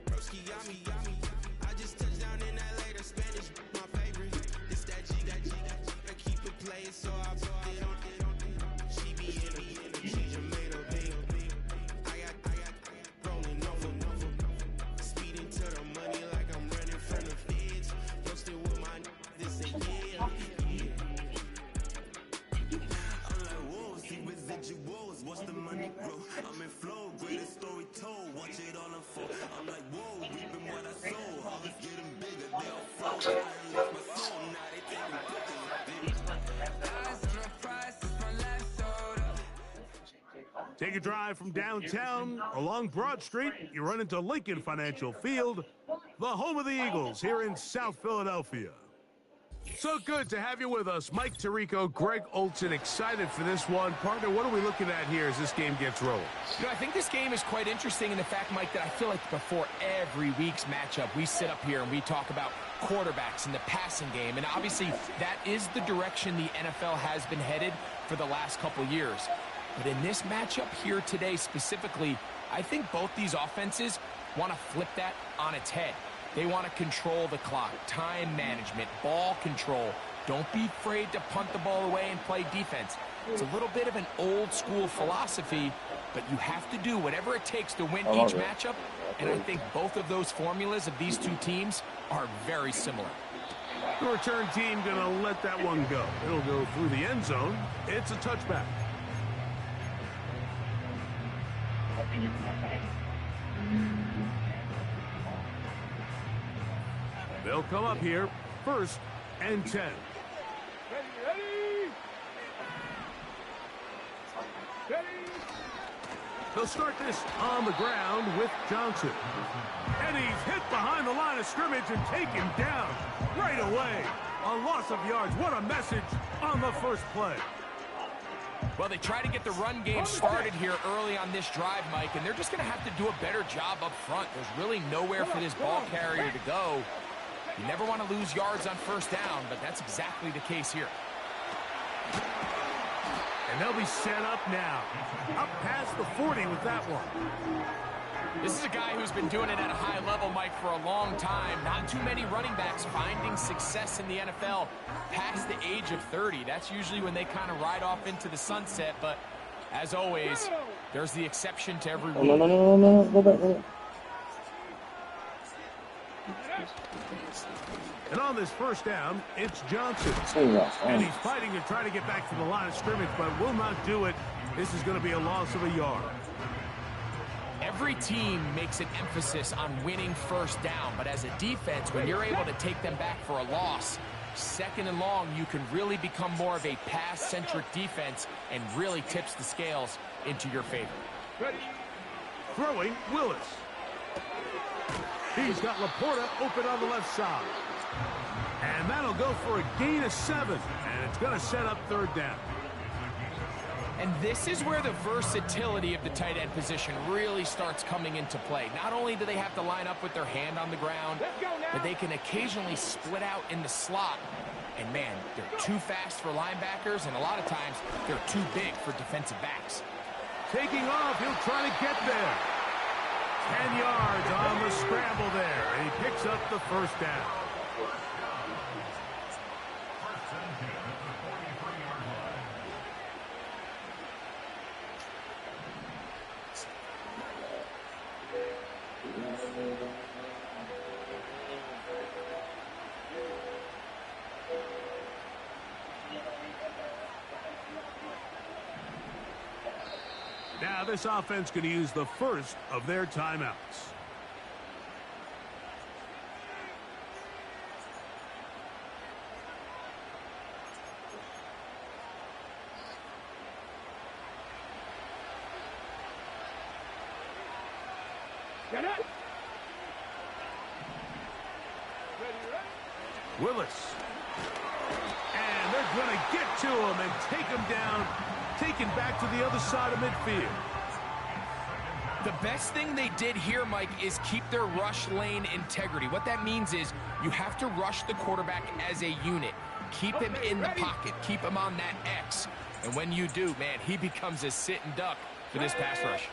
Broski, yummy. I just touched down in LA, the Spanish, my favorite. This that G, I keep it playing, so I put it on. She be in me, she's Jamaica, baby. I got rolling over, speeding to the money like I'm running from the feds. Posted with my this ain't yeah. I'm like, whoa, see residuals, watch the money grow. I'm in flow, greatest story told, watch it all unfold. I'm like, whoa, reaping what I sow, all is getting bigger, they all flow. I unleash my soul, now they taking pictures. Eyes on the price, it's my life sold up. Take a drive from downtown along Broad Street. You run into Lincoln Financial Field, the home of the Eagles here in South Philadelphia. So good to have you with us. Mike Tirico, Greg Olson, excited for this one. Partner, what are we looking at here as this game gets rolling? You know, I think this game is quite interesting in the fact, Mike, that I feel like before every week's matchup, we sit up here and we talk about quarterbacks in the passing game. And obviously, that is the direction the NFL has been headed for the last couple years. But in this matchup here today specifically, I think both these offenses want to flip that on its head. They want to control the clock, time management, ball control. Don't be afraid to punt the ball away and play defense. It's a little bit of an old school philosophy, but you have to do whatever it takes to win each matchup. And I think both of those formulas of these two teams are very similar. The return team going to let that one go. It'll go through the end zone. It's a touchback. They'll come up here, 1st and 10. Ready. They'll start this on the ground with Johnson. And he's hit behind the line of scrimmage and taken down right away. A loss of yards. What a message on the first play. Well, they try to get the run game started here early on this drive, Mike, and they're just going to have to do a better job up front. There's really nowhere for this ball carrier to go. You never want to lose yards on 1st down, but that's exactly the case here. And they'll be set up now. Up past the 40 with that one. This is a guy who's been doing it at a high level, Mike, for a long time. Not too many running backs finding success in the NFL past the age of 30. That's usually when they kind of ride off into the sunset, but as always, there's the exception to every rule. No. Go back. And on this 1st down, it's Johnson. And he's fighting to try to get back to the line of scrimmage, but will not do it. This is going to be a loss of a yard. Every team makes an emphasis on winning 1st down, but as a defense, when you're able to take them back for a loss, 2nd and long, you can really become more of a pass-centric defense and really tips the scales into your favor. Ready. Throwing, Willis. He's got Laporta open on the left side. And that'll go for a gain of 7. And it's going to set up 3rd down. And this is where the versatility of the tight end position really starts coming into play. Not only do they have to line up with their hand on the ground, but they can occasionally split out in the slot. And man, they're too fast for linebackers, and a lot of times they're too big for defensive backs. Taking off, he'll try to get there. 10 yards on the scramble there, and he picks up the 1st down. Now this offense going to use the 1st of their timeouts. Get it. Willis. And they're going to get to him and take him down, taken back to the other side of midfield. The best thing they did here, Mike, is keep their rush lane integrity. What that means is you have to rush the quarterback as a unit. Keep him in the pocket. Keep him on that X. And when you do, man, he becomes a sit and duck for this pass rush.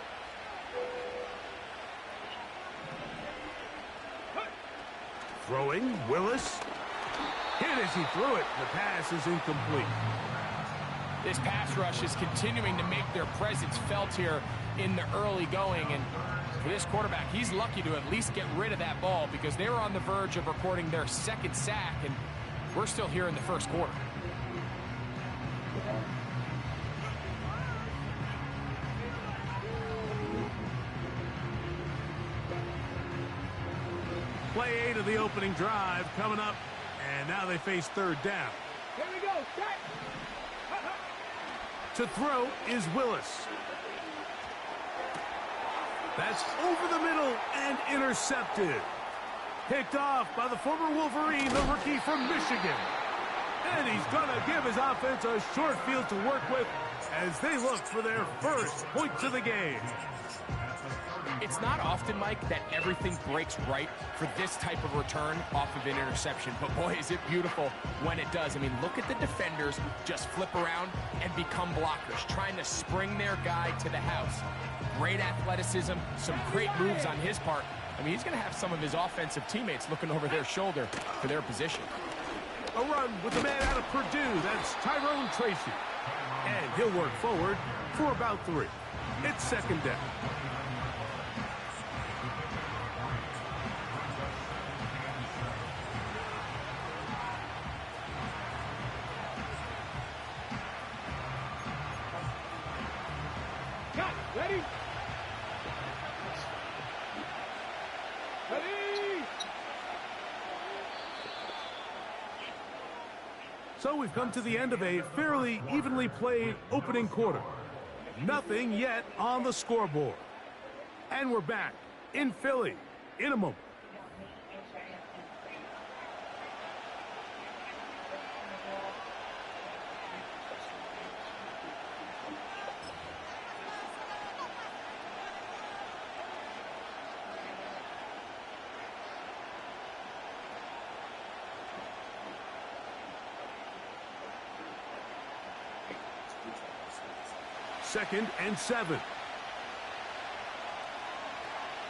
Throwing, Willis. Hit as he threw it. The pass is incomplete. This pass rush is continuing to make their presence felt here in the early going. And for this quarterback, he's lucky to at least get rid of that ball because they were on the verge of recording their second sack, and we're still here in the first quarter. Play 8 of the opening drive coming up, and now they face third down. Here we go. Set. To throw is Willis. That's over the middle and intercepted. Picked off by the former Wolverine, the rookie from Michigan. And he's going to give his offense a short field to work with as they look for their first points of the game. It's not often, Mike, that everything breaks right for this type of return off of an interception. But, boy, is it beautiful when it does. I mean, look at the defenders just flip around and become blockers, trying to spring their guy to the house. Great athleticism, some great moves on his part. I mean, he's going to have some of his offensive teammates looking over their shoulder for their position. A run with the man out of Purdue. That's Tyrone Tracy. And he'll work forward for about 3. It's second down. Cut. Ready? Ready? So we've come to the end of a fairly evenly played opening quarter. Nothing yet on the scoreboard. And we're back in Philly in a moment. Second and 7.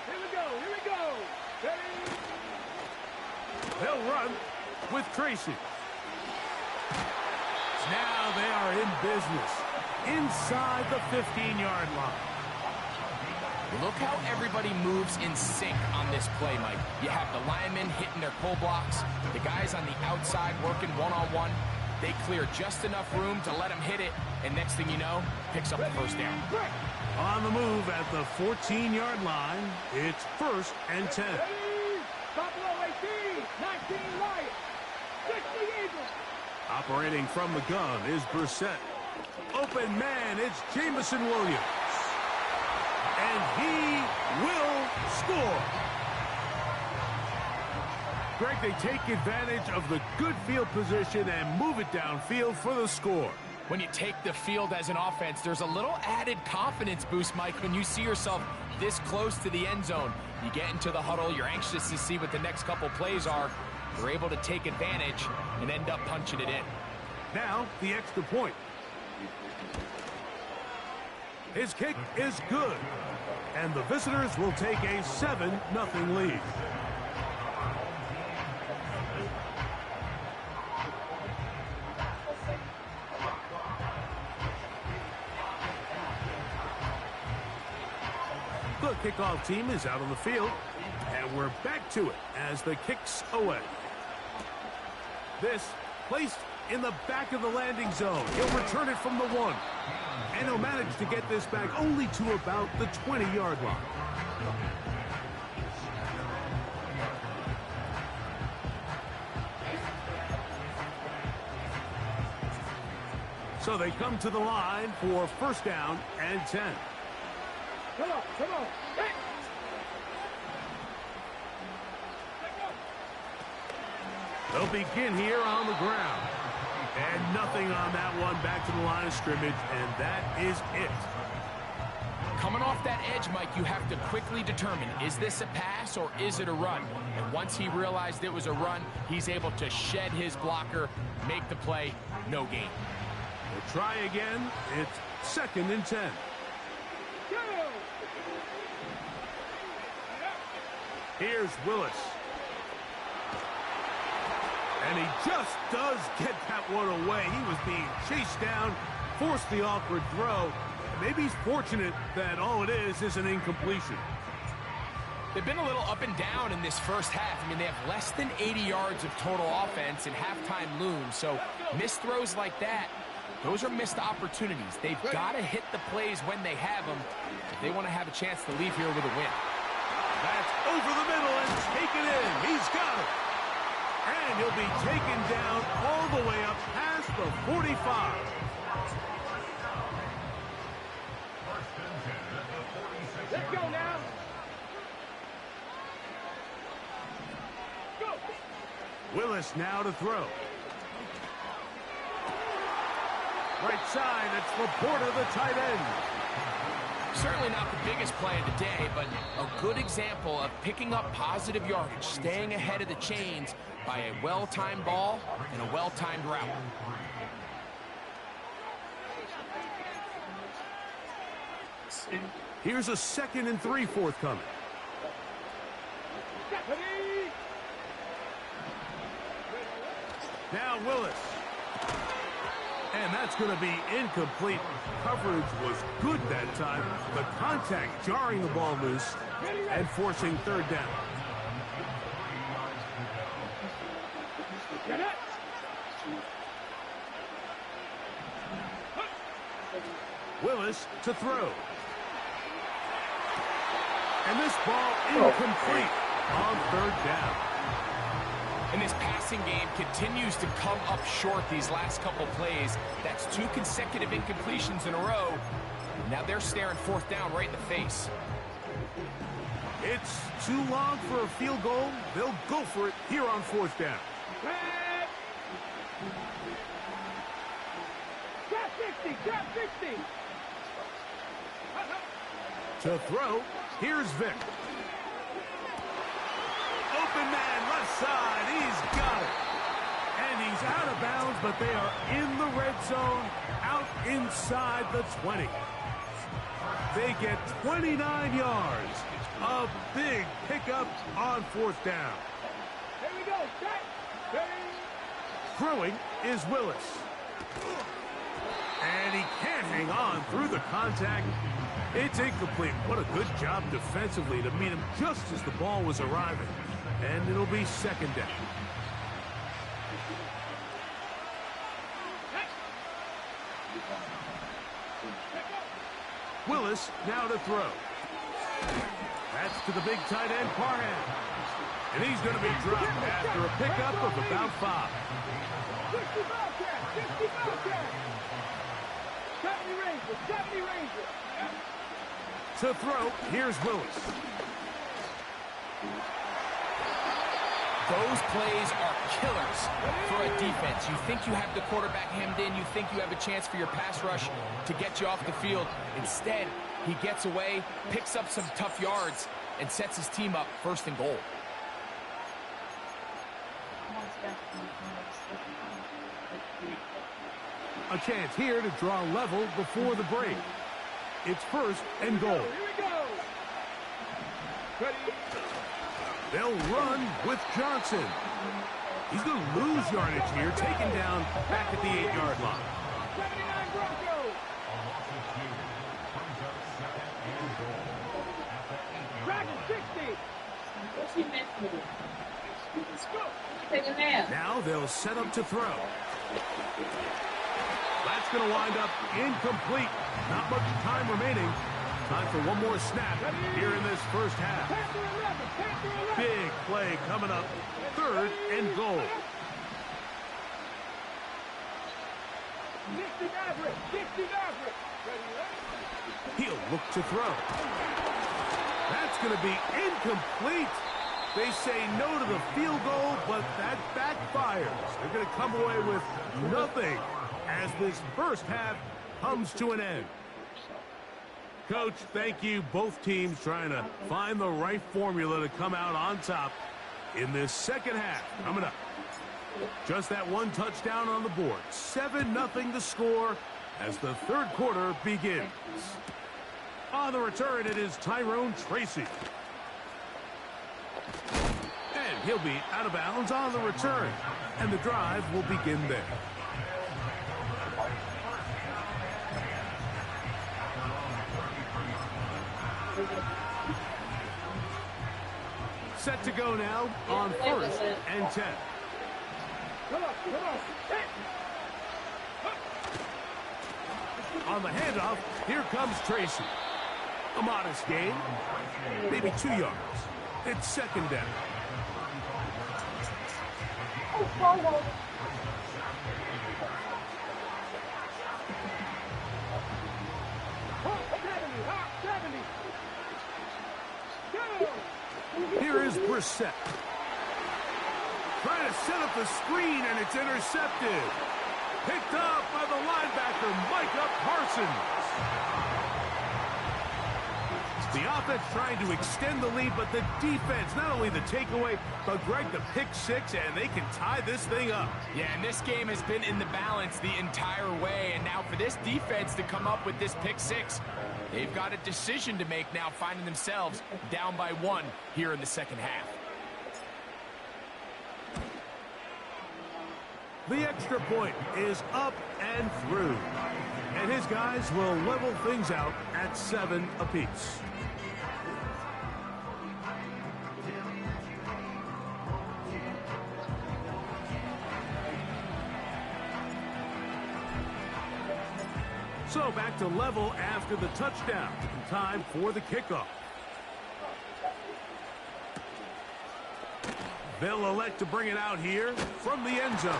Here we go. Here we go. Ready? They'll run with Tracy. Now they are in business inside the 15-yard line. Look how everybody moves in sync on this play, Mike. You have the linemen hitting their pull blocks, the guys on the outside working one-on-one. They clear just enough room to let him hit it, and next thing you know, picks up the first down. On the move at the 14-yard line, it's first and 10. Ready? Buffalo 18, 19 Lions, 60 Eagles. Operating from the gun is Brissett. Open man, it's Jamison Williams. And he will score. Greg, they take advantage of the good field position and move it downfield for the score. When you take the field as an offense, there's a little added confidence boost, Mike, when you see yourself this close to the end zone. You get into the huddle, you're anxious to see what the next couple plays are. You're able to take advantage and end up punching it in. Now, the extra point. His kick is good. And the visitors will take a 7-0 lead. The kickoff team is out on the field, and we're back to it as the kick's away. This placed in the back of the landing zone. He'll return it from the 1, and he'll manage to get this back only to about the 20-yard line. So they come to the line for first down and 10. Come on, come on. Hey. They'll begin here on the ground. And nothing on that one, back to the line of scrimmage, and that is it. Coming off that edge, Mike, you have to quickly determine, is this a pass or is it a run? And once he realized it was a run, he's able to shed his blocker, make the play, no gain. We'll try again. It's 2nd and 10. Here's Willis. And he just does get that one away. He was being chased down, forced the awkward throw. Maybe he's fortunate that all it is an incompletion. They've been a little up and down in this first half. I mean, they have less than 80 yards of total offense and halftime looms. So missed throws like that, those are missed opportunities. They've got to hit the plays when they have them if they want to have a chance to leave here with a win. That's over the middle and taken in. He's got it. And he'll be taken down all the way up past the 45. Let's go now. Go. Willis now to throw. Right side, it's Laporta, the tight end. Certainly not the biggest play of the day, but a good example of picking up positive yardage, staying ahead of the chains by a well-timed ball and a well-timed route. Here's a 2nd and 3 forthcoming. Now Willis. And that's going to be incomplete. Coverage was good that time. The contact jarring the ball loose and forcing 3rd down. Willis to throw. And this ball incomplete on 3rd down. And this passing game continues to come up short these last couple plays. That's 2 consecutive incompletions in a row. Now they're staring 4th down right in the face. It's too long for a field goal. They'll go for it here on 4th down. Trap 60, trap 60. To throw, here's Vic. Open man, left side, he's got it. And he's out of bounds, but they are in the red zone, out inside the 20. They get 29 yards. A big pickup on 4th down. Here we go, set, ready. Throwing is Willis. And he can't hang on through the contact. It's incomplete. What a good job defensively to meet him just as the ball was arriving. And it'll be 2nd down. Willis now to throw. That's to the big tight end, Parham. And he's going to be dropped after a pickup of about 5. 60 Bobcat, 60 Bobcat. 70 Ranger, 70 Ranger. To throw, here's Willis. Those plays are killers for a defense. You think you have the quarterback hemmed in. You think you have a chance for your pass rush to get you off the field. Instead, he gets away, picks up some tough yards, and sets his team up 1st and goal. A chance here to draw level before the break. It's 1st and goal. Here we go. Ready. They'll run with Johnson. He's going to lose yardage here, taken down back at the 8-yard line. 79 Broncos. Dragon 60. Now they'll set up to throw. That's going to wind up incomplete. Not much time remaining. Time for one more snap here in this first half. Big play coming up. 3rd and goal. 60 Maverick, 60 Maverick. He'll look to throw. That's going to be incomplete. They say no to the field goal, but that backfires. They're going to come away with nothing as this first half comes to an end. Coach, thank you. Both teams trying to find the right formula to come out on top in this second half. Coming up, just that one touchdown on the board. 7-0 the score as the third quarter begins. On the return, it is Tyrone Tracy. And he'll be out of bounds on the return. And the drive will begin there. Set to go now on 1st and 10. Come on, come on. On the handoff, here comes Tracy. A modest gain, maybe 2 yards. It's second down. Here is Brissett. Trying to set up the screen, and it's intercepted. Picked up by the linebacker, Micah Parsons. The offense trying to extend the lead, but the defense, not only the takeaway, but Greg, the pick six, and they can tie this thing up. Yeah, and this game has been in the balance the entire way, and now for this defense to come up with this pick six, they've got a decision to make now, finding themselves down by 1 here in the second half. The extra point is up and through, and his guys will level things out at 7 apiece. So back to level after the touchdown. Time for the kickoff. They'll elect to bring it out here from the end zone.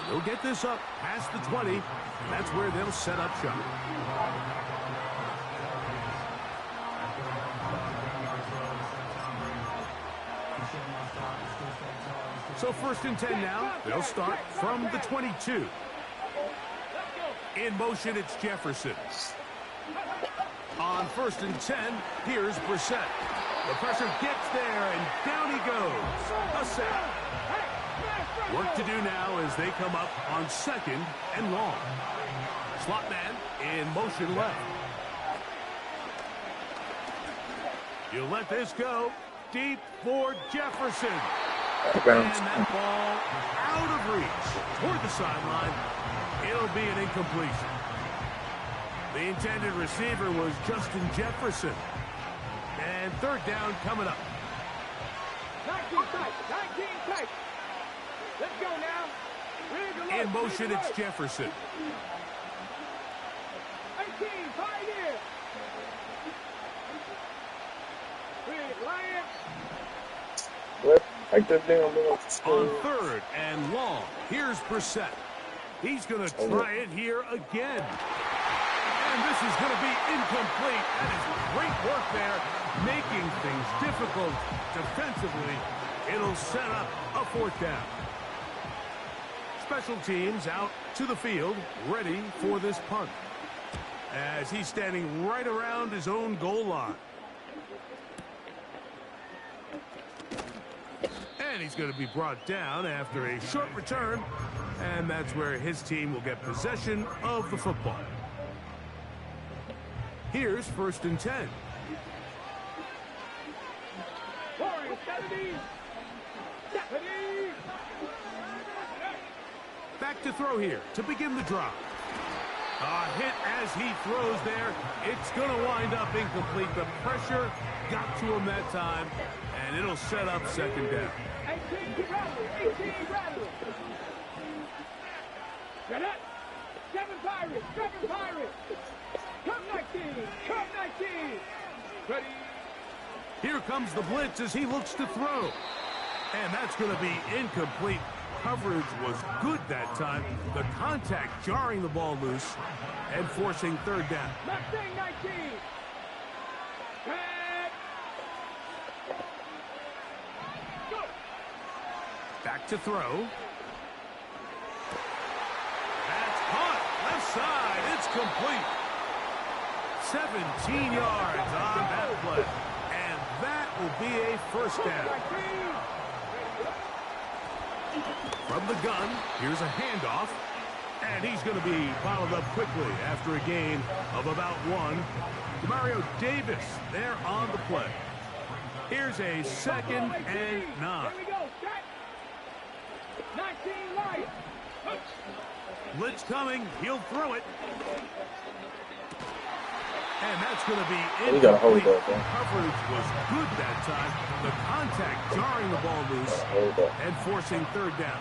They'll get this up past the 20, and that's where they'll set up shop. So 1st and 10 now. They'll start from the 22. In motion, it's Jefferson. On 1st and 10, here's Brissett. The pressure gets there, and down he goes. A sack. Work to do now as they come up on 2nd and long. Slot man in motion left. You let this go. Deep for Jefferson. And that ball out of reach toward the sideline. It'll be an incompletion. The intended receiver was Justin Jefferson. And 3rd down coming up. 19 tight, 19 tight. Let's go now. In motion, it's Jefferson. 18, pioneer. Big Lion. On 3rd and long, here's Brissett. He's going to try it here again. And this is going to be incomplete. That is great work there, making things difficult defensively. It'll set up a 4th down. Special teams out to the field, ready for this punt, as he's standing right around his own goal line. And he's going to be brought down after a short return, and that's where his team will get possession of the football. Here's 1st and 10. Back to throw here to begin the drive. A hit as he throws there. It's going to wind up incomplete. The pressure got to him that time, and it'll set up 2nd down. 18 rattle. Get up. 7 Pirates. Come 19. Ready. Here comes the blitz as he looks to throw. And that's going to be incomplete. Coverage was good that time. The contact jarring the ball loose and forcing 3rd down. Mustang 19. Go. Back to throw. That's caught. Left side. It's complete. 17 yards on that play. And that will be a first down. From the gun, here's a handoff. And he's going to be bottled up quickly after a gain of about 1. Mario Davis there on the play. Here's a 2nd and 9. Here we go. Set. 19 light. Blitz coming. He'll throw it. And that's going to be incomplete. You gotta hold that, The coverage was good that time. The contact jarring the ball loose Hold that. and forcing 3rd down.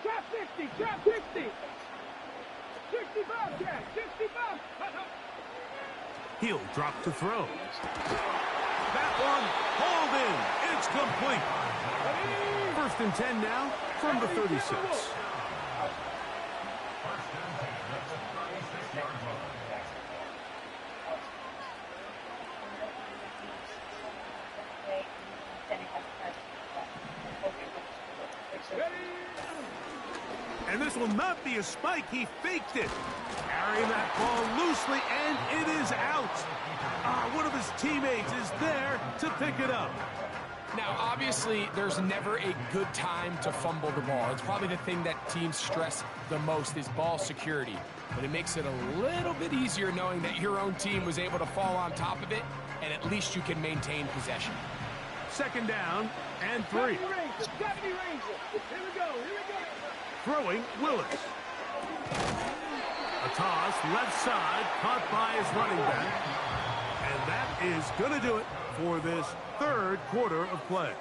Trap 60. Trap 60. 65, Jack. 65. He'll drop to throw. That one hauled in. It's complete. 1st and 10 now from the 36. And this will not be a spike. He faked it. Carrying that ball loosely, and it is out. One of his teammates is there to pick it up. Now, obviously, there's never a good time to fumble the ball. It's probably the thing that teams stress the most is ball security. But it makes it a little bit easier knowing that your own team was able to fall on top of it, and at least you can maintain possession. 2nd down and 3. 70 Ranger. 70 Ranger. Here we go. Here we go. Throwing Willis. A toss left side, caught by his running back. And that is going to do it for this 3rd quarter of play.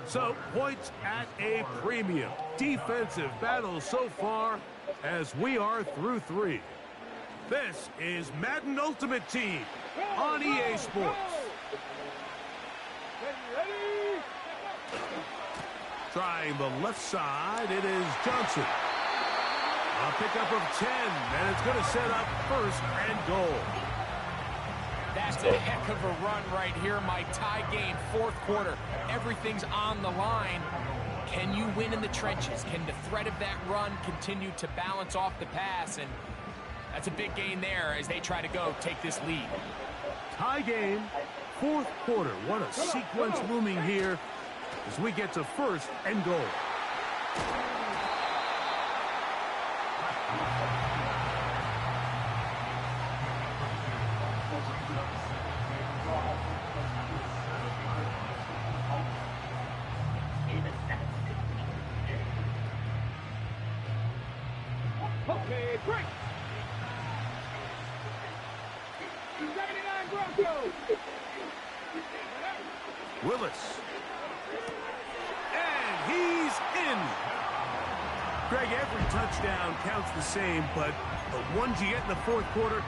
So, points at a premium. Defensive battle so far as we are through 3. This is Madden Ultimate Team on EA Sports. Ready? Trying the left side, it is Johnson. A pickup of 10, and it's going to set up 1st and goal. That's a heck of a run right here, Mike. Tie game, 4th quarter. Everything's on the line. Can you win in the trenches? Can the threat of that run continue to balance off the pass? And that's a big gain there as they try to go take this lead. Tie game, 4th quarter. What a sequence looming here as we get to 1st and goal. Okay, break. 79 Broncos. Willis. And he's in. Greg, every touchdown counts the same, but the ones you get in the 4th quarter,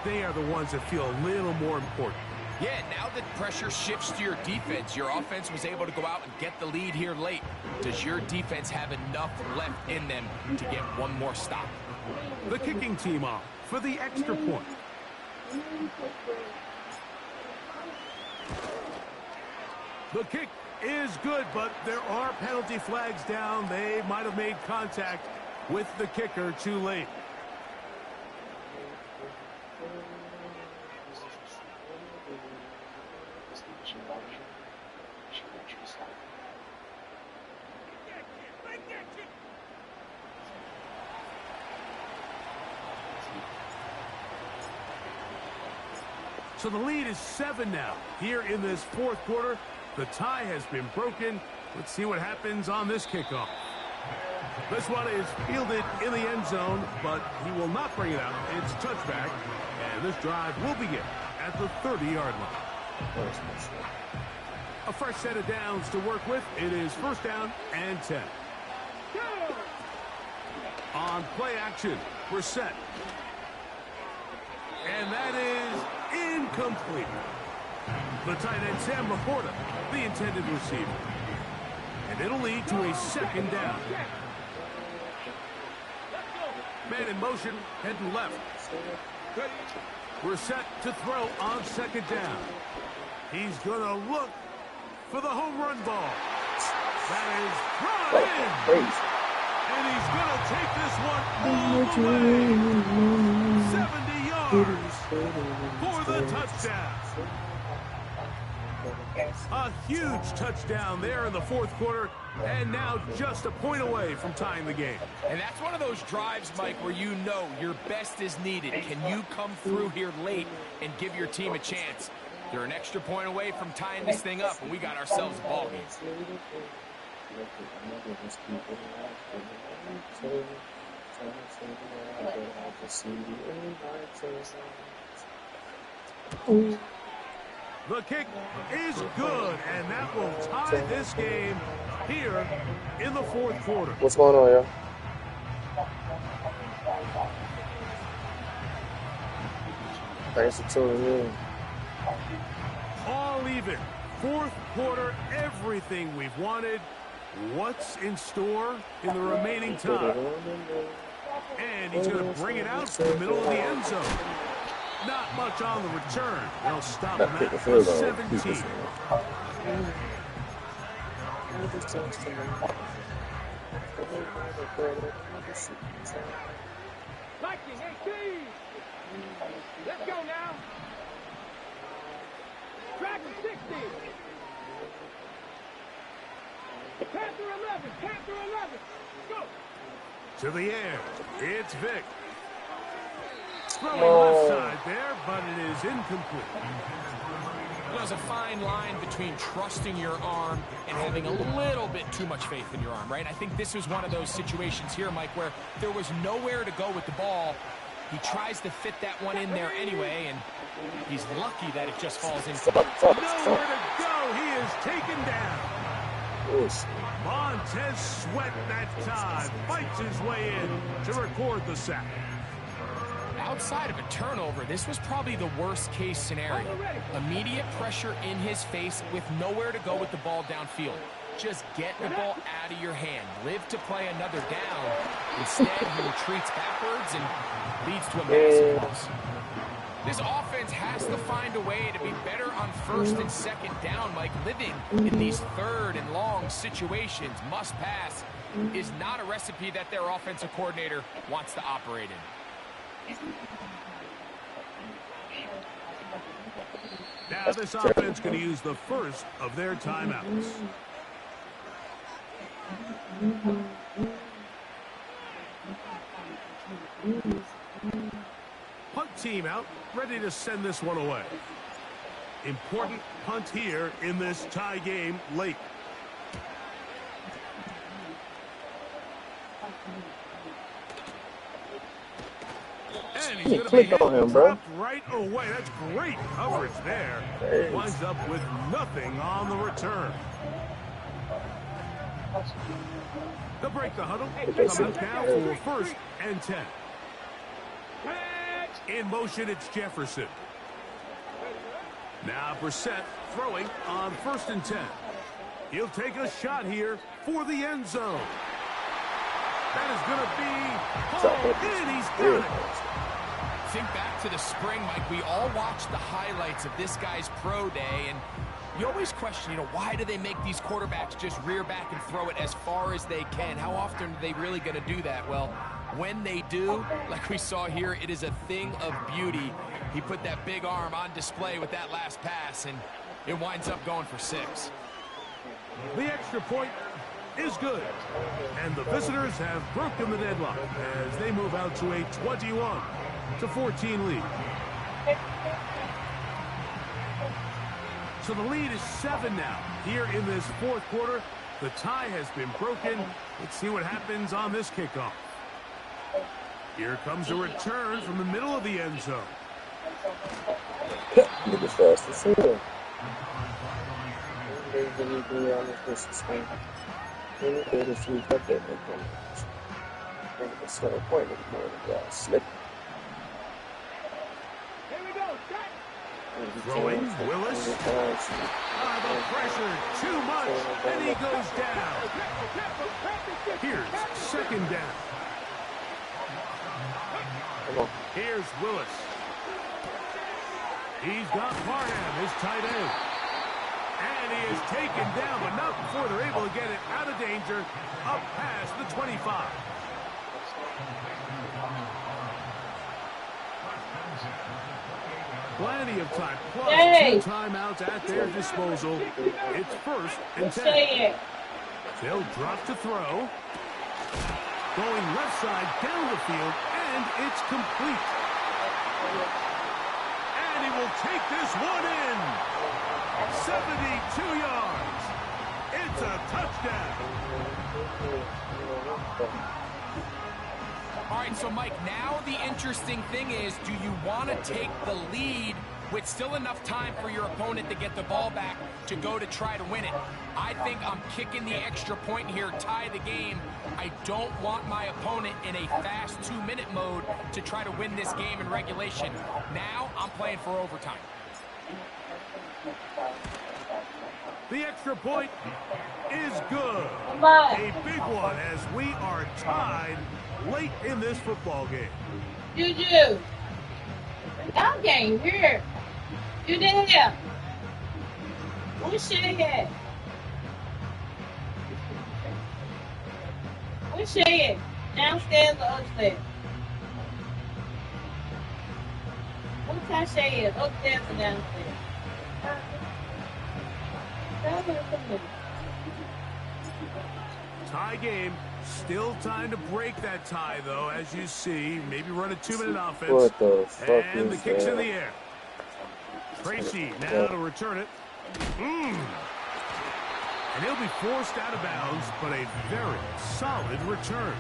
they are the ones that feel a little more important. Yeah, now that pressure shifts to your defense, your offense was able to go out and get the lead here late. Does your defense have enough left in them to get one more stop? The kicking team off for the extra point. The kick is good, but there are penalty flags down. They might have made contact with the kicker too late. So the lead is 7 now. Here in this 4th quarter, the tie has been broken. Let's see what happens on this kickoff. This one is fielded in the end zone, but he will not bring it out. It's touchback, and this drive will begin at the 30-yard line. A fresh set of downs to work with. It is 1st down and 10. On play action, we're set. And that is incomplete. The tight end, Sam Laporta, the intended receiver. And it'll lead to a 2nd down. Man in motion, heading left. We're set to throw on second down. He's going to look for the home run ball. That is brought in. And he's going to take this one all the way. 70 yards for the touchdown. A huge touchdown there in the fourth quarter, and now just a point away from tying the game. And that's one of those drives, Mike, where you know your best is needed. Can you come through here late and give your team a chance? They're an extra point away from tying this thing up, and we got ourselves a ball game. The kick is good, and that will tie this game here in the fourth quarter. What's going on, y'all? Thanks for tuning in. All even. Fourth quarter, everything we've wanted. What's in store in the remaining time? And he's going to bring it out to the middle of the end zone. Not much on the return. They'll stop him at 17. Lightning 18. Let's go now. Track 60. Panther 11. Panther 11. Go. To the air. It's Vic. Throwing left side there, but it is incomplete. There's a fine line between trusting your arm and having a little bit too much faith in your arm, right? I think this was one of those situations here, Mike, where there was nowhere to go with the ball. He tries to fit that one in there anyway, and he's lucky that it just falls in. Nowhere to go. He is taken down. Montez Sweat that time fights his way in to record the sack. Outside of a turnover, this was probably the worst case scenario. Immediate pressure in his face with nowhere to go with the ball downfield. Just get the ball out of your hand. Live to play another down. Instead, he retreats backwards and leads to a massive loss. This offense has to find a way to be better on first and second down, Mike. Living in these third and long situations, must pass, is not a recipe that their offensive coordinator wants to operate in. Now this offense going to use the first of their timeouts. Punt team out, ready to send this one away. Important punt here in this tie game late. And he's going to be dropped right away. That's great coverage there. Winds up with nothing on the return. They'll break the huddle. Come out now for first and 10. In motion, it's Jefferson. Now Brissett throwing on first and 10. He'll take a shot here for the end zone. That is going to be hauled in. He's got it. Think back to the spring, Mike. We all watched the highlights of this guy's pro day, and you always question, why do they make these quarterbacks just rear back and throw it as far as they can? How often are they really going to do that? Well, when they do, like we saw here, it is a thing of beauty. He put that big arm on display with that last pass, and it winds up going for 6. The extra point is good, and the visitors have broken the deadlock as they move out to a 21-14 lead. So the lead is 7 now here in this fourth quarter. The tie has been broken. Let's see what happens on this kickoff. Here comes a return from the middle of the end zone. Look as fast as hell. Throwing, Willis. The pressure, too much, and he goes down. Here's second down. Here's Willis. He's got Parham, his tight end. And he is taken down, but not before they're able to get it out of danger, up past the 25. Plenty of time, plus 2 timeouts at their disposal. It's 1st and 10. They'll drop to throw. Going left side down the field, and it's complete. And he will take this one in. 72 yards. It's a touchdown. All right, so Mike, now the interesting thing is, do you want to take the lead with still enough time for your opponent to get the ball back to go to try to win it? I think I'm kicking the extra point here, tie the game. I don't want my opponent in a fast 2-minute mode to try to win this game in regulation. Now I'm playing for overtime. The extra point is good. A big one as we are tied late in this football game. Juju. Y'all game here. You there. Where's Shay at? Where's Shay at? Downstairs or upstairs? What time Shay is? Upstairs or downstairs? Tie game. Still time to break that tie, though, as you see. Maybe run a 2-minute offense. What the fuck and the is kick's that? in the air. Tracy now to return it. And he'll be forced out of bounds, but a very solid return.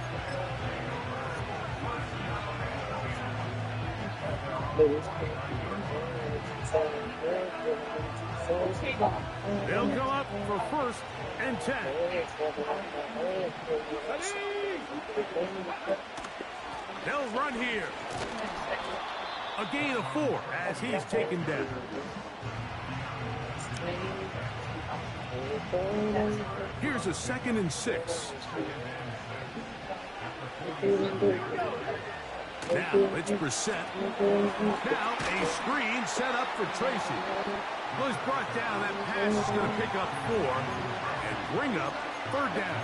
They'll go up for 1st and 10. They'll run here. A gain of 4 as he's taken down. Here's a 2nd and 6. Now it's Brissett. Now a screen set up for Tracy. Well, he's brought down. That pass is going to pick up 4 and bring up 3rd down.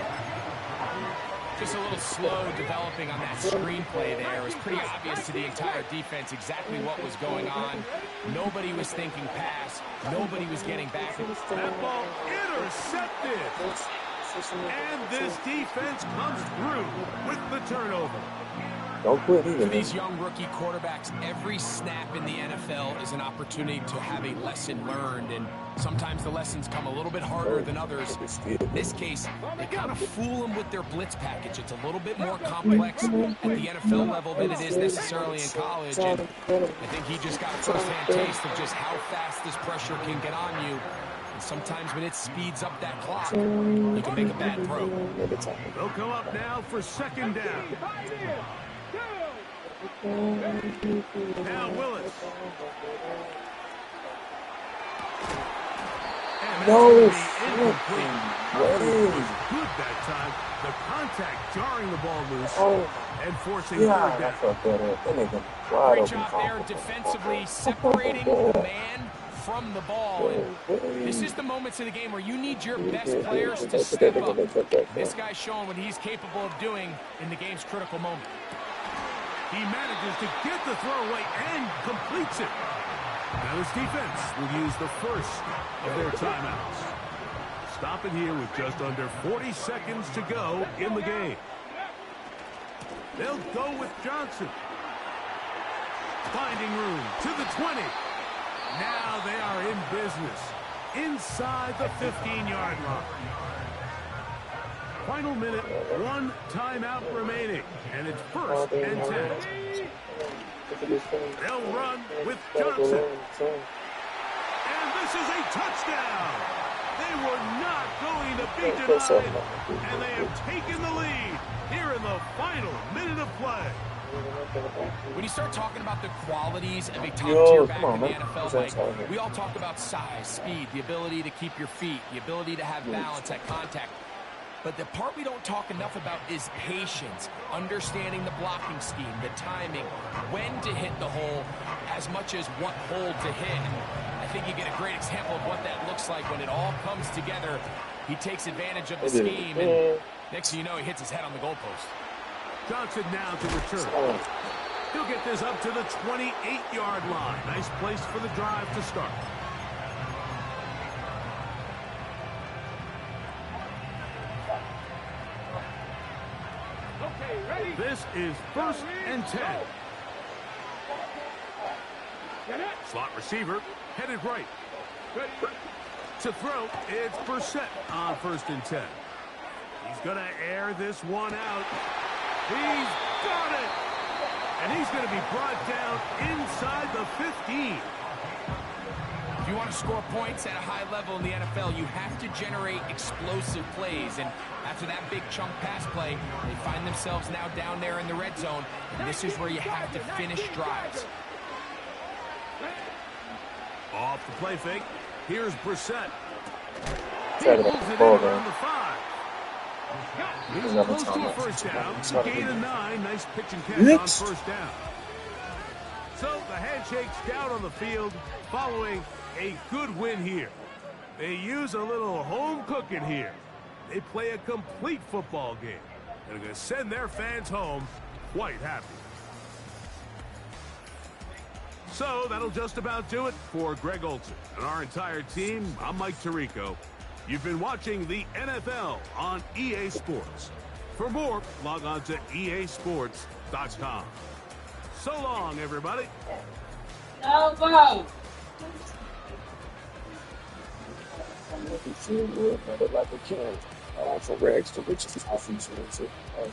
Just a little slow developing on that screenplay there. It was pretty obvious to the entire defense exactly what was going on. Nobody was thinking pass. Nobody was getting back. That ball intercepted. And this defense comes through with the turnover. Don't quit either. For these young rookie quarterbacks, every snap in the NFL is an opportunity to have a lesson learned, and sometimes the lessons come a little bit harder than others. In this case, they kind of fool them with their blitz package. It's a little bit more complex at the NFL level than it is necessarily in college, and I think he just got a first-hand taste of just how fast this pressure can get on you. And sometimes when it speeds up that clock, you can make a bad throw. They'll come up now for 2nd down. Now Willis. And No, that's incomplete. Was good that time. The contact jarring the ball loose and forcing 3rd I down. fucked that up. That nigga wide Great open. job there defensively separating the man from the ball. And this is the moments of the game where you need your best players to step up. This guy's showing what he's capable of doing in the game's critical moment. He manages to get the throw away and completes it. Now this defense will use the first of their timeouts. Stopping here with just under 40 seconds to go in the game. They'll go with Johnson. Finding room to the 20. Now they are in business inside the 15-yard line. Final minute, 1 timeout remaining, and it's 1st and 10. They'll run with Johnson. And this is a touchdown. They were not going to be denied, and they have taken the lead here in the final minute of play. When you start talking about the qualities of a top-tier back in the NFL, Mike, we all talk about size, speed, the ability to keep your feet, the ability to have balance at contact. But the part we don't talk enough about is patience, understanding the blocking scheme, the timing, when to hit the hole, as much as what hole to hit. And I think you get a great example of what that looks like when it all comes together. He takes advantage of the scheme, and next thing you know, he hits his head on the goalpost. Johnson now to return. He'll get this up to the 28-yard line. Nice place for the drive to start. This is 1st and 10. Slot receiver headed right. To throw, it's Brissett on 1st and 10. He's going to air this one out. He's got it! And he's going to be brought down inside the 15. If you want to score points at a high level in the NFL, you have to generate explosive plays. And after that big chunk pass play, they find themselves now down there in the red zone. And this is where you have to finish drives. Off the play fake. Here's Brissett. He Try to pulls get it the in ball around down. the 5. He's Another close to a time. first down. It's not a Gain good of 9. Nice pitch and catch Next. on 1st down. So the handshake's down on the field following a good win here. They use a little home cooking here. They play a complete football game. And they're going to send their fans home quite happy. So that'll just about do it for Greg Olson and our entire team. I'm Mike Tirico. You've been watching the NFL on EA Sports. For more, log on to easports.com. So long, everybody. No, bro. Like a kid. From rags to riches.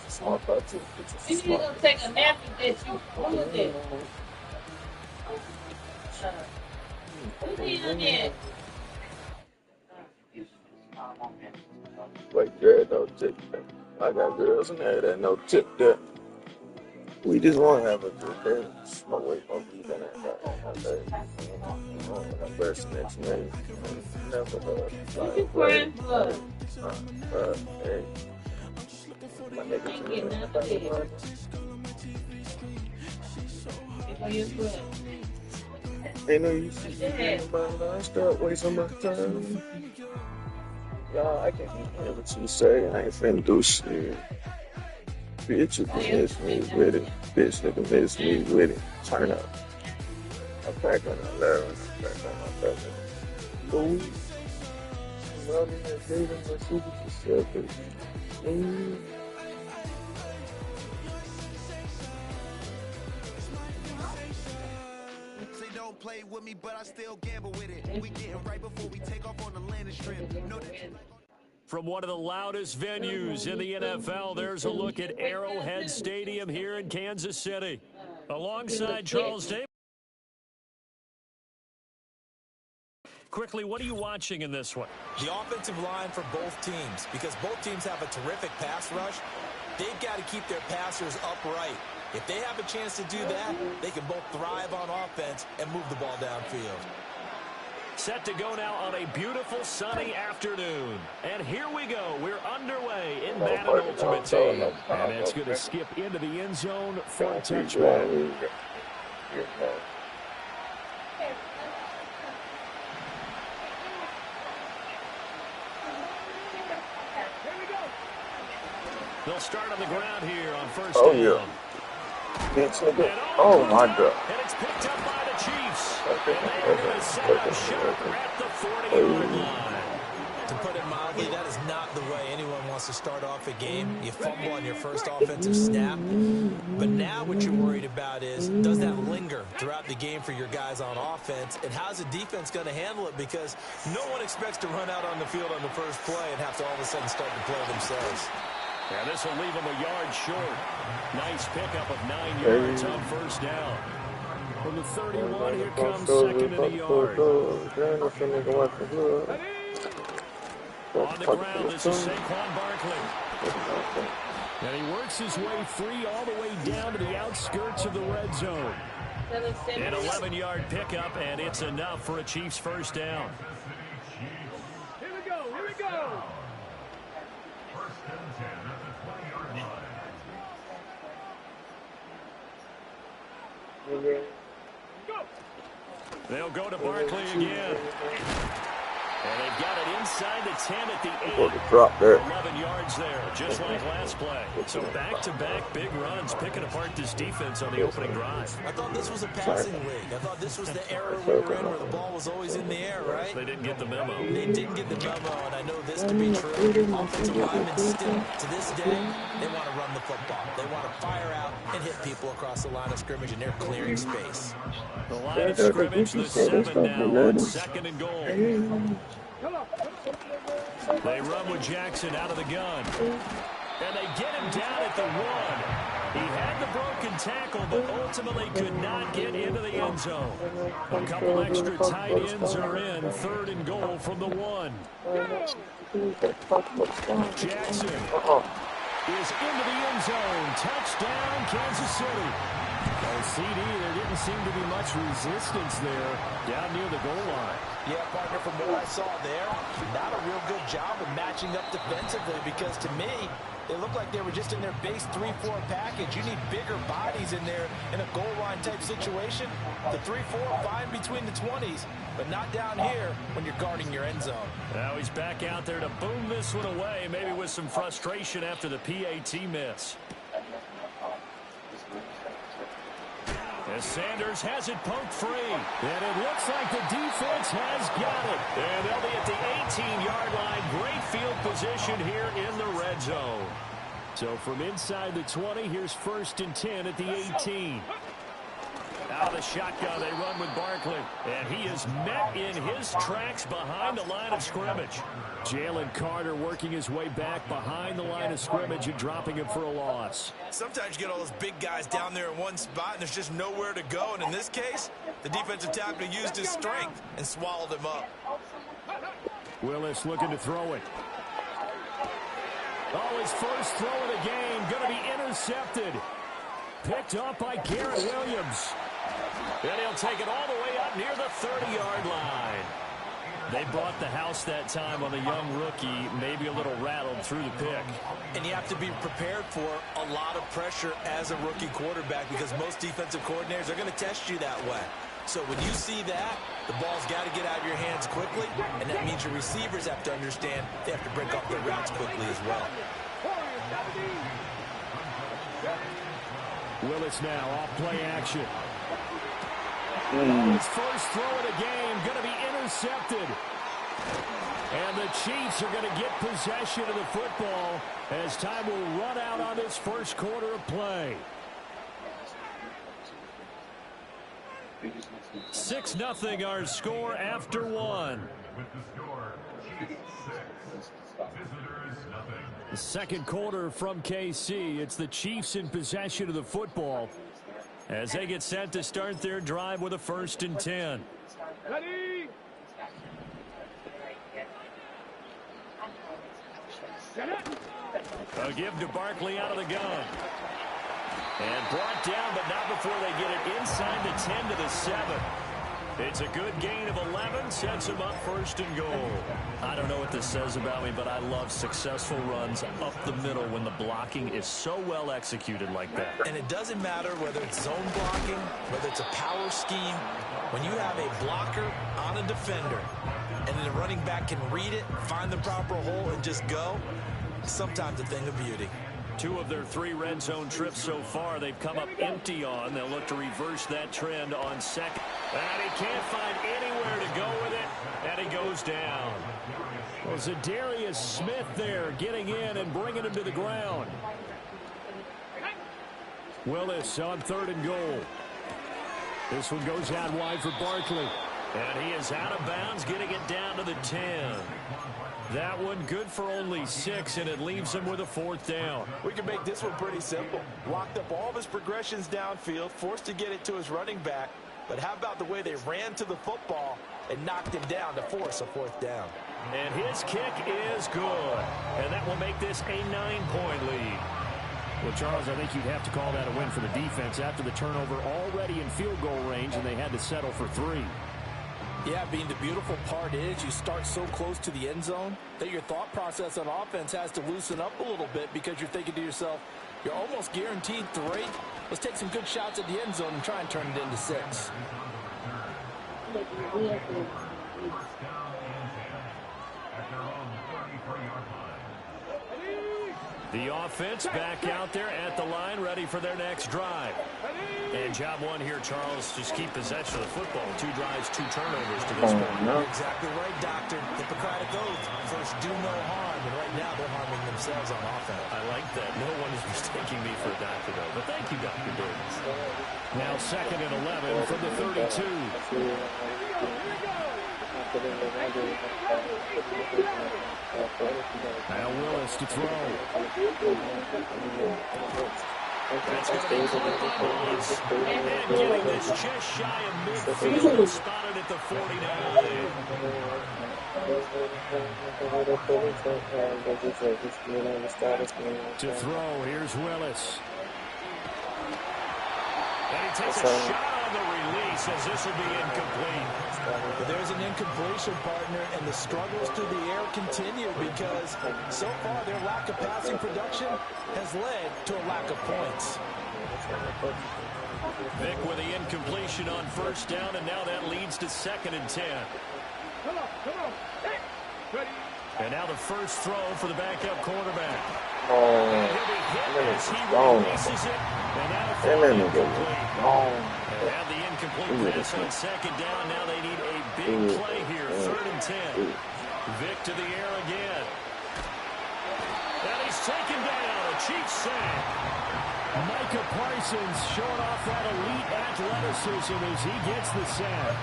Small part too. You need to go take a nap and get you. Who is it? Who is it? Like, girl, don't tip that. I got girls in there that no tip that. We just want to have a good day. No way for me to I'm first next name. Never You friends, look. Hey. My nigga Ain't getting nothing. For your friend. Ain't no use to start wasting my time. Y'all, I can't hear what you say. I ain't finna do shit. Bitch, you can miss me with it. Bitch, you can miss me with it. Turn up. I'm back on 11. I'm back on 11. Ooh. I'm loving that dating my super specific. Ooh. Don't play with me, but I still gamble with it. We getting right before we take off on the landing strip. From one of the loudest venues in the NFL, there's a look at Arrowhead Stadium here in Kansas City. Alongside Charles Davis. Quickly, what are you watching in this one? The offensive line for both teams, because both teams have a terrific pass rush. They've got to keep their passers upright. If they have a chance to do that, they can both thrive on offense and move the ball downfield. Set to go now on a beautiful sunny afternoon. And here we go. We're underway in Madden Ultimate Team. And it's going to skip into the end zone for a touchback. They'll start on the ground here on first down. Yeah. Oh, my God. And it's picked up by the Chiefs. And they're going to set up shop at the 40-yard line. To put it mildly, that is not the way anyone wants to start off a game. You fumble on your first offensive snap. But now what you're worried about is, does that linger throughout the game for your guys on offense? And how's the defense going to handle it? Because no one expects to run out on the field on the first play and have to all of a sudden start to play themselves. Yeah, this will leave them a yard short. Nice pickup of 9 yards on first down. From the 31, here comes second and a yard. On the ground, this is Saquon Barkley. And he works his way free all the way down to the outskirts of the red zone. An 11-yard pickup, and it's enough for a Chiefs first down. Here we go. Here we go. They'll go to Barkley again. And they've got it inside the 10 at the 8. Drop there. 11 yards there, just like last play. So back-to-back big runs, picking apart this defense on the opening drive. I thought this was a passing league. I thought this was the era we were in where the ball was always in the air, right? They didn't get the memo. They didn't get the memo, and I know this to be true. Offensive linemen still, to this day, they want to run the football. They want to fire out and hit people across the line of scrimmage, and they're clearing space. The line of scrimmage, the 7 now on 2nd and goal. They run with Jackson out of the gun. And they get him down at the 1. He had the broken tackle, but ultimately could not get into the end zone. A couple extra tight ends are in. 3rd and goal from the 1. Jackson is into the end zone. Touchdown, Kansas City. CD, there didn't seem to be much resistance there down near the goal line. Yeah, partner, from what I saw there, not a real good job of matching up defensively, because to me, they looked like they were just in their base 3-4 package. You need bigger bodies in there in a goal line type situation. The 3-4, fine between the 20s, but not down here when you're guarding your end zone. Now he's back out there to boom this one away, maybe with some frustration after the PAT miss. As Sanders has it poked free. And it looks like the defense has got it. And they'll be at the 18-yard line. Great field position here in the red zone. So from inside the 20, here's 1st and 10 at the 18. Out of the shotgun, they run with Barkley. And he is met in his tracks behind the line of scrimmage. Jalen Carter working his way back behind the line of scrimmage and dropping him for a loss. Sometimes you get all those big guys down there in one spot, and there's just nowhere to go. And in this case, the defensive tackle used his strength and swallowed him up. Willis looking to throw it. Oh, his first throw of the game going to be intercepted. Picked up by Garrett Williams. And he'll take it all the way up near the 30-yard line. They bought the house that time on the young rookie, maybe a little rattled through the pick. And you have to be prepared for a lot of pressure as a rookie quarterback, because most defensive coordinators are going to test you that way. So when you see that, the ball's got to get out of your hands quickly, and that means your receivers have to understand they have to break off their routes quickly as well. Willis now off play action. His first throw of the game going to be intercepted. And the Chiefs are going to get possession of the football as time will run out on this first quarter of play. 6-0 our score after 1. The second quarter from KC. It's the Chiefs in possession of the football as they get set to start their drive with a 1st and 10. Ready? A give to Barkley out of the gun. And brought down, but not before they get it inside the 10 to the 7. It's a good gain of 11, sets him up 1st and goal. I don't know what this says about me, but I love successful runs up the middle when the blocking is so well executed like that. And it doesn't matter whether it's zone blocking, whether it's a power scheme. When you have a blocker on a defender and then the running back can read it, find the proper hole, and just go, sometimes a thing of beauty. 2 of their 3 red zone trips so far they've come up empty on. They'll look to reverse that trend on 2nd. And he can't find anywhere to go with it, and he goes down. Well, Zadarius Smith there getting in and bringing him to the ground. Willis on 3rd and goal. This one goes out wide for Barkley. And he is out of bounds, getting it down to the 10. That one good for only 6, and it leaves him with a 4th down. We can make this one pretty simple. Locked up all of his progressions downfield, forced to get it to his running back. But how about the way they ran to the football and knocked him down to force a 4th down? And his kick is good. And that will make this a 9-point lead. Well, Charles, I think you'd have to call that a win for the defense after the turnover already in field goal range, and they had to settle for 3. Yeah, Bean, the beautiful part is you start so close to the end zone that your thought process on offense has to loosen up a little bit, because you're thinking to yourself, You're almost guaranteed 3. Let's take some good shots at the end zone and try and turn it into 6. The offense back out there at the line, ready for their next drive. And job one here, Charles, just keep possession of the football. 2 drives, 2 turnovers to this point. You're exactly right, Doctor. Hippocratic oath. First, do no harm. And right now, they're harming themselves on offense. I like that. No one is mistaking me for a doctor, though. But thank you, Dr. Davis. Now 2nd and 11 from the 32. Now Willis to throw. That's going to be and getting this just shy of midfield, spotted at the 49. To throw, here's Willis. And he takes a shot on the release as this will be incomplete. But there's an incompletion, partner, and the struggles through the air continue because so far their lack of passing production has led to a lack of points. Vic with the incompletion on 1st down, and now that leads to 2nd and 10. Come on. Hey, ready. And now the first throw for the backup quarterback. Oh, And he'll be hit as he releases it. And now incomplete. And now the incomplete pass on 2nd down. Now they need a big play here. 3rd and 10. Vic to the air again. And he's taken down. A Chiefs sack. Micah Parsons showing off that elite athleticism as he gets the sack.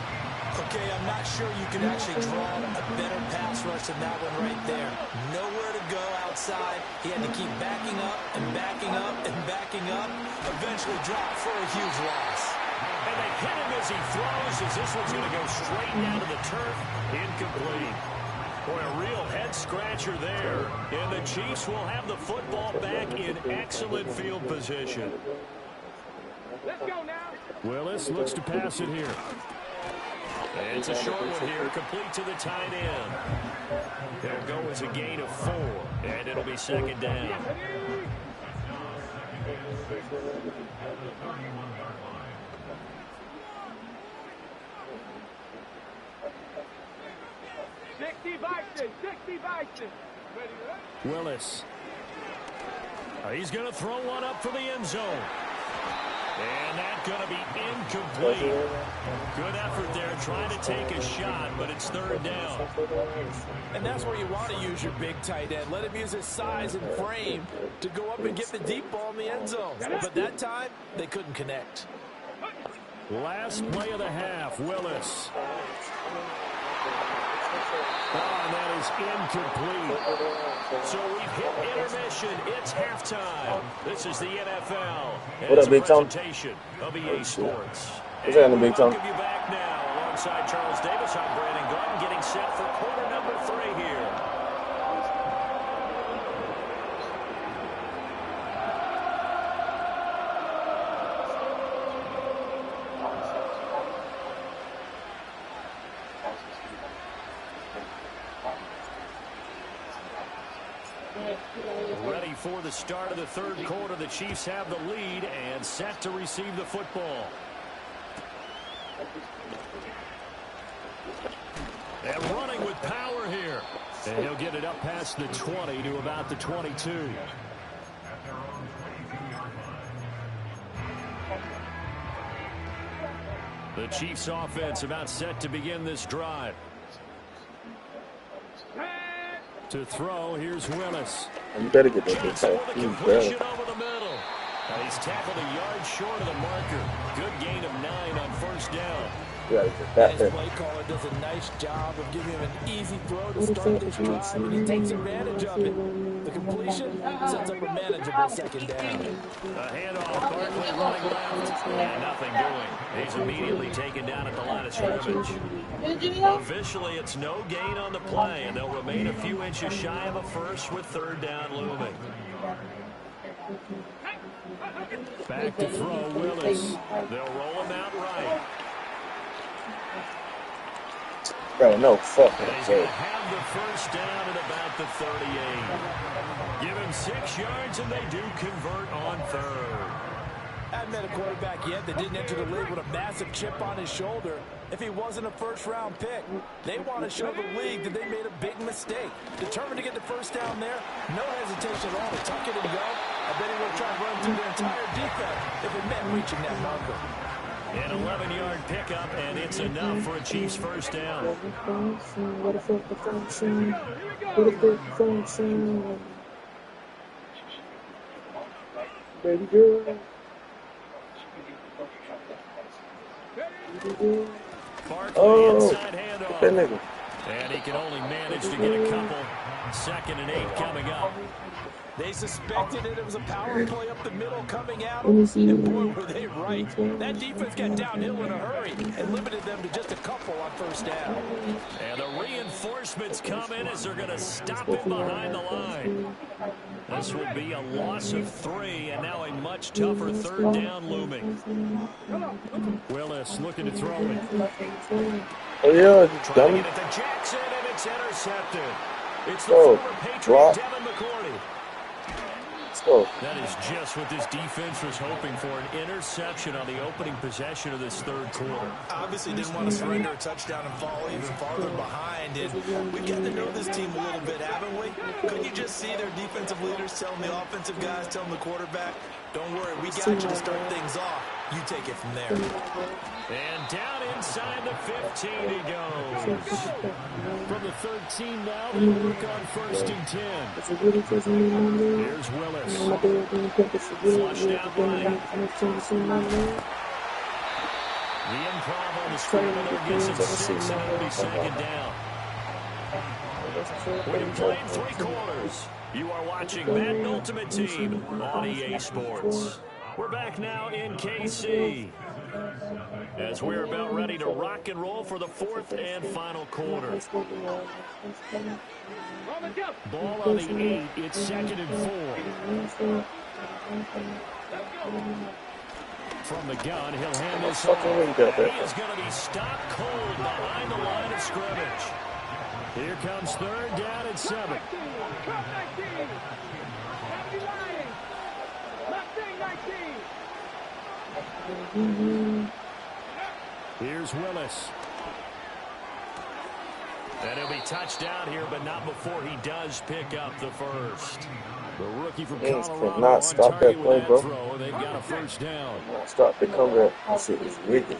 Okay, I'm not sure you can actually draw a better pass rush than that one right there. Nowhere to go outside. He had to keep backing up and backing up and backing up. Eventually dropped for a huge loss. And they hit him as he throws, as this one's going to go straight down to the turf. Incomplete. Boy, a real head-scratcher there. And the Chiefs will have the football back in excellent field position. Let's go now. Willis looks to pass it here. And it's a short one here, complete to the tight end. They'll go as a gain of 4, and it'll be 2nd down. Willis. He's going to throw one up for the end zone. And that's going to be incomplete. Good effort there trying to take a shot, but it's 3rd down. And that's where you want to use your big tight end. Let him use his size and frame to go up and get the deep ball in the end zone. But that time, they couldn't connect. Last play of the half, Willis. And that is incomplete. So we've hit intermission. It's halftime. This is the NFL. What up, Big Tom? Presentation of EA Sports. What's happening, Big Tom? Welcome you back now. Alongside Charles Davis, I'm Brandon Gordon, getting set for quarter number 3 here. Ready for the start of the 3rd quarter. The Chiefs have the lead and set to receive the football. And running with power here. And he'll get it up past the 20 to about the 22. The Chiefs offense about set to begin this drive. To throw, here's Willis. You better get that big Johnson time. with a completion over the middle. He's tackled a yard short of the marker. Good gain of 9 on 1st down. You gotta get that His there. play caller does a nice job of giving him an easy throw to start this drive, and he takes advantage of it. The completion sets up a manageable 2nd down. A handoff, Barkley running left, and nothing doing. He's immediately taken down at the line of scrimmage. Officially, it's no gain on the play, and they'll remain a few inches shy of a first with 3rd down looming. Back to throw, Willis. They'll roll him out right. Bro, no fucking And he's going to have the first down at about the 38. Give him 6 yards, and they do convert on third. Haven't met a quarterback yet that didn't enter the league with a massive chip on his shoulder. If he wasn't a first-round pick, they want to show the league that they made a big mistake. Determined to get the first down there, no hesitation at all to tuck it and go. I bet he would try to run through the entire defense if it meant reaching that marker. An 11-yard pickup, and it's enough for a Chiefs first down. Baby girl. Barkley inside that handoff. nigga. And he can only manage to get a couple. 2nd and 8 coming up. They suspected it was a power play up the middle coming at them, and boy, were they right. That defense got downhill in a hurry and limited them to just a couple on first down. And the reinforcements come in as they're going to stop him behind the line. This will be a loss of 3, and now a much tougher 3rd down looming. Willis looking to throw it. Oh, yeah, Trying dummy. to get it to Jackson, and it's intercepted. It's the Oh, former Patriot drop. Devin McCourty. Oh, That is just what this defense was hoping for, an interception on the opening possession of this 3rd quarter. Obviously didn't want to surrender a touchdown and fall even farther behind. And we've gotten to know this team a little bit, haven't we? Couldn't you just see their defensive leaders telling the offensive guys, telling the quarterback, don't worry, we got you to start things off. You take it from there. And down inside the 15 he goes. From the 13 now, they work on 1st and 10. Here's Willis. Flushed out right. The improv on the scramble there gives him 6, and it'll be 2nd down. We've played 3 quarters. You are watching Madden Ultimate Team on EA Sports. We're back now in KC as we're about ready to rock and roll for the 4th and final quarter. Ball on the 8. It's 2nd and 4. From the gun, he'll hand this off. He is going to be stopped cold behind the line of scrimmage. Here comes 3rd down and 7. Here's Willis. And he'll be touched down here, but not before he does pick up the first. The rookie from Colorado not stop that play, bro. throw. They've got a first down. Stop the comeback. That shit is wicked.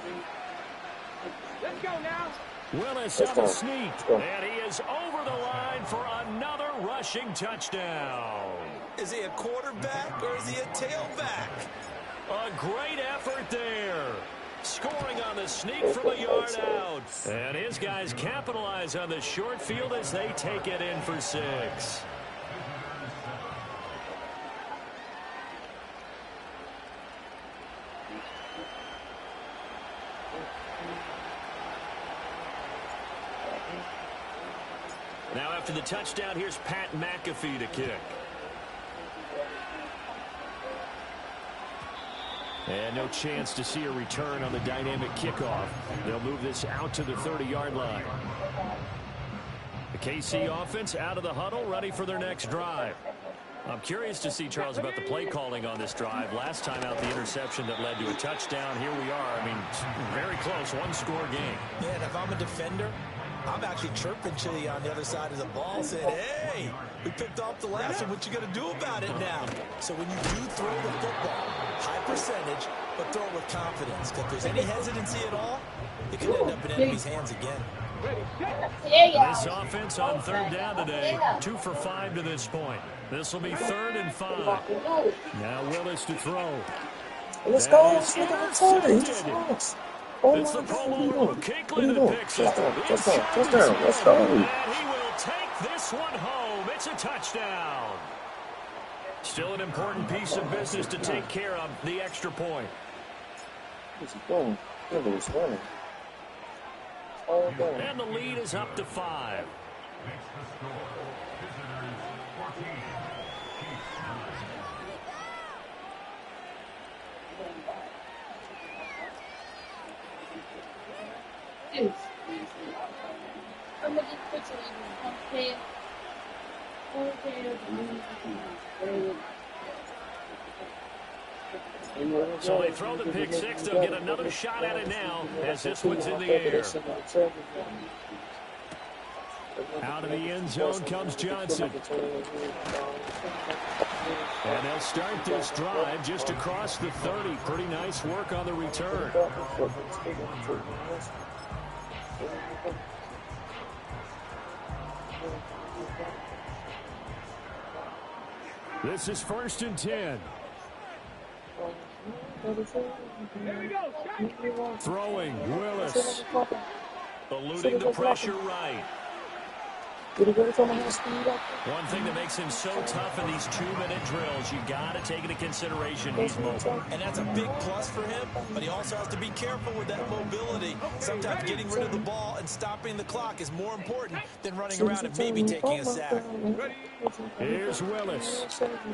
Let's go now. Willis on the sneak, and he is over the line for another rushing touchdown. Is he a quarterback or is he a tailback? A great effort there. Scoring on the sneak from a yard out. And his guys capitalize on the short field as they take it in for 6. Now after the touchdown, here's Pat McAfee to kick. And no chance to see a return on the dynamic kickoff. They'll move this out to the 30-yard line. The KC offense out of the huddle, ready for their next drive. I'm curious to see, Charles, about the play calling on this drive. Last time out, the interception that led to a touchdown. Here we are. I mean, very close, one-score game. Yeah, and if I'm a defender, I'm actually chirping Chili on the other side of the ball, saying, hey, we picked off the last one. What you going to do about it now? So when you do throw the football, high percentage, but throw it with confidence. If there's any hesitancy at all, it could end up in enemy's hands again. This offense on 3rd down today, 2 for 5 to this point. This will be 3rd and 5. Now Willis to throw. Let's go. Let's look at the target. It's the Pro Bowler Luke Kuechly that picks up. Touchdown. Let's go. And he will take this one home. It's a touchdown. Still an important piece of business to take care of, the extra point. What's he doing? He's running. And the lead is up to 5. I'm gonna get picture of you. So they throw the pick six. They'll get another shot at it now as this one's in the air. Out of the end zone comes Johnson. And they'll start this drive just across the 30. Pretty nice work on the return. This is 1st and 10. Throwing, Willis. Eluding the pressure right. One thing that makes him so tough in these 2-minute drills, you got to take into consideration he's mobile. And that's a big plus for him, but he also has to be careful with that mobility. Sometimes getting rid of the ball and stopping the clock is more important than running around and maybe taking a sack. Here's Willis.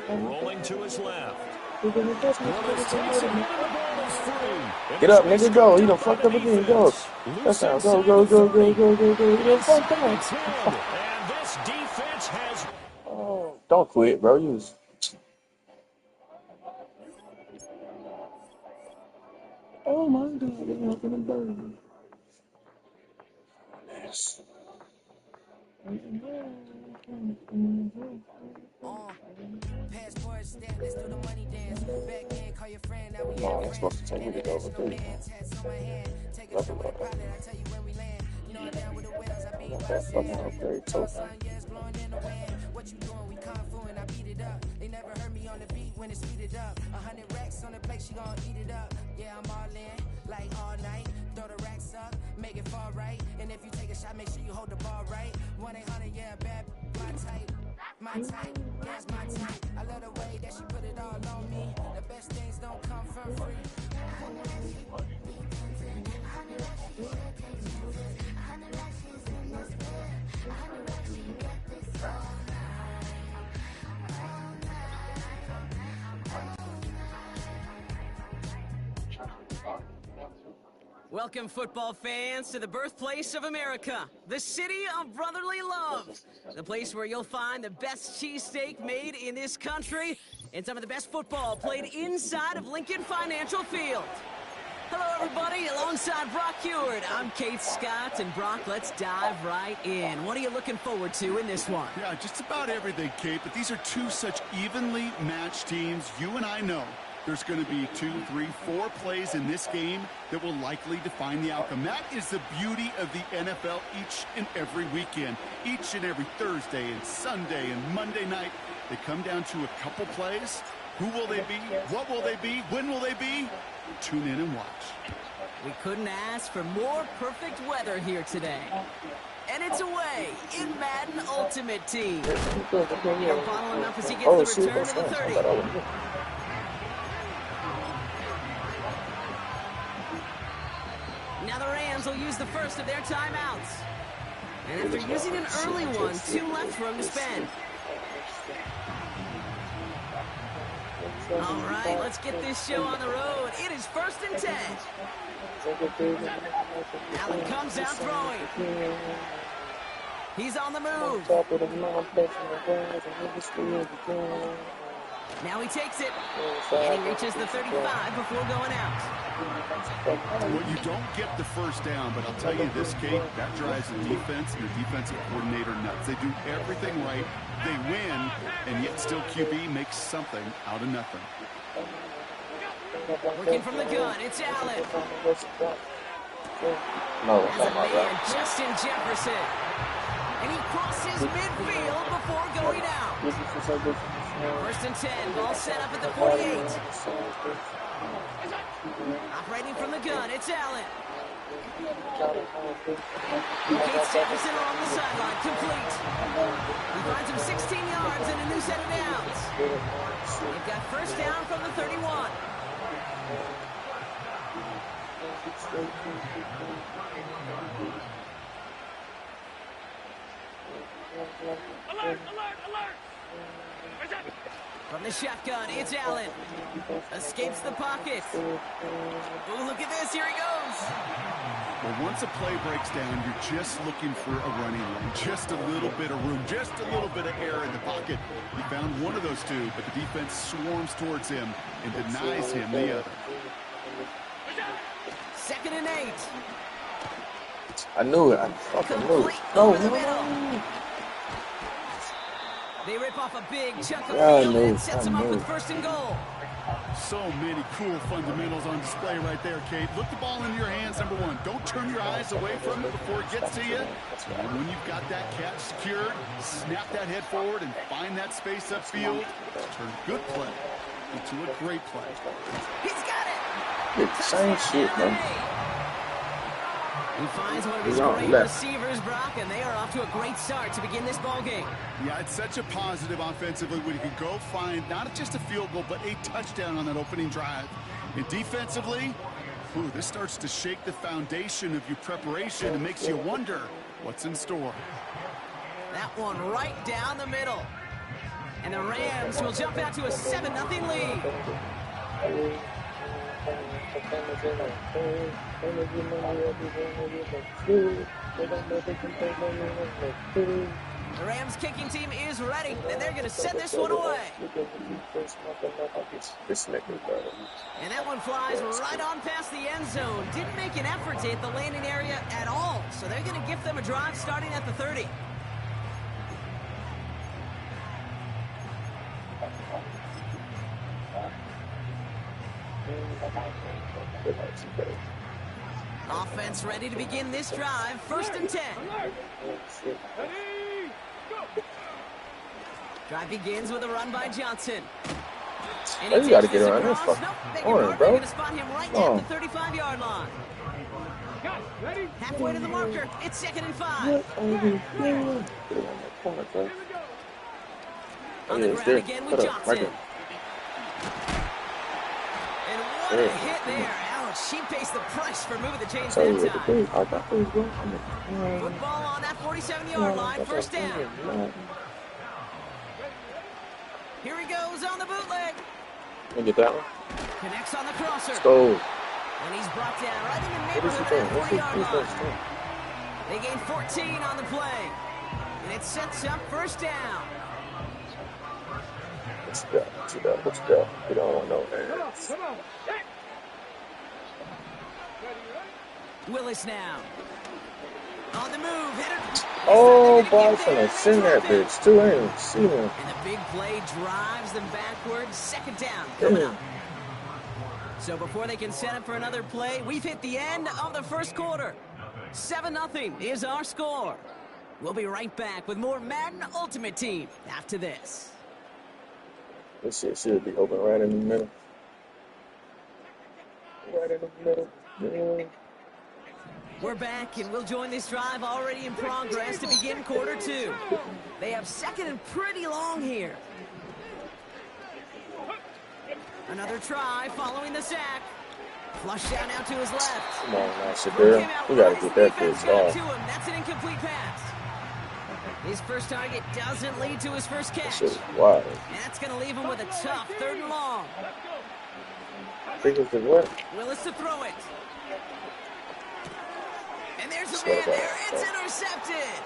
Rolling to his left. Willis takes it, and the ball is free. Get up, nigga, go. He done fucked up again. Go. That's how. Go, go, go, go, go, go, go. He done fucked up. And this defense has... Oh, don't quit, bro. You was... Oh, my God. They're not gonna burn. Yes. No, I'm supposed to tell you to go over there. That fucking upgrade token. What you doing? We kung fu and I beat it up. They never heard me on the beat when it's speeded up. 100 racks on the plate, she gon' eat it up. Yeah, I'm all in, like all night. Throw the racks up, make it fall right. And if you take a shot, make sure you hold the ball right. 1-800, yeah, bad, my type. My type, that's my type. I love the way that she put it all on me. The best things don't come for free. Welcome, football fans, to the birthplace of America, the city of brotherly love, the place where you'll find the best cheesesteak made in this country and some of the best football played inside of Lincoln Financial Field. Hello, everybody. Alongside Brock Heward, I'm Kate Scott, and Brock, let's dive right in. What are you looking forward to in this one? Yeah, just about everything, Kate, but these are two such evenly matched teams. You and I know there's going to be 2, 3, 4 plays in this game that will likely define the outcome. That is the beauty of the NFL each and every weekend. Each and every Thursday and Sunday and Monday night, they come down to a couple plays. Who will they be? What will they be? When will they be? Tune in and watch. We couldn't ask for more perfect weather here today. And it's away in Madden Ultimate Team. They're bottling up as he gets the return to the 30. Now the Rams will use the first of their timeouts. And after using an early one, 2 left for him to spend. All right, let's get this show on the road. It is 1st and 10. Allen comes out throwing. He's on the move. Now he takes it, and he reaches the 35 before going out. Well, you don't get the first down, but I'll tell you this, Kate, that drives the defense and the defensive coordinator nuts. They do everything right, they win, and yet still QB makes something out of nothing. Working from the gun, it's Allen. No, As a man, Justin Jefferson. And he crosses midfield before going out. 1st and 10, ball set up at the 48. Operating from the gun, it's Allen. Gates Jefferson along the sideline, complete. He finds him 16 yards and a new set of downs. They've got first down from the 31. Alert, alert, alert! From the shotgun, it's Allen. Escapes the pocket. Ooh, look at this, here he goes. Well, once a play breaks down, you're just looking for a running lane, just a little bit of room, just a little bit of air in the pocket. He found one of those two, but the defense swarms towards him and denies him the other. 2nd and 8. I knew it. I fucking knew it. No. They rip off a big chunk of field and sets them up with 1st and goal. So many cool fundamentals on display right there, Kate. Look the ball into your hands, number one. Don't turn your eyes away from it before it gets to you. And when you've got that catch secured, snap that head forward and find that space upfield. Turn good play into a great play. He's got it. It's the same shit, man. He finds one of his great receivers, Brock, and they are off to a great start to begin this ball game. Yeah, it's such a positive offensively when you can go find not just a field goal, but a touchdown on that opening drive. And defensively, this starts to shake the foundation of your preparation and makes you wonder what's in store. That one right down the middle. And the Rams will jump out to a 7-0 lead. The Rams kicking team is ready, and they're going to send this one away. And that one flies right on past the end zone. Didn't make an effort to hit the landing area at all, so they're going to give them a drive starting at the 30. Offense ready to begin this drive. 1st and 10. Drive begins with a run by Johnson. And you gotta get around this fucking corner, bro. They're going to spot him right at the 35-yard line. Halfway to the marker. It's 2nd and 5. On the ground again with Johnson. And what a hit there. Ouch. She pays the price for moving the chains that time. Football on that 47-yard line. 1st down. Here he goes on the bootleg. Can you get that one? Connects on the crosser. Let's go. And he's brought down right in the neighborhood of that 40-yard line. They gain 14 on the play. And it sets up 1st down. What you got? You don't want no hands. Willis now. On the move. Headed. Oh, boy, I'm gonna send that bitch too. I ain't see him. And the big play drives them backwards. 2nd down coming up. So before they can set up for another play, we've hit the end of the 1st quarter. 7-0 is our score. We'll be right back with more Madden Ultimate Team after this. This shit should be open right in the middle. Right in the middle. Yeah. We're back, and we'll join this drive already in progress to begin quarter 2. They have 2nd and pretty long here. Another try following the sack. Flush down out to his left. Come on now, Shadur. We gotta get that bitch off. That's an incomplete pass. His first target doesn't lead to his first catch. That shit is wild. And that's going to leave him with a tough 3rd and long. I think it's the what? Willis to throw it. And there's the man there. It's intercepted.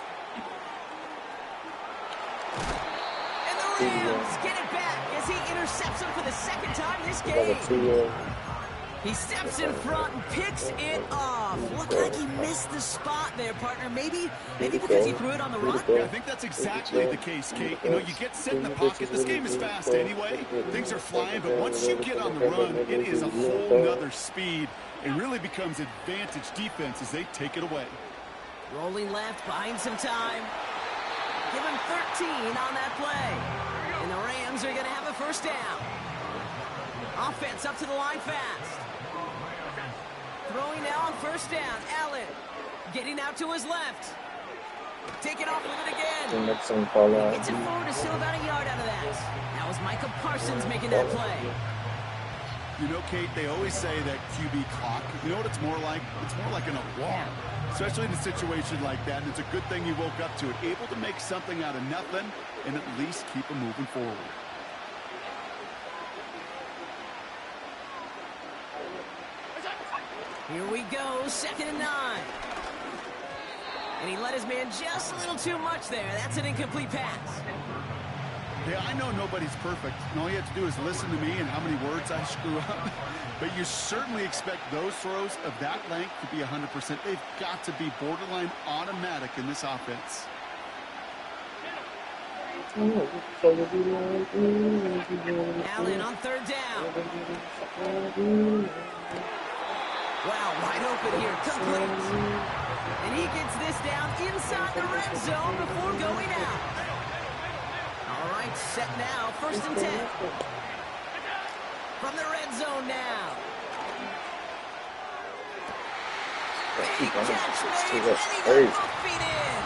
And the Rams get it back as he intercepts him for the 2nd time this game. He steps in front and picks it off. Looked like he missed the spot there, partner. Maybe because he threw it on the run. Yeah, I think that's exactly the case, Kate. You know, you get set in the pocket. This game is fast anyway. Things are flying, but once you get on the run, it is a whole nother speed. It really becomes advantage defense as they take it away. Rolling left, buying some time. Give him 13 on that play. And the Rams are going to have a 1st down. Offense up to the line fast. Throwing now on 1st down. Allen getting out to his left. Taking off with it again. Gets it forward to still about a yard out of that. That was Michael Parsons making that play. You know, Kate, they always say that QB clock, you know what it's more like? It's more like an alarm, especially in a situation like that. And it's a good thing you woke up to it, able to make something out of nothing and at least keep them moving forward. Here we go, 2nd and 9. And he let his man just a little too much there. That's an incomplete pass. Yeah, I know nobody's perfect, and all you have to do is listen to me and how many words I screw up. But you certainly expect those throws of that length to be 100%. They've got to be borderline automatic in this offense. Allen on 3rd down. Wow, wide open here, complete. And he gets this down inside the red zone before going out. All right, set now, 1st and 10. From the red zone now. Big catch made, and he got both feet in.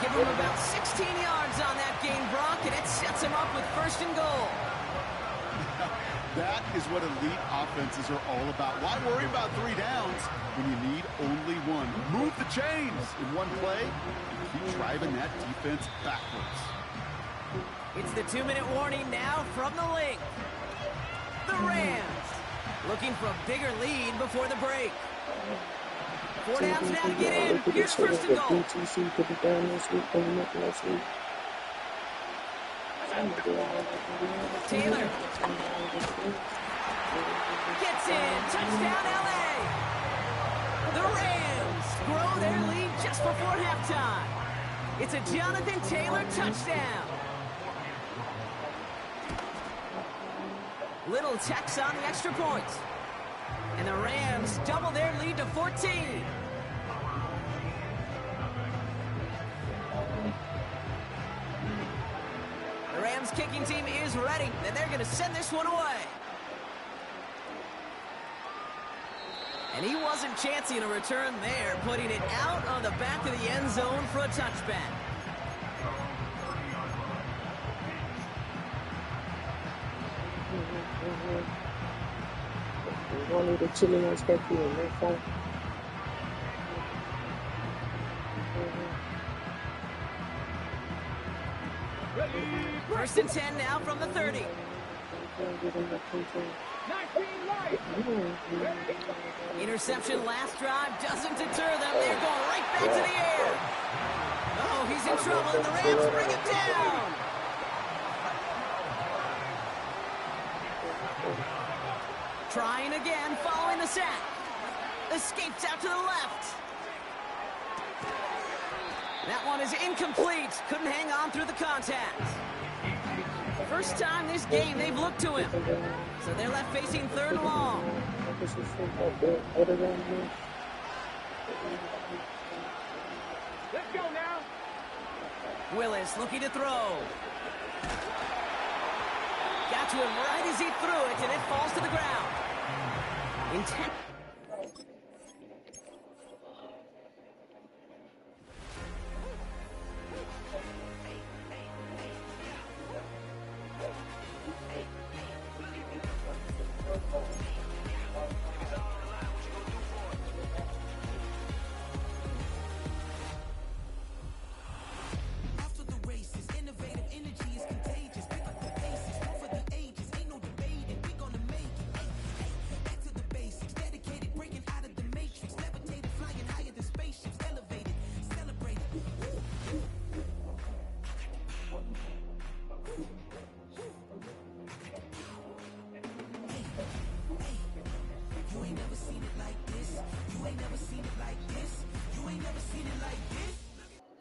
Give him about 16 yards on that game, Brock, and it sets him up with 1st and goal. That is what elite offenses are all about. Why worry about 3 downs when you need only 1? Move the chains in one play and keep driving that defense backwards. It's the 2-minute warning now from the link. The Rams looking for a bigger lead before the break. 4 downs now to get in. Here's 1st and goal. Taylor gets in. Touchdown, LA. The Rams grow their lead just before halftime. It's a Jonathan Taylor touchdown. Little checks on the extra point. And the Rams double their lead to 14. The Rams kicking team is ready, and they're going to send this one away. And he wasn't chancing a return there, putting it out of the back of the end zone for a touchback. First and 10 now from the 30. Interception last drive doesn't deter them. They're going right back to the air. Oh, he's in trouble, and the Rams bring him down. Trying again, following the sack. Escapes out to the left. That one is incomplete. Couldn't hang on through the contact. First time this game they've looked to him. So they're left facing 3rd and long. Let's go now. Willis looking to throw. Got to him right as he threw it, and it falls to the ground. Intent.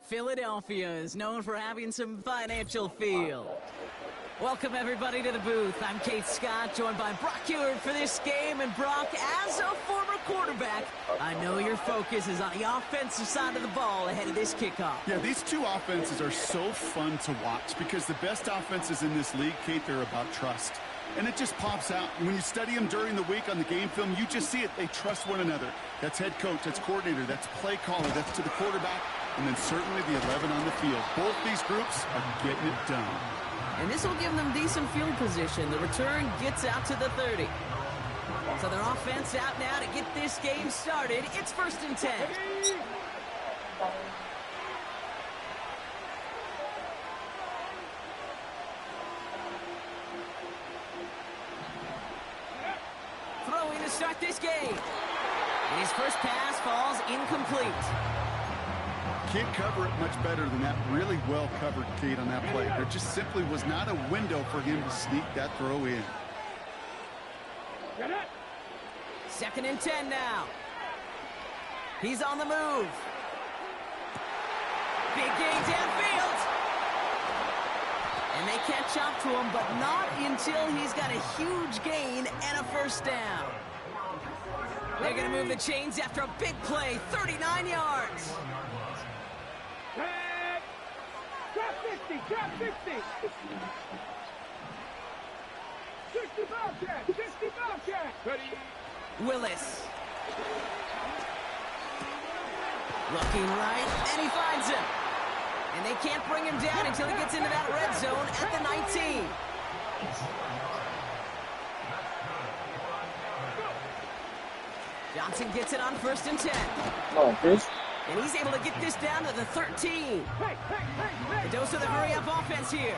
Philadelphia is known for having some financial field. Welcome, everybody, to the booth. I'm Keith Scott, joined by Brock Heward for this game. And, Brock, as a former quarterback, I know your focus is on the offensive side of the ball ahead of this kickoff. Yeah, these two offenses are so fun to watch because the best offenses in this league, Kate, they're about trust. And it just pops out. And when you study them during the week on the game film, you just see it. They trust one another. That's head coach, that's coordinator, that's play caller, that's to the quarterback, and then certainly the 11 on the field. Both these groups are getting it done. And this will give them decent field position. The return gets out to the 30. So their offense out now to get this game started. It's 1st and 10. Throwing to start this game. And his first pass falls incomplete. Can't cover it much better than that. Really well covered, Kate, on that play. There just simply was not a window for him to sneak that throw in. 2nd and 10 now. He's on the move. Big gain downfield. And they catch up to him, but not until he's got a huge gain and a first down. They're going to move the chains after a big play, 39 yards. Drop 50, drop 50. 60 Bobcat, 60 Bobcat. Ready. Willis. Looking right, and he finds him. And they can't bring him down until he gets into that red zone at the 19. Johnson gets it on 1st and 10. Oh, Chris. And he's able to get this down to the 13. A dose of the hurry-up offense here.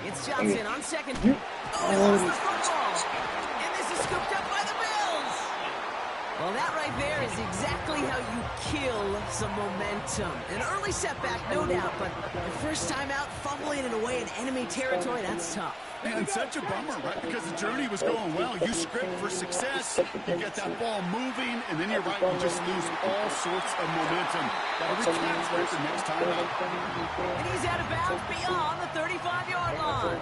It's Johnson on 2nd. Oh, he lost the football. And this is scooped up by the Bills. Well, that right there is exactly how you kill some momentum. An early setback, no doubt, but the first time out, fumbling it away in enemy territory, that's tough. And such a bummer, right? Because the journey was going well. You script for success, you get that ball moving, and then you're right, you just lose all sorts of momentum. Got to recalibrate the next time out. And he's out of bounds beyond the 35-yard line.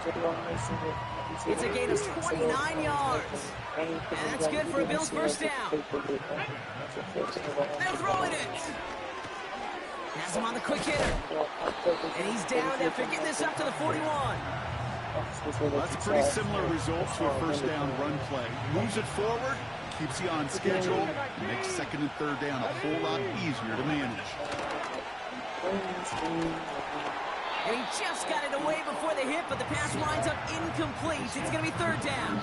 It's a gain of 29 yards. And that's good for a Bills first down. They're throwing it. Has him on the quick hitter. And he's down after getting this up to the 41. Well, that's a pretty similar result to a first down run play. Moves it forward, keeps you on schedule, makes 2nd and 3rd down a whole lot easier to manage. And he just got it away before the hit, but the pass winds up incomplete. It's going to be 3rd down.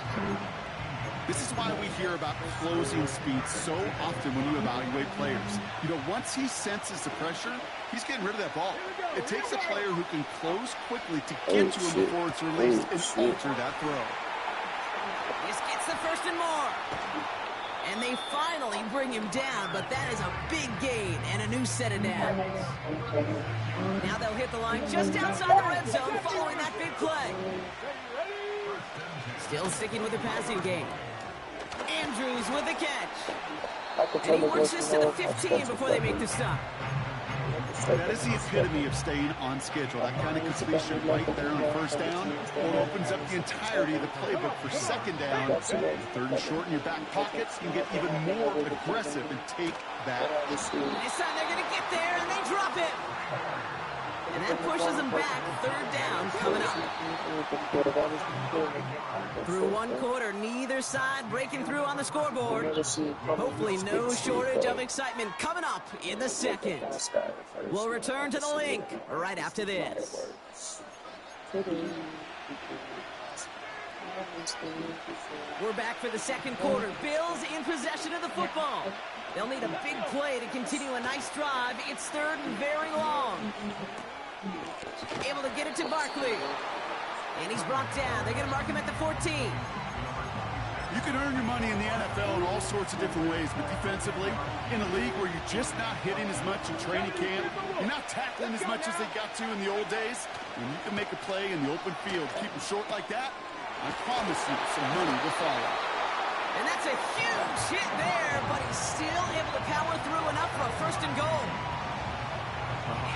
This is why we hear about closing speed so often when you evaluate players. You know, once he senses the pressure, he's getting rid of that ball. It takes a player who can close quickly to get to him before it's released and alter that throw. This gets the 1st and more. And they finally bring him down, but that is a big gain and a new set of downs. Now they'll hit the line just outside the red zone following that big play. Still sticking with the passing game. Andrews with the catch. And he works this to the 15 before they make the stop. That is the epitome of staying on schedule. That kind of completion right there on 1st down opens up the entirety of the playbook for 2nd down. 3rd and short in your back pockets. You can get even more aggressive and take that. This time they're going to get there, and they drop it. And that pushes them back. 3rd down coming up. Through 1 quarter, neither side breaking through on the scoreboard. Hopefully no shortage of excitement coming up in the 2nd. We'll return to the link right after this. We're back for the 2nd quarter. Bills in possession of the football. They'll need a big play to continue a nice drive. It's 3rd and very long. Able to get it to Barkley. And he's brought down. They're going to mark him at the 14. You can earn your money in the NFL in all sorts of different ways, but defensively, in a league where you're just not hitting as much in training camp, you're not tackling as much as they got to in the old days, when you can make a play in the open field, keep them short like that, I promise you some money will follow. And that's a huge hit there, but he's still able to power through enough for a 1st and goal.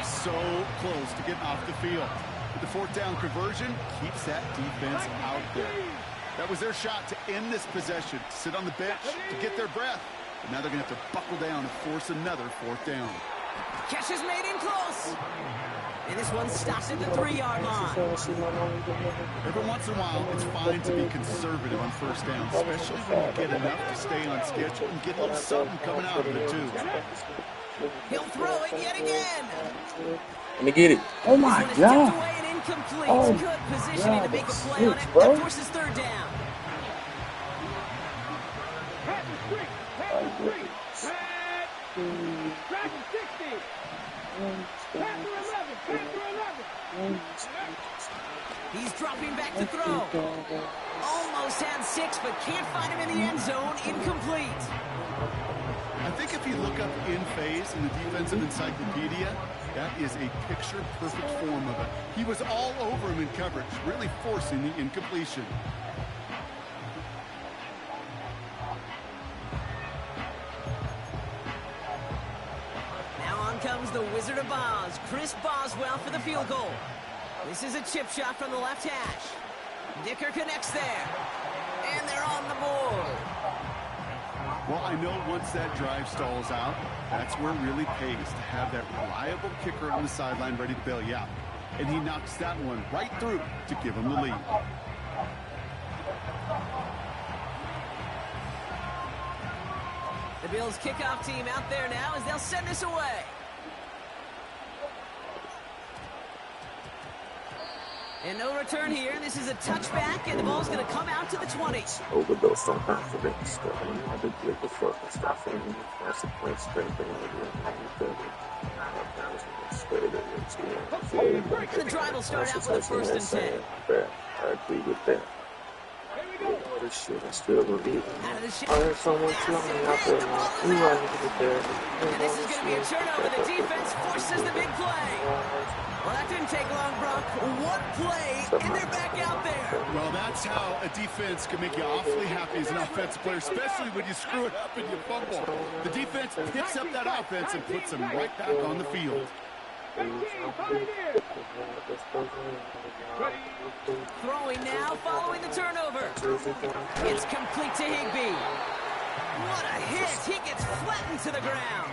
So close to getting off the field. But the 4th down conversion keeps that defense out there. That was their shot to end this possession, to sit on the bench, to get their breath. But now they're going to have to buckle down and force another 4th down. Catch is made in close. And this one stops at the 3-yard line. Every once in a while, it's fine to be conservative on 1st down, especially when you get enough to stay on schedule and get a little something coming out of it, too. He'll throw it yet again. Let me get it. Oh, my God. Away and incomplete. Oh, good positioning to make a play on it. That forces 3rd down. He's dropping back to throw. Almost had 6, but can't find him in the end zone. Incomplete. I think if you look up in phase in the defensive encyclopedia, that is a picture-perfect form of it. He was all over him in coverage, really forcing the incompletion. Now on comes the Wizard of Oz, Chris Boswell for the field goal. This is a chip shot from the left hash. Dicker connects there. And they're on the board. Well, I know once that drive stalls out, that's where it really pays to have that reliable kicker on the sideline ready to bail you out. And he knocks that one right through to give him the lead. The Bills kickoff team out there now as they'll send this away. And no return here. This is a touchback, and the ball's going to come out to the 20. Overdose on confidence. I did get the fucking stuff in the consequence. The drive will start out with a 1st and 10. I agree with that. This shit, I still believe it. I heard someone tell me out there, man. You right there. And this is going to be a turnover. The defense forces the big play. Well, that didn't take long, Brock. One play, and they're back out there. Well, that's how a defense can make you awfully happy as an offensive player, especially when you screw it up and you fumble. The defense picks up that offense and puts them right back on the field. Throwing now, following the turnover. It's complete to Higbee. What a hit. He gets flattened to the ground.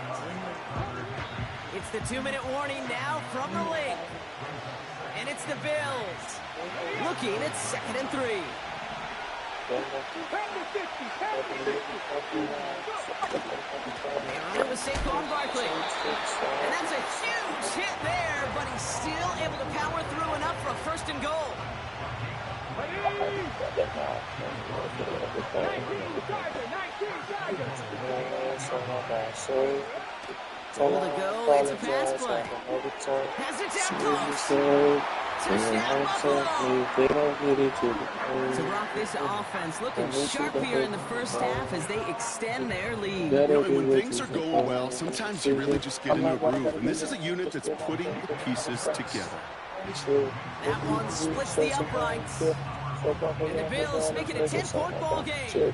It's the 2-minute warning now from the lake. And it's the Bills. Looking at 2nd and 3. They're on it with Saquon Barkley. And that's a huge hit there, but he's still able to power through enough for a 1st and goal. All to go, it's a pass play. Has it down close. Touchdown, Buffalo. So Brock, this offense looking sharp here in the first half as they extend their lead. You know, and when things are going well, sometimes you really just get into a groove. And this is a unit that's putting the pieces together. That one splits the uprights. And the Bills make it a 10-point ball game.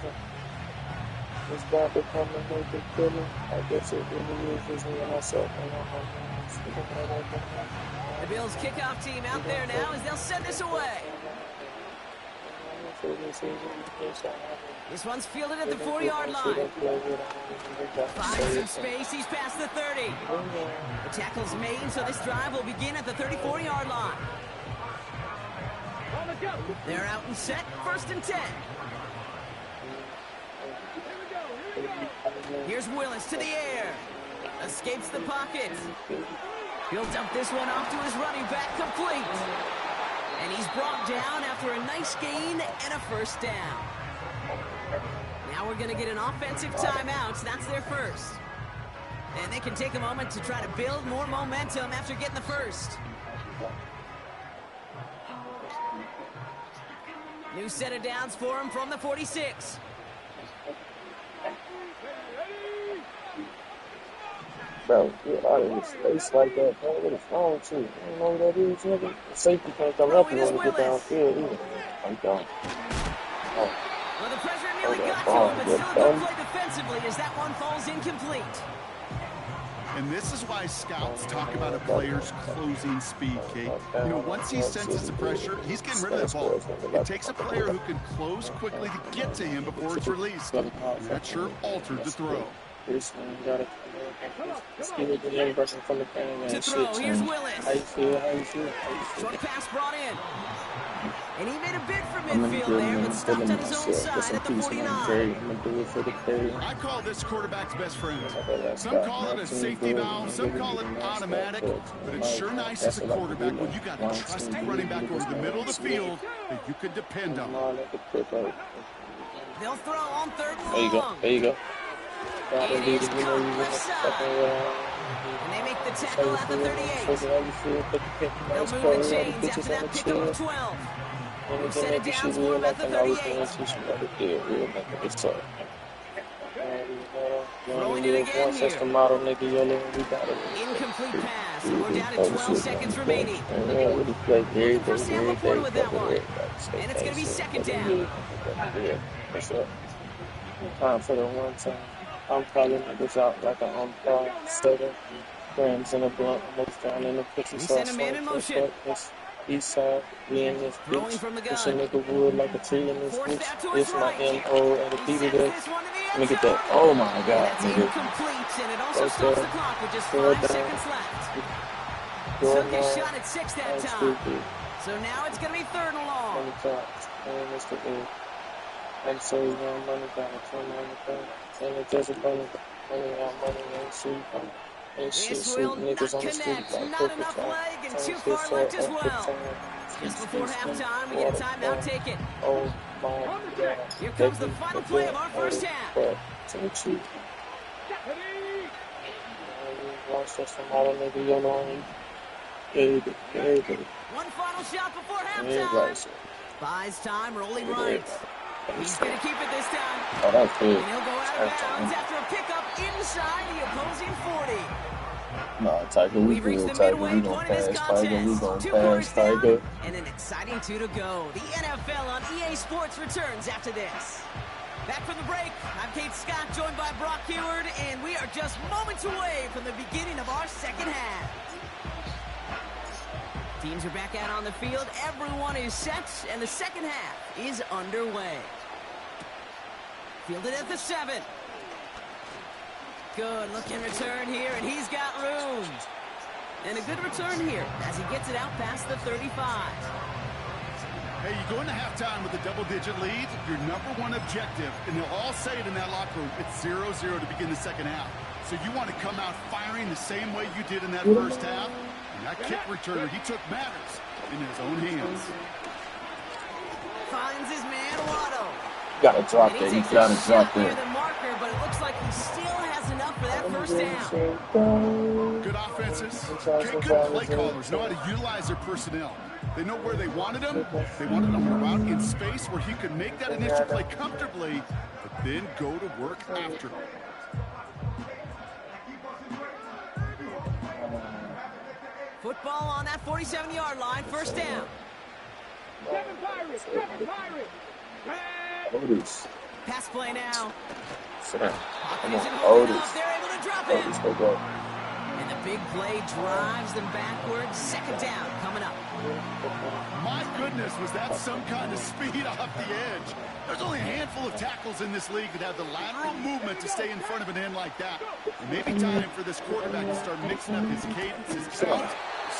It's about to come and make it killing. I guess it really is just me and myself. The Bills kickoff team out there now as they'll send this away. This one's fielded at the 40-yard line. Finds some space. He's past the 30. The tackle's made, so this drive will begin at the 34-yard line. They're out and set. 1st and 10. Here's Willis to the air. Escapes the pocket. He'll dump this one off to his running back, complete. And he's brought down after a nice gain and a 1st down. Now we're going to get an offensive timeout. That's their first. And they can take a moment to try to build more momentum after getting the first. New set of downs for him from the 46. Bro, get out of this space like that, bro. What is wrong with you? You don't know what that is, nigga? The safety can't come up and want to get downfield either. Like that. Oh. Well, the pressure nearly got to him, but still a good play defensively as that one falls incomplete. And this is why scouts talk about a player's closing speed, Kate. You know, once he senses the pressure, he's getting rid of that ball. It takes a player who can close quickly to get to him before it's released. And that sure altered the throw. This one got it. To throw, here's Willis. How you feel? Short pass brought in. And he made a bid for midfield there, but stopped on his own side at the 49. I call this quarterback's best friend. Some call it a safety valve, some call it automatic, but it's sure nice as a quarterback when you got a trusted running back over the middle of the field that you can depend on. They'll throw on 3rd and long. There you go. It is caught left side. And they make the tackle at the 38. They'll move the chains after that pickup of 12. We've set it down for him at the 38. Throwing it again here. Incomplete pass. And we're down to 12 seconds remaining. First down reported with that one. And it's going to be second down. Time for the one time. I'm calling niggas out like an umpire. 7 grams in a blunt, almost down in the pussy. We send a man in motion. East side, we in this Throwing from the gun. Push a nigga wood like a tree in this bitch. This my M.O. and the beat of this. Let me get that. Oh my God, nigga. Incomplete, and it also stops the clock with just 5 seconds left. Took his shot at 6 that time. So now it's going to be 3rd and long. I'm so young, money got a ton on the phone. And it doesn't money out, money ain't sweet. This will not connect. Not enough leg and too far left as well. Just before halftime, we get a timeout taken. Oh my God. Here comes the final play of our first half. One final shot before halftime. Buys time, rolling right. He's going to keep it this time. Oh, that's good. And he'll go out of bounds after a pickup inside the opposing 40. Nah, Tiger, we good, Tiger. We gonna pass, Tiger. We gonna pass, Tiger. And an exciting 2 to go. The NFL on EA Sports returns after this. Back from the break, I'm Kate Scott, joined by Brock Heward, and we are just moments away from the beginning of our second half. Teams are back out on the field. Everyone is set, and the second half is underway. Fielded at the 7. Good looking return here, and he's got room. And a good return here as he gets it out past the 35. Hey, you go into halftime with a double-digit lead, your #1 objective, and they'll all say it in that locker room, it's 0-0 to begin the second half. So you want to come out firing the same way you did in that first half. And that kick returner, he took matters in his own hands. Finds his man, Waddle. Gotta drop that. He gotta drop that. The marker, but it looks like he still has enough for that first down. Good offenses. Okay, good play callers know how to utilize their personnel. They know where they wanted him. They wanted him around in space where he could make that initial play comfortably, but then go to work after. Football on that 47-yard line, first down. Otis. Pass play now. Come on, Otis. They're able to drop it. Otis, go. And the big play drives them backwards. Second down coming up. My goodness, was that some kind of speed off the edge? There's only a handful of tackles in this league that have the lateral movement to stay in front of an end like that. It may be time for this quarterback to start mixing up his cadence, his count,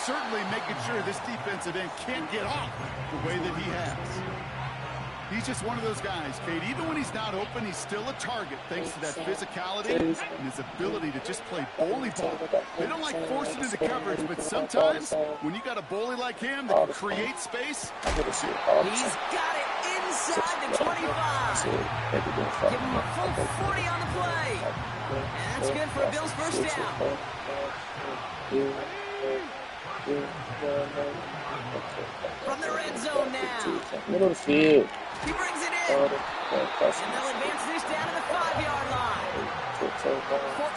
certainly making sure this defensive end can't get off the way that he has. He's just one of those guys, Kate. Even when he's not open, he's still a target thanks to that physicality and his ability to just play bully ball. They don't like forcing into coverage, but sometimes when you got a bully like him that can create space, he's got it inside the 25. Give him a full 40 on the play. And that's good for Bill's first down. From the red zone now. Middle field. He brings it in. And they'll advance this down to the 5-yard line.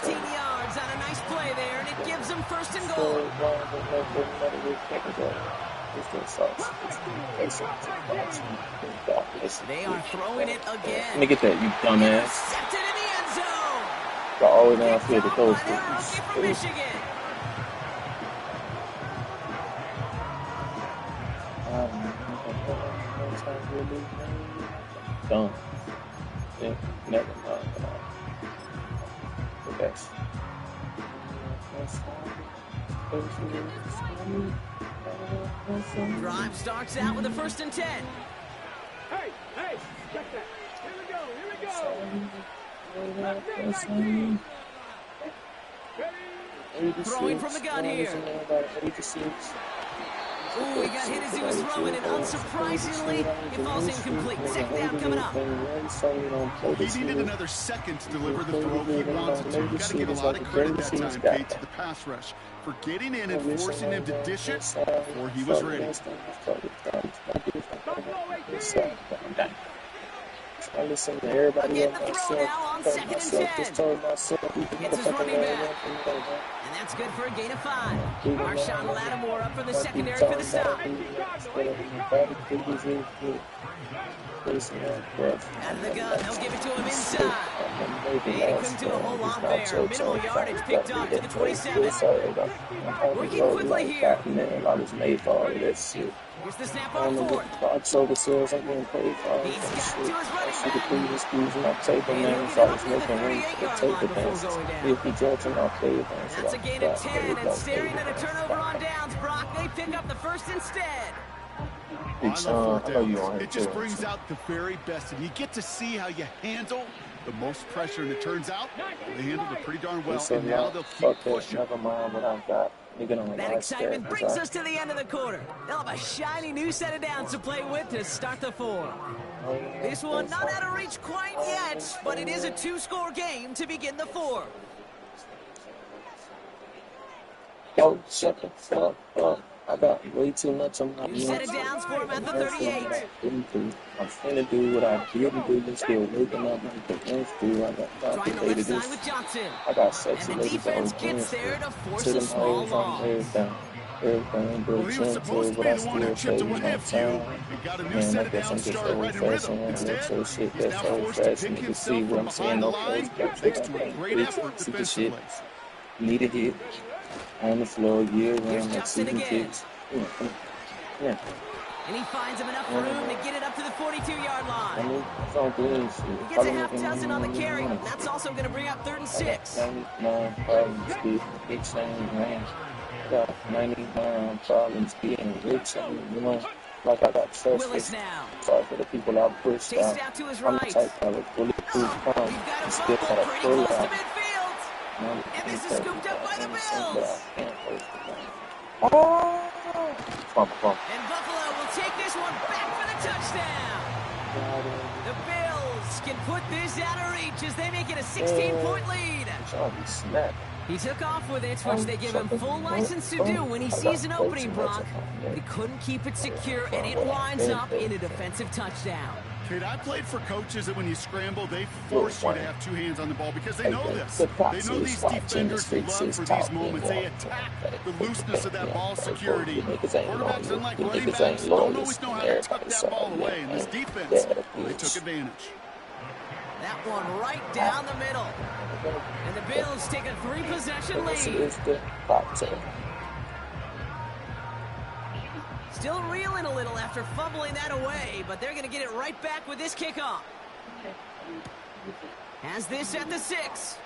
14 yards on a nice play there, and it gives them first and goal. They are throwing it again. Let me get that, you dumbass. Intercepted in the end zone. Got all the way down here to close By their rookie from Michigan. Done. Yeah, never mind. Okay. Drive starts out with a 1st and 10. Hey, check that. Here we go. Throwing from the gun here. Ooh, he got hit as he was throwing, and unsurprisingly, it falls incomplete. Second down coming up. He needed another second to deliver the throw he wanted to. You got to give a lot of credit that time, Kate, to the pass rush for getting in and forcing him to dish it before he was ready. I listen to everybody Again, the throw now on 2nd and 10. Gets his running back. And that's good for a gain of 5. Marshawn Lattimore up for the secondary for the stop. Out of the gun, they'll give it to him inside. And he couldn't do a whole lot there. Minimal yardage picked up to the 27. Working quickly here. Here's the snap on 4th. He's got to his running back. And he'll get up to the 38-yard line before going down. That's a gain of 10, and staring at a turnover on downs, Brock. They pick up the first instead. I love 4th downs. It just brings out the very best, and you get to see how you handle the most pressure, and it turns out they handled it pretty darn well, and now they'll keep pushing. Never mind what I've got. That excitement brings us to the end of the quarter. They'll have a shiny new set of downs to play with to start the 4th. This one not out of reach quite yet, but it is a 2-score game to begin the 4th. Yo, shut the fuck up. I got way too much on my New set of downs for him at the 38. I'm finna do what I didn't do. You're still waking up like the next dude. I got trying the left side with Johnson. I got sexy and the defense gets there to force a small loss. Well, he was supposed to be the one who chipped away at you and got a new set of downs started right in rhythm. Instead, he's now forced to pick himself from behind the line thanks to a great effort defensively. Need a hit on the floor year round like season kicks. Yeah. And he finds him enough room to get it up to the 42-yard line. I mean, it's all good. He gets a half dozen on the carry. That's also going to bring up 3rd and 6. 99 problems being rich and man. Got 99 problems being rich and, you know, like I got trust. Willis now. Sorry for the people I pushed. Chased out to his right. I'm the type that would bulletproof pound. We've got a fumble pretty close to midfield. And this is scooped up by the Bills. And Buffalo will take this one back for the touchdown. The Bills can put this out of reach as they make it a 16-point lead. He took off with it, which they give him full license to do when he sees an opening, Brock. He couldn't keep it secure, and it winds up in a defensive touchdown. Kate, I played for coaches that when you scramble, they force you to have 2 hands on the ball because they know this. They know these defenders love for these moments. They attack the looseness of that ball security. Quarterbacks, unlike running backs, don't always know how to tuck that ball away. And this defense, they took advantage. That one right down the middle. And the Bills take a 3-possession lead. Still reeling a little after fumbling that away, but they're going to get it right back with this kickoff. Has this at the 6.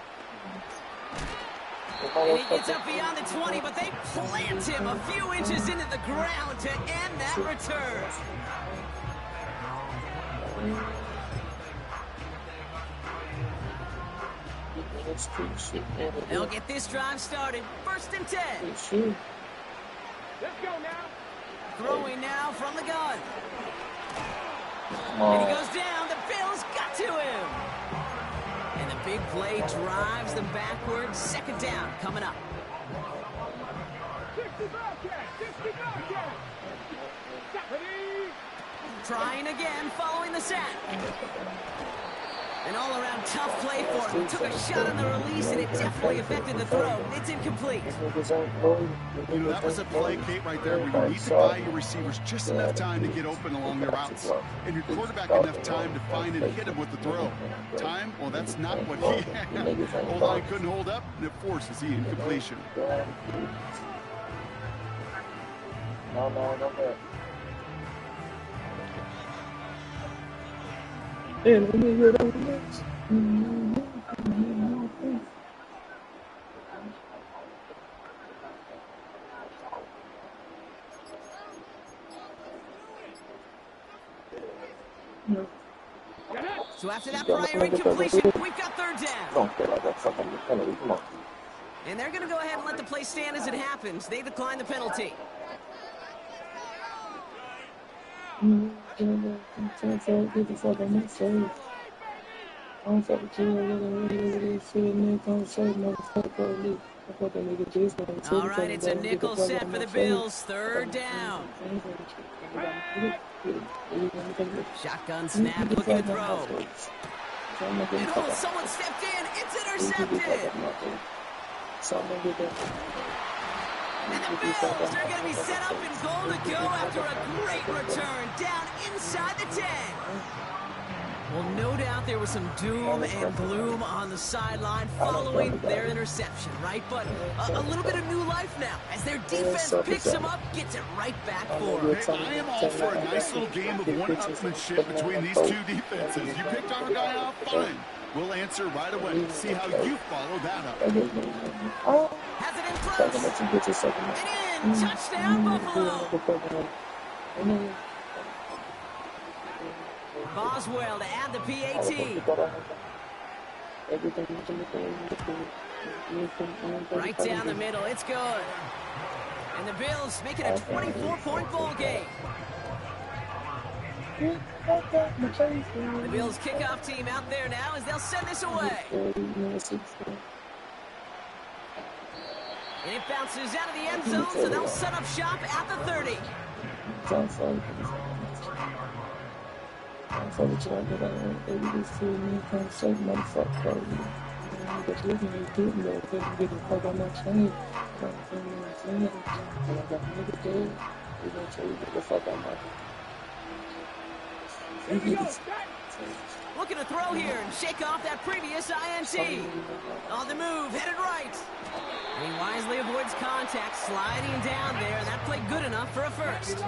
And he gets up beyond the 20, but they plant him a few inches into the ground to end that return. They'll get this drive started. 1st and 10. Let's go now. Throwing now from the gun. And he goes down. The Bills got to him. And the big play drives them backwards. 2nd down coming up. 60 Bobcat. Trying again following the sack. An all-around tough play for him. He took a shot on the release, and it definitely affected the throw. It's incomplete. You know, that was a play, Kate, right there where you need to buy your receivers just enough time to get open along their routes. And your quarterback enough time to find and hit him with the throw. Time? Well, that's not what he had. O-line couldn't hold up, and it forces the incompletion. No. And let me hear those next. So after that prior incompletion, we've got 3rd down. Don't feel like that fucking penalty. Come on. And they're going to go ahead and let the play stand as it happens. They decline the penalty. All right, it's a nickel set for the Bills. Third down. Shotgun snap, looking to throw. And oh, someone stepped in. It's intercepted. And the Bills are going to be set up in goal to go after a great return down inside the 10. Well, no doubt there was some doom and gloom on the sideline following their interception, right? But a little bit of new life now as their defense picks them up, gets it right back for them. Hey, I am all for a nice little game of one-upmanship between these two defenses. You picked our guy out, fine. We'll answer right away. See how you follow that up. Has it in close. And in. Touchdown, Buffalo. Boswell to add the PAT. Right down the middle. It's good. And the Bills make it a 24-point ball game. The Bills kickoff team out there now as they'll send this away. And it bounces out of the end zone, so they'll set up shop at the 30. Looking to throw here and shake off that previous INT. On the move, headed right. And he wisely avoids contact, sliding down there, and that played good enough for a first.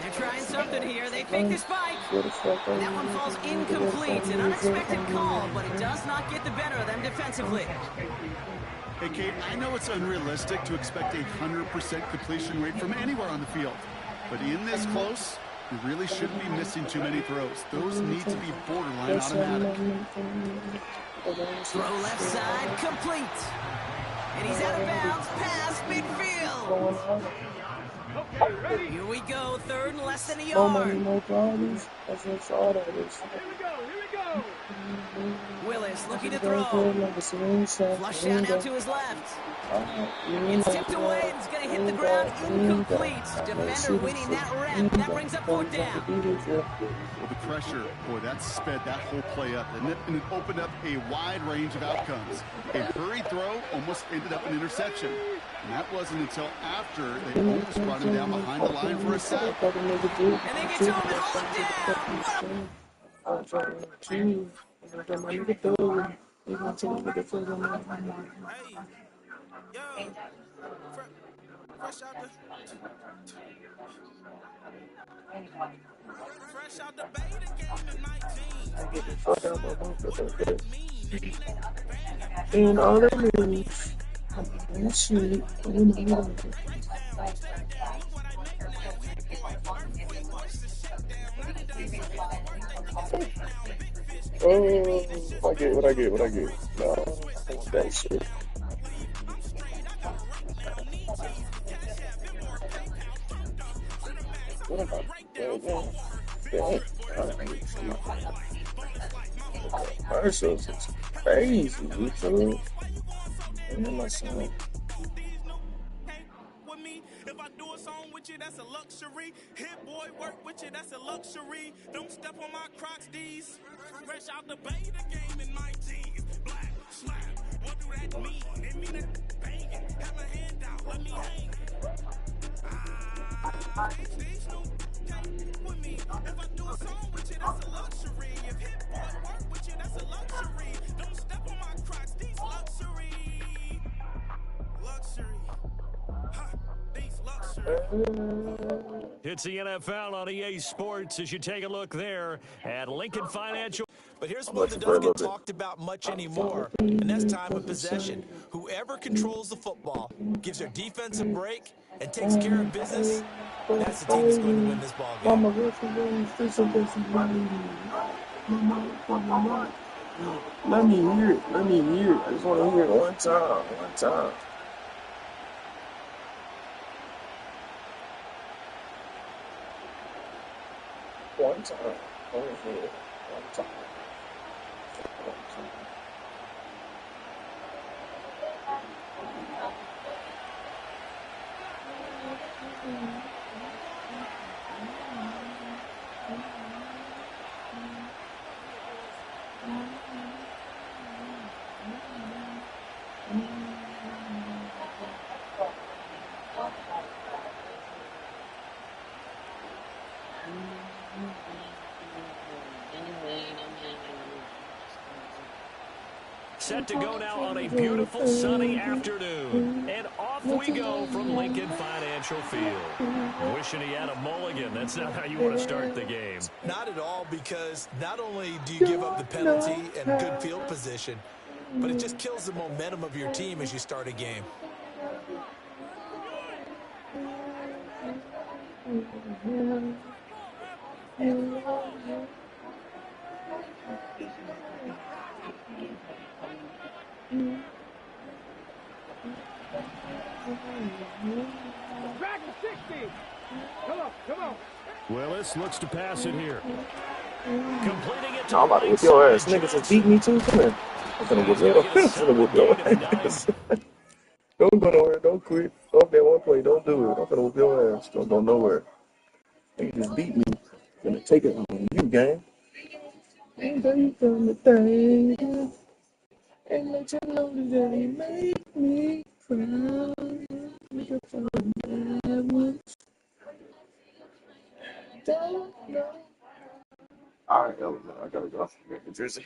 They're trying something here. They fake the spike. And that one falls incomplete. An unexpected call, but it does not get the better of them defensively. Hey, Kate, I know it's unrealistic to expect a 100% completion rate from anywhere on the field. But in this close, you really shouldn't be missing too many throws. Those need to be borderline automatic. Throw left side, complete. And he's out of bounds, past midfield. Here we go, third and less than a yard. Willis looking to throw. Flush out now to his left. It's tipped away and it's going to hit the ground incomplete. Defender winning that rep. That brings up fourth down. Well, the pressure, boy, that sped that whole play up. And it opened up a wide range of outcomes. A hurried throw almost ended up an interception. And that wasn't until after they almost brought him down behind the line for a sack. And they get to him and hold him down. Fresh out the beta game in 19. And all that means, shit. Oh, what I get. No, I want that shit. What about commercials? It's crazy, dude. If I do a song with you, that's a luxury. Hit boy, work with you, that's a luxury. Don't step on my Crocs, D's. Fresh out the beta game in my jeans. Black, slap, what do that mean? It mean it banging. Have a hand out, let me hang. These new with me. If I do a song with you, that's a luxury. If hit boy, work with you, that's a luxury. Don't step on my Crocs, these luxury. Luxury. It's the NFL on EA Sports as you take a look there at Lincoln Financial. But here's one that doesn't get talked about much anymore, and that's time of possession. Whoever controls the football, gives their defense a break, and takes care of business, that's the team that's going to win this ball game. Let me hear it. I just want to hear it one time. Set to go now on a beautiful sunny afternoon. And off we go from Lincoln Financial Field. Wishing he had a mulligan. That's not how you want to start the game. Not at all, because not only do you give up the penalty and good field position, but it just kills the momentum of your team as you start a game. Back to 60. Come on, come on. Willis looks to pass it here. Completing it to I'm about to whip your ass. Niggas just beat me too. Come here. I'm gonna whip your ass. I'm gonna whip your ass. Don't go nowhere. Don't quit. Go up there one play. Don't do it. I'm gonna whip your ass. Don't go nowhere. Niggas just beat me. I'm gonna take it on you, gang. And they done the thing. And let you know that they make me proud. Nigga from the woods. Don't know. Alright, I gotta go. New Jersey.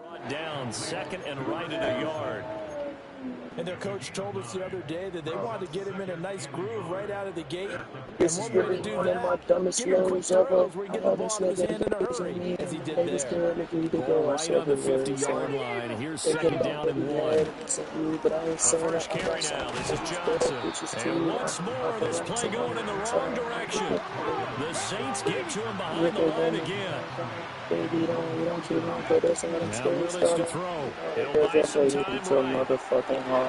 Brought down, second and right at a yard. And their coach told us the other day that they wanted to get him in a nice groove right out of the gate. And one way to do that, give him quick throws where he gets the ball in his hand in a hurry, as he did there. Ball right on the 50-yard line. Here's second down and 1. Our first carry now. This is Johnson. And once more, this play going in the wrong direction. The Saints get to him behind the line again. Now Willis to throw. He'll buy some time right.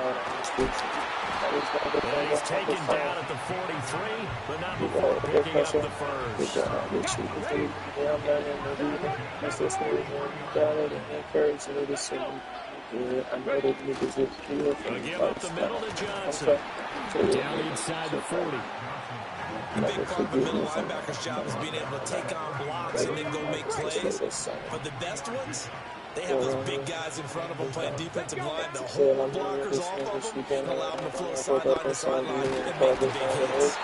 And he's taken down at the 43, but not before picking up the first. They'll give up the middle to Johnson. Down inside the 40. A big part of the middle linebacker's job is being able to take on blocks and then go make plays. But the best ones, they have those big guys in front of them playing defensive line to hold blockers off of them and allow them to flow sideline to sideline and make the big hits.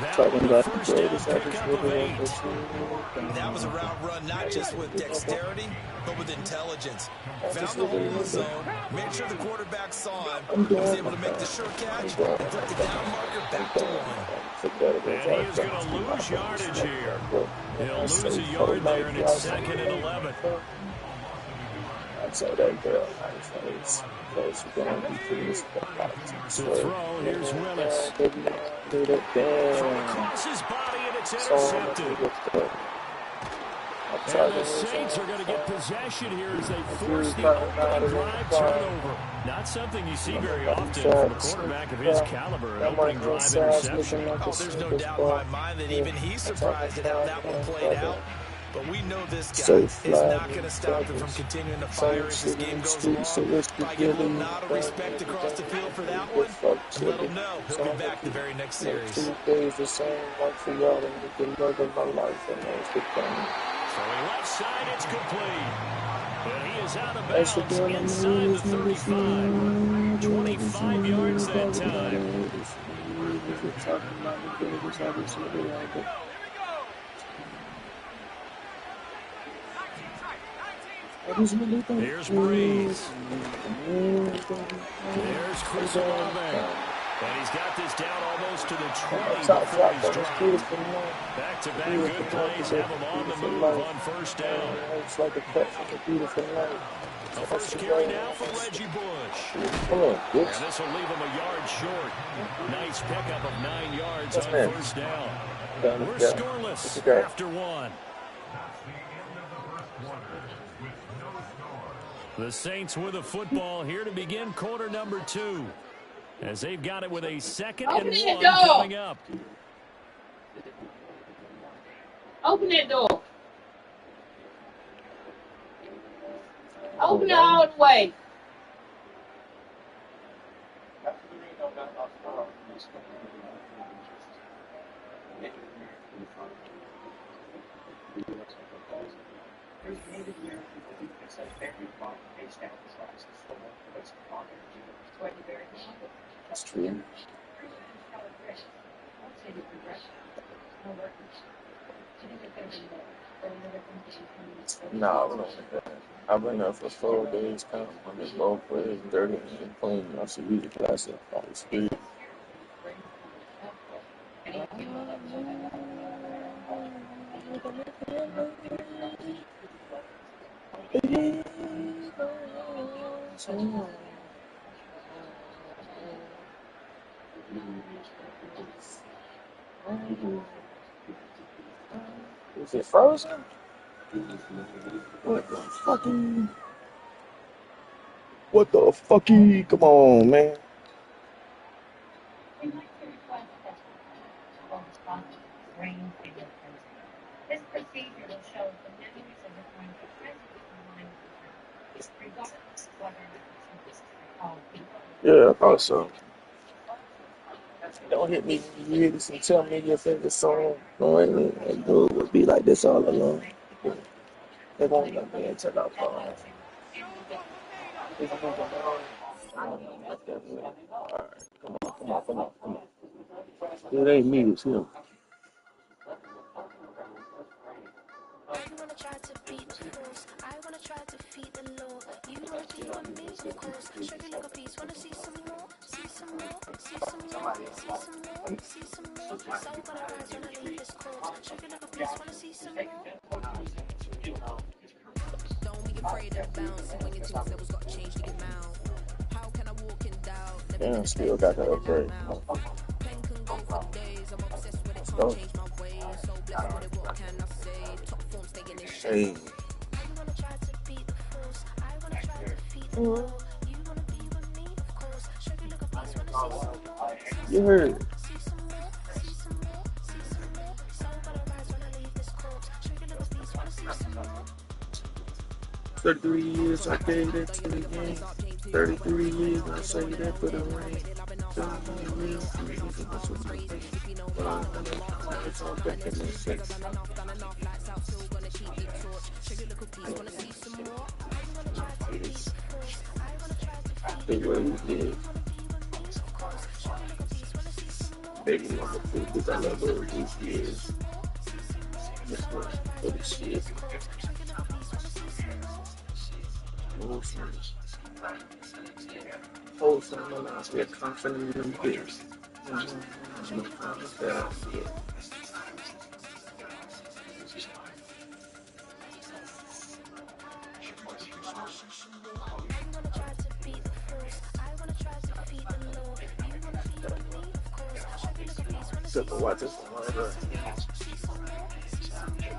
That was the first down pickup of 8. That was a route run not just with dexterity, but with intelligence. Found the hole in the zone, made sure the quarterback saw him, was able to make the sure catch, and put the down marker back to 1. And he is going to lose yardage here. He'll lose a yard there, and it's second and 11. So that girl, To throw, here's Willis. Throw across his body, and it's intercepted. And the Saints are going to get possession here as they force the opening drive turnover. Not something you see very often from a quarterback of his caliber, an opening drive interception. Oh, there's no doubt in my mind that even he's surprised at how that one played out. But we know this guy is not going to stop him from continuing to fire as this game goes along. By giving a little nod of respect across the field for that one, let him know he'll be back the very next series. Throwing left side, it's complete. But he is out of bounds inside the 35. 25 yards that time. Here's Breeze. There's Chris Olave. And he's got this down almost to the 20 before he's dropped. Back-to-back good plays have him on the move on first down. A first carry now for Reggie Bush. And this will leave him a yard short. Nice pickup of 9 yards on first down. We're scoreless after 1. The Saints with a football here to begin quarter number 2. As they've got it with a 2nd and 1 coming up. Open that door. Open it all the way. That's true. No, I've been there for 4 days, kind of on this both ways, dirty and clean. I should use the plastic on the street. Is it frozen? What the fucking? What the fucky? Come on, man. This procedure will show the memories of the time regardless of whether Yeah, I thought so. Don't hit me when you hear this and tell me your favorite song. No, it would be like this all along. They won't let me until I fall. Alright, come on. It ain't me, it's him. I wanna try to beat the force. I wanna try to defeat the law. You wanna be on me, of course. Show you like a piece. Wanna see some more? See some more? See some more? See some more? See some more? So gonna rise when I leave this course. Show you like a piece. Wanna see some more? Don't be afraid of the bounce. When you think that was got changed to get mouth. How can I walk in doubt? Damn, still got that upgrade. Pen can go for days. I'm obsessed with it. Can't change my ways. So blessed with it. What can I say? Top form staying in shape. Hey. You wanna try to beat the force. I wanna try to defeat the law. You wanna be with me, of course. Show you like a piece. Wanna see some more? You heard. See some more? See some more? See some more? So gonna rise when I leave this corpse. Show you like a piece. Wanna see some more? 33 years I gave that to the game. 33 years I say that for the ring. 33 years it's all back in the six. The way we did. Baby mama food because I love her these years. This one for the shit. Wholesome, I'm not still confident in them kids. Except for watch this one,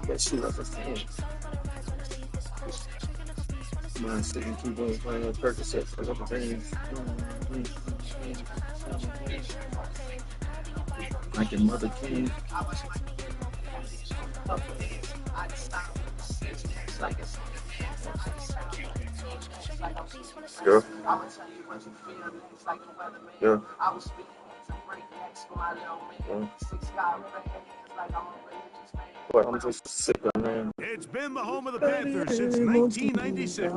but she left her phone. Mine sitting too long playing on Percocet for other things. Like your mother can. Yeah. Yeah. But I'm just sick of man. It's been the home of the Panthers since 1996.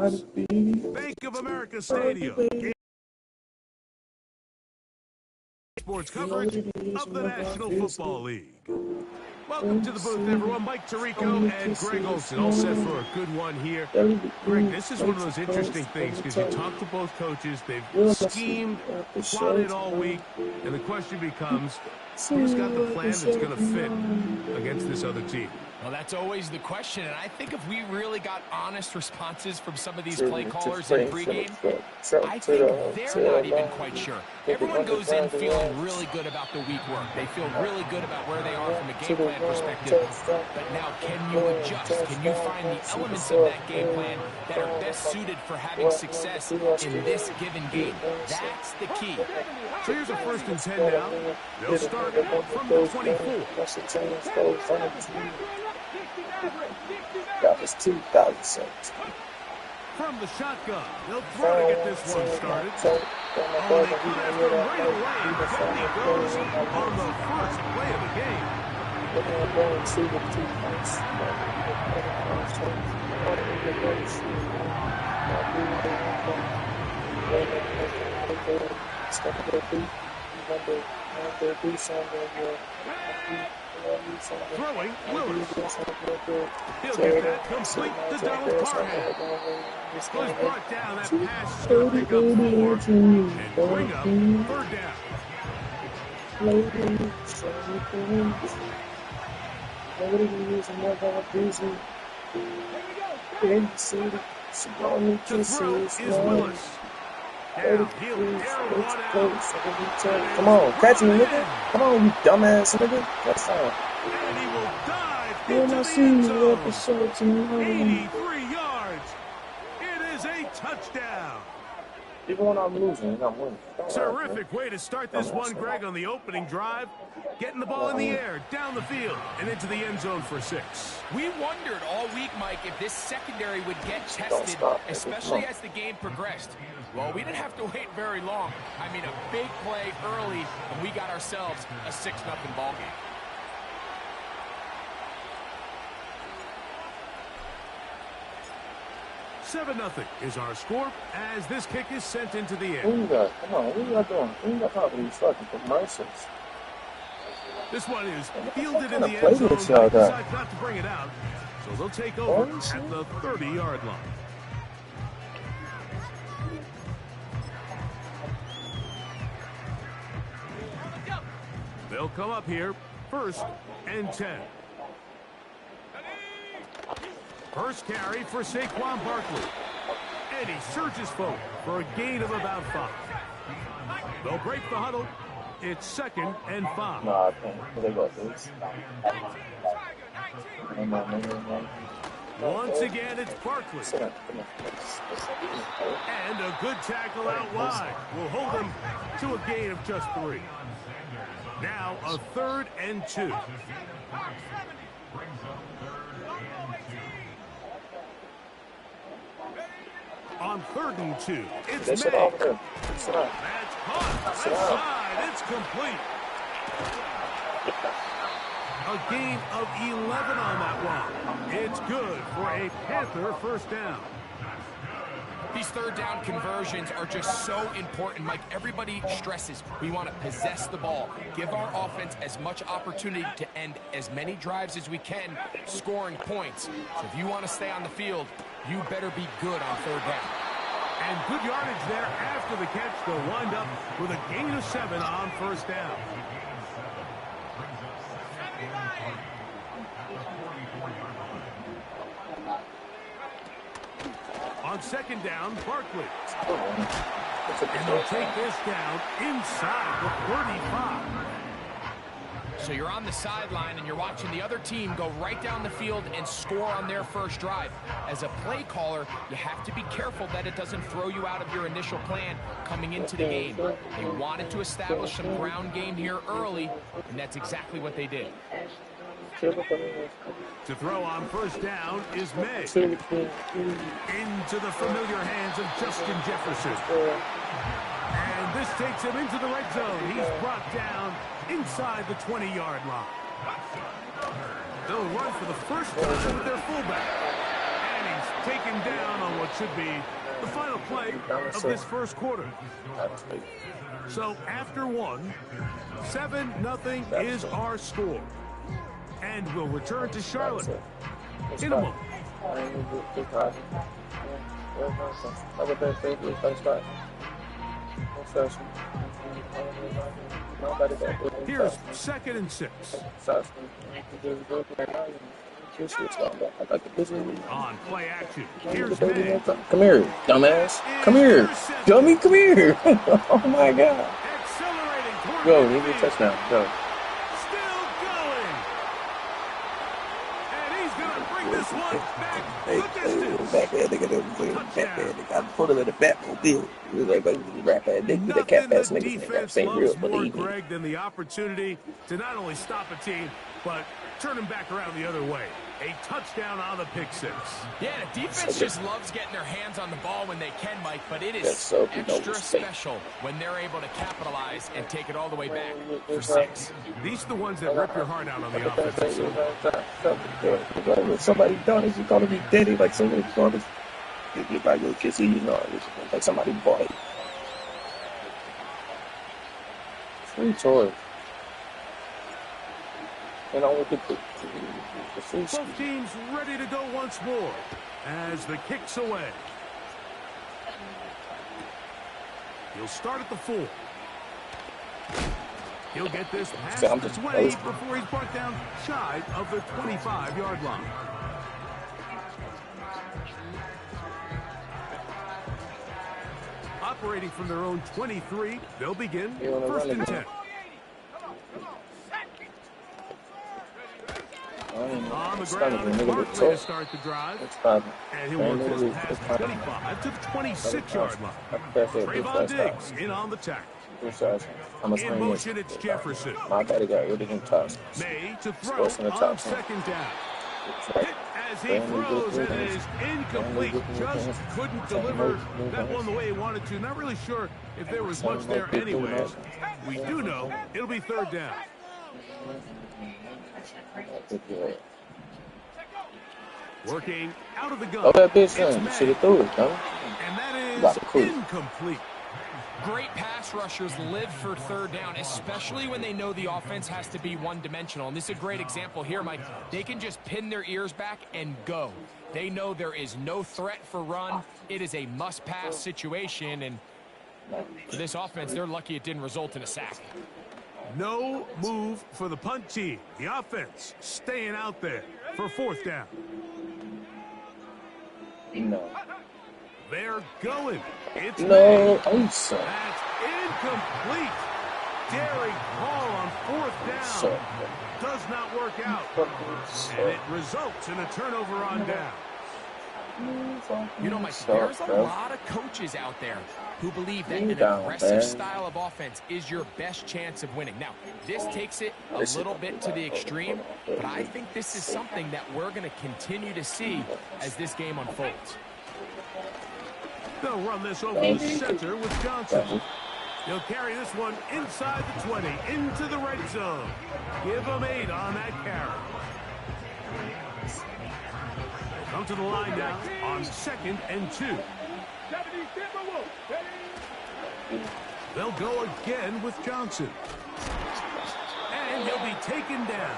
Bank of America Stadium. Sports coverage of the National Football League. Welcome to the booth, everyone. Mike Tirico and Greg Olson, all set for a good one here. Greg, this is one of those interesting things because you talk to both coaches. They've schemed, plotted all week, and the question becomes, who's got the plan that's going to fit against this other team? Well, that's always the question, and I think if we really got honest responses from some of these play callers in pregame, I think they're not even quite sure. Everyone goes in feeling really good about the week work. They feel really good about where they are from a game plan perspective. But now, can you adjust? Can you find the elements of that game plan that are best suited for having success in this given game? That's the key. So here's a 1st and 10 now. They'll start from the 24. That was 2006. From the shotgun, they'll throw to get this one started. Oh, they could have them right away. Penny goes on the first play of the game. Throwing, Willis. He'll get that complete to Donald Parham. Was brought down. That pass is going to pick up 4 and bring up 3rd down. To throw is Willis. Down, he'll air one out. Come on, catch me, nigga. Come on, you dumbass nigga. That's fine. And he will dive into the end zone. 83 yards. It is a touchdown. Even when I'm losing, I'm winning. Terrific way to start this one, Greg, on the opening drive. Getting the ball in the air, down the field, and into the end zone for 6. We wondered all week, Mike, if this secondary would get tested, especially as the game progressed. Well, we didn't have to wait very long. I mean, a big play early, and we got ourselves a 6-0 ball game. Seven 0 is our score as this kick is sent into the air. What you got? Come on, what you got doing? What you got talking these fucking commercials? This one is fielded in the end zone. They decide not to bring it out, so they'll take over at the 30-yard line. They'll come up here, 1st and 10. First carry for Saquon Barkley. And he surges forward for a gain of about 5. They'll break the huddle. It's 2nd and 5. No, I can't. They got this. Once again, it's Barkley. And a good tackle out wide will hold him to a gain of just 3. Now a 3rd and 2. On 3rd and 2, it's May. That's caught. Outside. It's complete. A gain of 11 on that one. It's good for a Panther 1st down. These 3rd down conversions are just so important, Mike. Everybody stresses we want to possess the ball, give our offense as much opportunity to end as many drives as we can, scoring points. So if you want to stay on the field, you better be good on 3rd down. And good yardage there after the catch. They'll wind up with a gain of 7 on 1st down. On 2nd down, Barkley. And they'll take this down inside the 35. So you're on the sideline and you're watching the other team go right down the field and score on their first drive. As a play caller, you have to be careful that it doesn't throw you out of your initial plan coming into the game. They wanted to establish some ground game here early, and that's exactly what they did. To throw on 1st down is May. Into the familiar hands of Justin Jefferson. And this takes him into the red zone. He's brought down inside the 20-yard line. They'll run for the first time with their fullback. And he's taken down on what should be the final play of this 1st quarter. So after 1, 7-0 is our score. And we'll return to Charlotte in a moment. Here's 2nd and 6. On play action, here's May. Come here, dumbass. Come here. Dummy, come here. Oh, my God. Go, need a touchdown. Go. Still going. And he's going to bring this one back the distance. Back there, they got to put it in the Batmobile. That cat ass nigga. Defense loves more, Greg, than the opportunity to not only stop a team, but turn them back around the other way. A touchdown on the pick six. Yeah, the defense just loves getting their hands on the ball when they can, Mike, but it is extra special when they're able to capitalize and take it all the way back for 6. These are the ones that rip your heart out on the offensive side. Somebody done it, you're going to be dead. Like somebody done it. You like little kids, you know, like somebody bought it. Free toys. And I want to put the free. Both teams ready to go once more as the kick's away. He'll start at the 4. He'll get this past the 20 before he's brought down shy of the 25-yard line. Operating from their own 23, they'll begin 1st and 10. On the ground, Barkley to start the drive. And he'll work this past the 25 to the 26-yard line. Trayvon Diggs in on the tackle. In motion, it's Jefferson. May to throw on 2nd down. Hit as he throws, and it is incomplete. Just couldn't deliver that one the way he wanted to. Not really sure if there was much there anyways. We do know it'll be 3rd down. Working out of the gun. Oh, that bitch should have threw it, huh? And that is incomplete. Great pass rushers live for 3rd down, especially when they know the offense has to be one-dimensional. And this is a great example here, Mike. They can just pin their ears back and go. They know there is no threat for run. It is a must-pass situation, and for this offense, they're lucky it didn't result in a sack. No move for the punt team. The offense staying out there for 4th down. No. They're going. It's no. That's incomplete. Daring Hall on 4th down. Does not work out. And it results in a turnover on down. You know, Mike, there's a lot of coaches out there who believe that an aggressive style of offense is your best chance of winning. Now, this takes it a little bit to the extreme, but I think this is something that we're going to continue to see as this game unfolds. They'll run this over the center with Johnson. He'll carry this one inside the 20, into the red zone. Give them 8 on that carry. Come to the line now on 2nd and 2. They'll go again with Johnson. And he'll be taken down.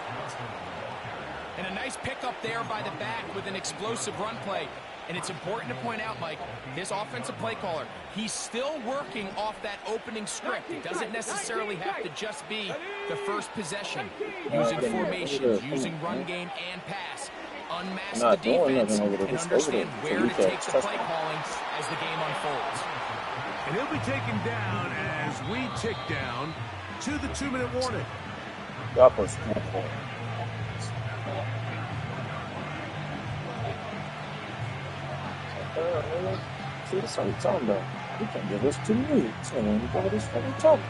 And a nice pickup there by the back with an explosive run play. And it's important to point out, Mike, this offensive play caller, he's still working off that opening script. It doesn't necessarily have to just be the first possession. Using formations, using run game and pass. Unmask the defense and understand where to take the play calling as the game unfolds. And he'll be taken down as we tick down to the 2-minute warning. See, that's what I'm talking about. You can't give us 2 minutes. And we got this fucking talk.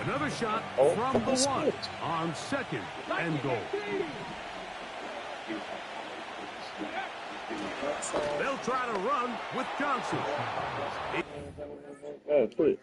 Another shot from the 1 on 2nd and goal. They'll try to run with Johnson. Oh, quit.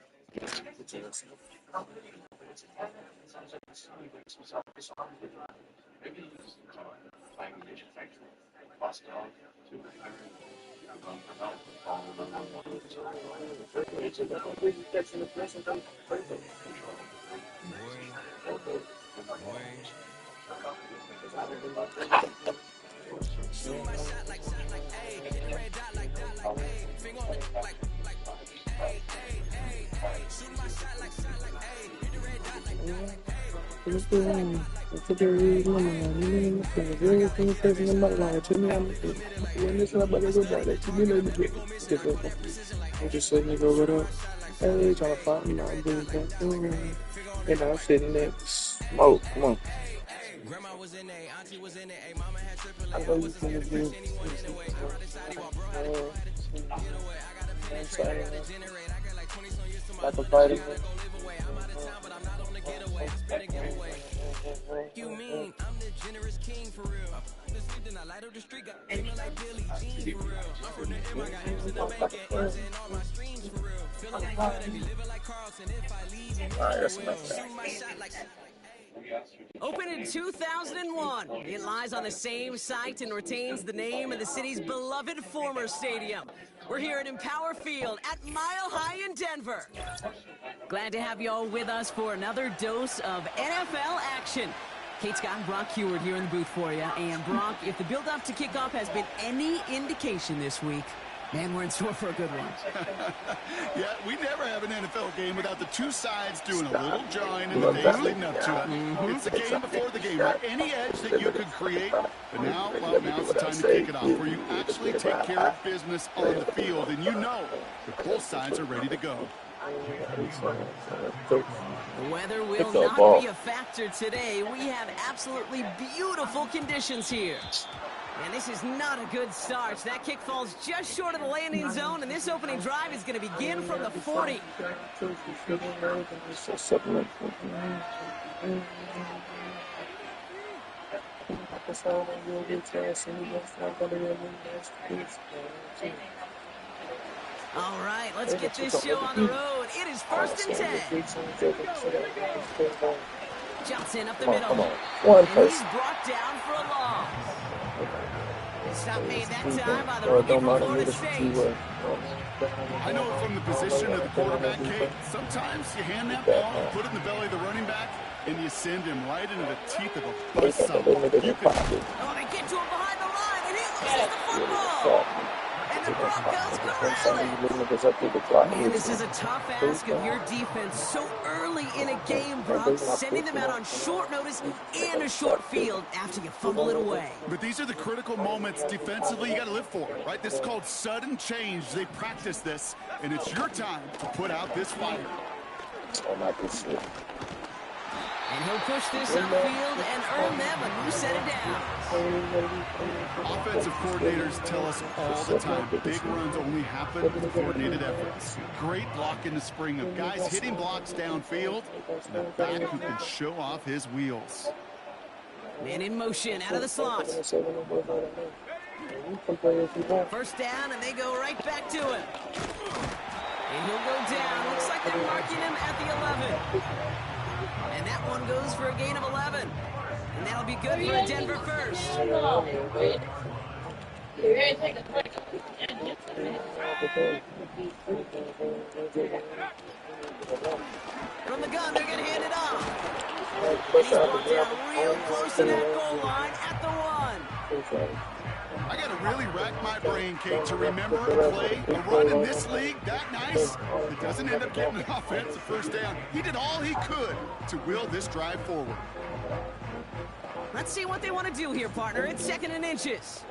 Shoot my shot like A, hit the red dot like A, finger on the like A, shoot my shot like A, hit the red dot like A. For the reason I'm everything present in my life. To me, I'm when this up, I go back. To me, let me get different. I'm just sitting there, go, what up? Hey, trying to find me, I'm doing that. And I'm sitting there, smoke, come on. Grandma was in there, auntie was in there, mama had triple A. I know you can do like a vitamin. You mean I'm the generous king for real? The street then I light up the street, got feeling like Billy Jean for real. I'm from the M, I got M's in the bank and M's in all my streams for real. Feeling like God and be living like Carlson if I leave him. Shoot my shot like. Opened in 2001, it lies on the same site and retains the name of the city's beloved former stadium. We're here at Empower Field at Mile High in Denver. Glad to have you all with us for another dose of NFL action. Kate Scott and Brock Heward here in the booth for you. And Brock, if the build-up to kickoff has been any indication this week, man, we're in store for a good one. Yeah, we never have an NFL game without the two sides doing a little jawing in the days leading up to it. It's the game before the game, right? Any edge that you could create. But now, well, now's the time to kick it off, where you actually take care of business on the field, and you know that both sides are ready to go. The weather will not be a factor today. We have absolutely beautiful conditions here. And this is not a good start. That kick falls just short of the landing zone, and this opening drive is going to begin from the 40. All right, let's get this show on the road. It is 1st and 10. Johnson up the middle. And he's brought down for a loss. It's not made that time by the rookie from Florida State. I know from the position of the quarterback, Kate, sometimes you hand that ball, put it in the belly of the running back, and you send him right into the teeth of a buzzsaw. You can... Oh, they get to him behind the line, and he loses the football. And the Broncos corral it. Man, this is a tough ask of your defense so early in a game, Brock, sending them out on short notice and a short field after you fumble it away. But these are the critical moments defensively you got to live for, right? This is called sudden change. They practice this, and it's your time to put out this fire. And he'll push this upfield and earn them a new set of downs. Offensive coordinators tell us all the time, big runs only happen with coordinated efforts. Great block in the spring of guys hitting blocks downfield, and a back who can show off his wheels. Man in motion, out of the slot. First down, and they go right back to him. And he'll go down. Looks like they're marking him at the 11. And that one goes for a gain of 11. And that'll be good for a Denver first. From the gun, they're going to hand it off. And he's brought down real close to that goal line at the 1. I got to really rack my brain, Kate, to remember a play, a run in this league that nice. It doesn't end up getting an offensive first down. He did all he could to will this drive forward. Let's see what they want to do here, partner. It's 2nd and inches.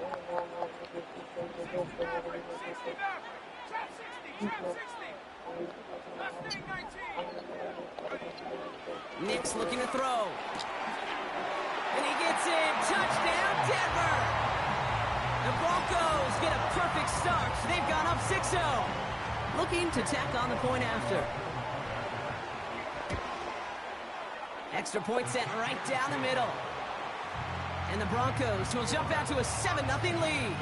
Nick's looking to throw. And he gets in. Touchdown, Denver! The Broncos get a perfect start. They've gone up 6-0. Looking to tack on the point after. Extra point set right down the middle. And the Broncos will jump out to a 7-0 lead.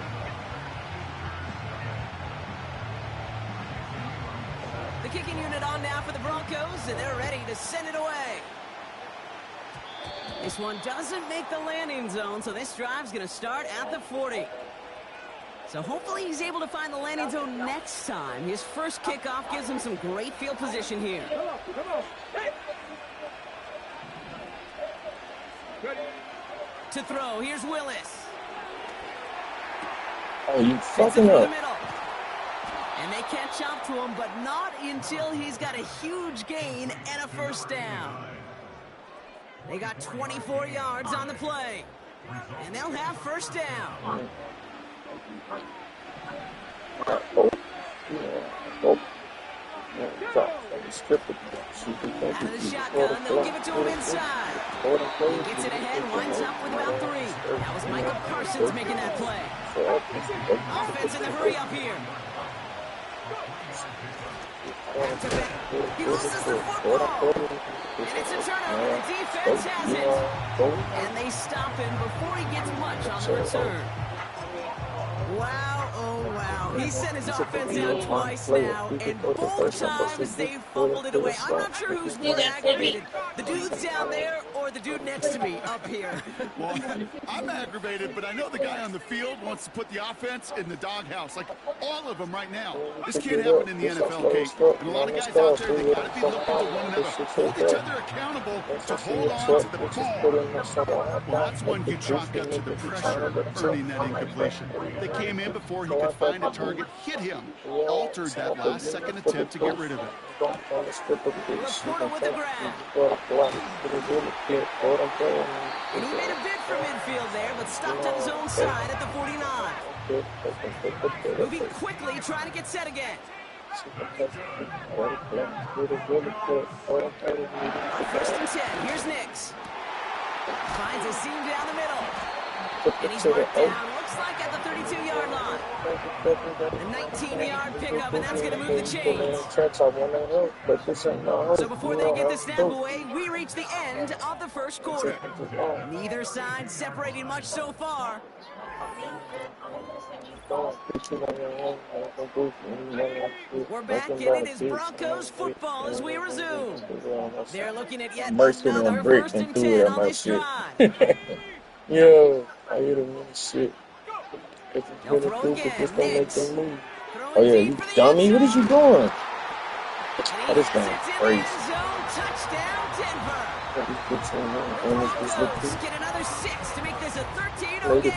The kicking unit on now for the Broncos, and they're ready to send it away. This one doesn't make the landing zone, so this drive's going to start at the 40. So hopefully he's able to find the landing zone next time. His first kickoff gives him some great field position here. Come on. Hey. To throw, here's Willis. Oh, you fucking up. And they catch up to him, but not until he's got a huge gain and a first down. They got 24 yards on the play. And they'll have first down. Out of the shotgun, they'll give it to him inside. He gets it ahead, winds up with about 3. That was Michael Parsons making that play. Offense in the hurry up here. He loses the football. And it's a turnover. The defense has it. And they stop him before he gets much on the return. Wow, oh wow. He sent his offense out twice now, and both times they fumbled it away. I'm not sure who's more aggravated, the dudes down there or the dude next to me up here. Well, I'm aggravated, but I know the guy on the field wants to put the offense in the doghouse, like all of them right now. This can't happen in the NFL, Kate. And a lot of guys out there, they got to be looking to one another, hold each other accountable to hold on to the ball. Well, that's when you chalk up to the pressure of earning that incompletion. They came in before he could find a target, hit him, altered that last-second attempt to get rid of it. Laporta with the grab. And he made a bid for midfield there, but stopped on his own side at the 49. Moving quickly, trying to get set again. First and 10, here's Nix. Finds a seam down the middle. And he's marked down, looks like at the 32-yard line. A 19-yard pickup, and that's going to move the chains. So before they get the snap away, we reach the end of the first quarter. Neither side separating much so far. We're back, and it is Broncos football as we resume. They're looking at yet another first and 10 on this drive. Yo, I hit him in shit. He'll throw again. Nix. Oh yeah, you dummy. What is you doing? Oh, this guy's crazy. Touchdown, Denver. Broncos get another 6 to make this a 13-0 game.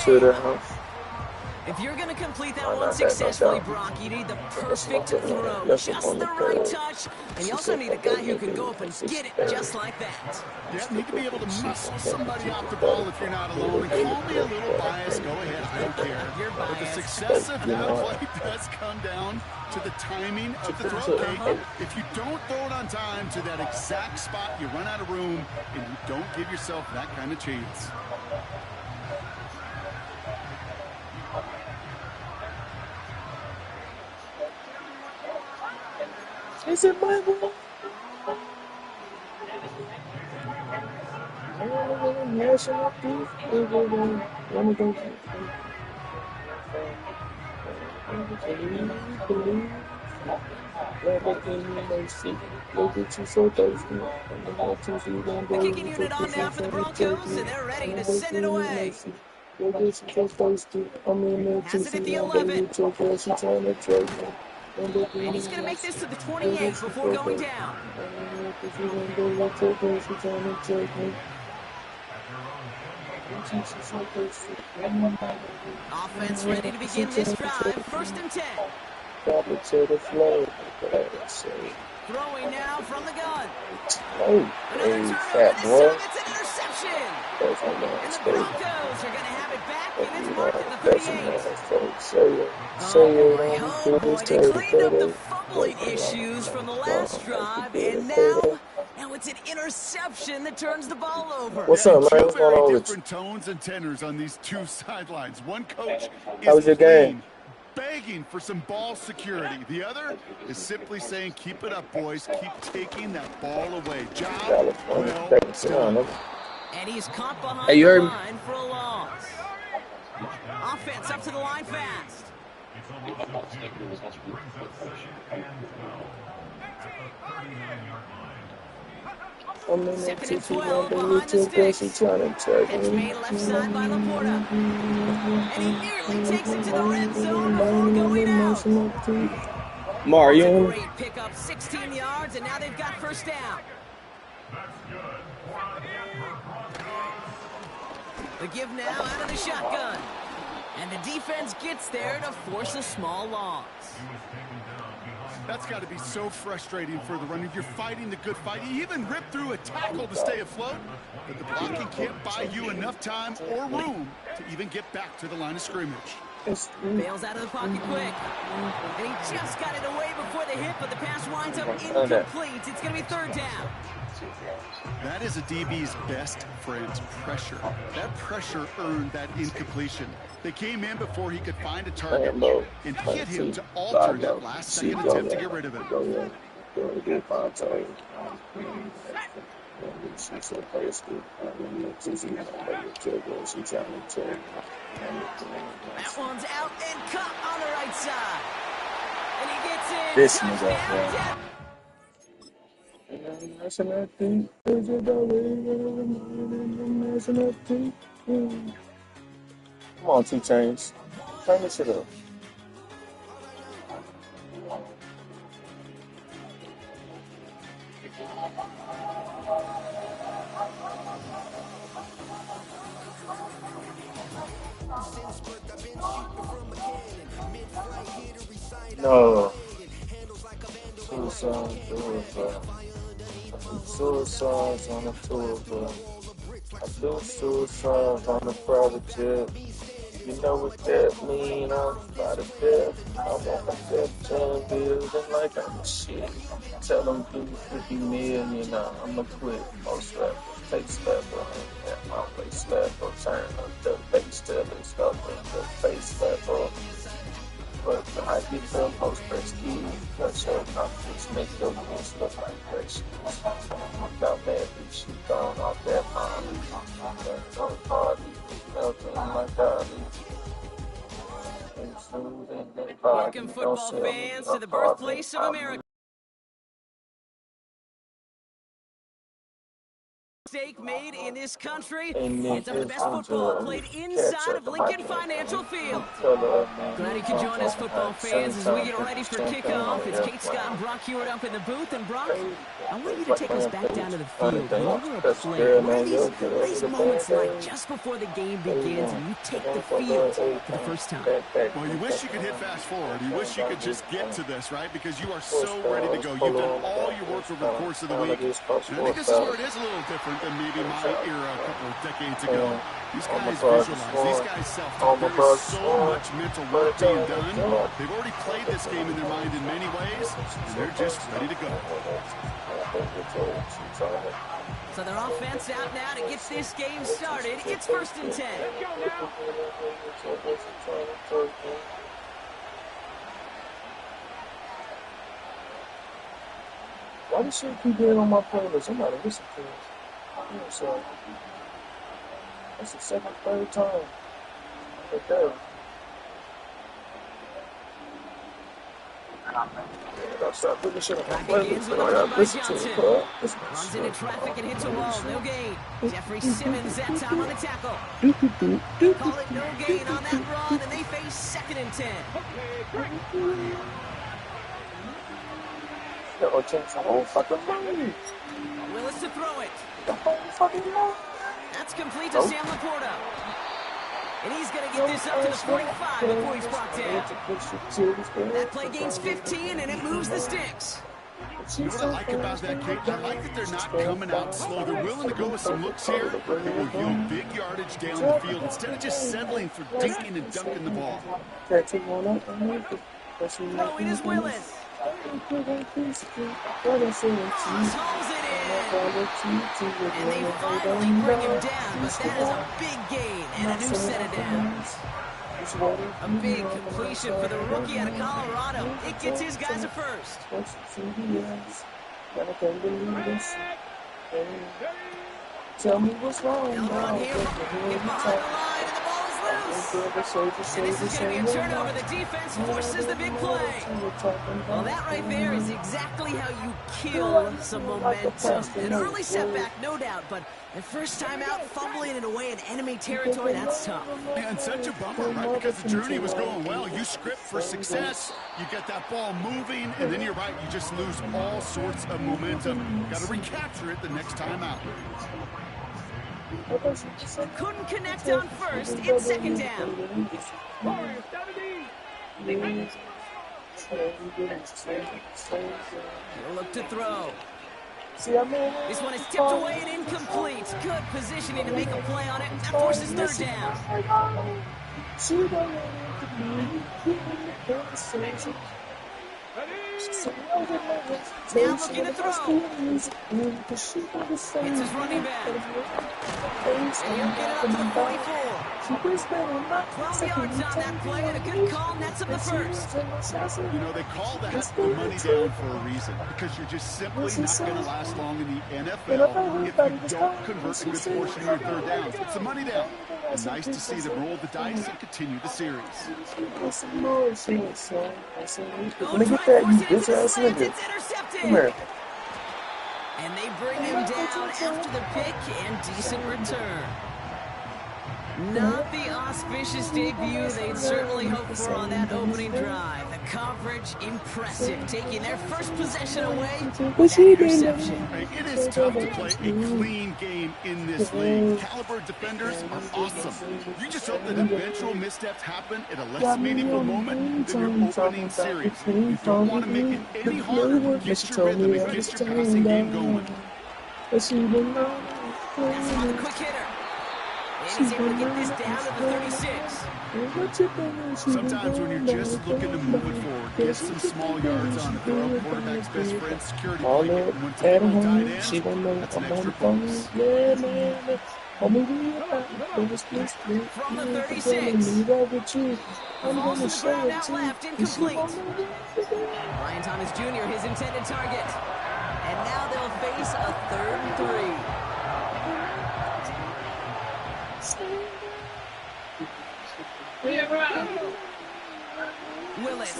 If you're going to complete that one successfully, Brock, you need the perfect throw, just the right touch, and you also need a guy who can go up and get it just like that. Yeah, need to be able to muscle somebody off the ball if you're not alone. And call me a little biased, go ahead, I don't care. But the success of that play does come down to the timing of the throw, Kate. If you don't throw it on time to that exact spot, you run out of room, and you don't give yourself that kind of chance. Is it my ball? The kicking unit on now for the Broncos, and they're ready to send it away. Has it at the 11. And he's going to make this to the 28 before going down. Offense ready to begin this drive. First and 10. Throwing now from the gun. Another turnover. It's an interception. And the Broncos are going to have it back, and it's marked at the 38. Oh boy, they cleaned up the fumbling issues from the last drive, and now it's an interception that turns the ball over. What's up, man? What's going on with you? Different tones and tenors on these two sidelines. One coach How was your game? Begging for some ball security. The other is simply saying, keep it up, boys. Keep taking that ball away. Job well done. And he's caught behind the line for a loss. Offense up to the line fast. Second and 12 behind the sticks. Catch made left side by Laporta. And he nearly takes it to the red zone before going out. Mario. Great pickup, 16 yards, and now they've got first down. The give now out of the shotgun. And the defense gets there to force a small loss. That's got to be so frustrating for the runner. You're fighting the good fight. You even rip through a tackle to stay afloat, but the blocking can't buy you enough time or room to even get back to the line of scrimmage. Bails out of the pocket quick. And he just got it away before the hit, but the pass winds up incomplete. It's going to be third down. That is a DB's best friend, pressure. That pressure earned that incompletion. They came in before he could find a target and hit him to alter that last-second attempt to get rid of it. That one's out and cut on the right side. And he gets in. This Touchdown. Come on, 2 Chainz. Turn this shit up. No. Suicides on the tour bus. I do suicides on the private jet. You know what that mean? I'm about to death. I want my 15 building like I'm a shit. Tell them give me 50 million. I'ma quit. Most rappers take slapper. At my face slapper. Turn up the bass till it's up in the face slapper. But I get the most press key. Cut your confidence, make your face look like precious. Got bad bitch, she gone off that molly. Got no party, nothing like Dolly. Welcome, football fans, to the birthplace of America. Mistake made in this country, and some of the best football played inside of Lincoln Financial Field. Glad you could join us, football fans, as we get ready for kickoff. It's Kate Scott and Brock Hewitt up in the booth, and Brock, I want you to take us back down to the field. Whenever a play, what are these moments like just before the game begins and you take the field for the first time? Well, you wish you could hit fast forward. You wish you could just get to this, right? Because you are so ready to go. You've done all your work over the course of the week. And I think this is where it is a little different than maybe my era a couple of decades ago. These guys visualize, these guys self-talk. There is so much mental work being done. They've already played this game in their mind in many ways, and they're just ready to go. So their offense out now to get this game started. It's 1st and 10. Why does shit keep being on my playlist? I'm not listening to it. So that's the second, third time. Right there. Begins with a run by Johnson. Runs into traffic and hits a wall. No gain. Jeffrey Simmons that time on the tackle. Call it no gain on that run, and they face 2nd and 10. Willis to throw it. That's complete to Sam Laporta. And he's going to get this up to the 45 before he's brought down. That play gains 15, and it moves the sticks. You know what I like about that, Kate? I like that they're not coming out slow. They're willing to go with some looks here that will yield big yardage down the field instead of just settling for dinking and dunking the ball. Throwing is Willis. Hauls it in. And they finally bring him down, but that is a big gain and a new set of downs. A big completion for the rookie out of Colorado. It gets his guys a first. Tell me what's wrong. They'll run here. Get behind the line, and the ball is loose. And this is going to be a turnover. The defense forces the big play. Well, that right there is exactly how you kill some momentum. An early setback, no doubt, but the first time out, fumbling it away in enemy territory, that's tough. And such a bummer, right? Because the journey was going well. You script for success, you get that ball moving, and then you're right, you just lose all sorts of momentum. Got to recapture it the next time out. Couldn't connect on first. It's second down. He'll look to throw. This one is tipped away and incomplete. Good positioning to make a play on it. That forces third down. Now looking to throw. It's his running back. And he'll get up to the 44. 12 yards on that play and a good call nets up the first. You know, they call that the money down for a reason, because you're just simply not going to last long in the NFL if you don't convert a good portion of your third downs. It's the money down. And nice to see them roll the dice and continue the series. Let me get that, you bitch ass nigga. Come here. And they bring him down after the pick and decent return. Not the auspicious debut they'd certainly hoped for on that opening drive. The coverage impressive, taking their first possession away with that interception. It is tough to play a clean game in this league. Caliber defenders are awesome. You just hope that eventual missteps happen at a less meaningful moment than your opening series. You don't want to make it any harder. Get your rhythm and get your passing game going. That's another quick hitter. And he's able to get this down to the 36. Sometimes when you're just looking to move it forward, get some small yards on it. Throw quarterback's best friend security blanket. When it's a little tight end, that's an extra bonus. From the 36. Falls to the ground out left, incomplete. Brian Thomas Jr., his intended target. And now they'll face a 3rd and 3. Willis.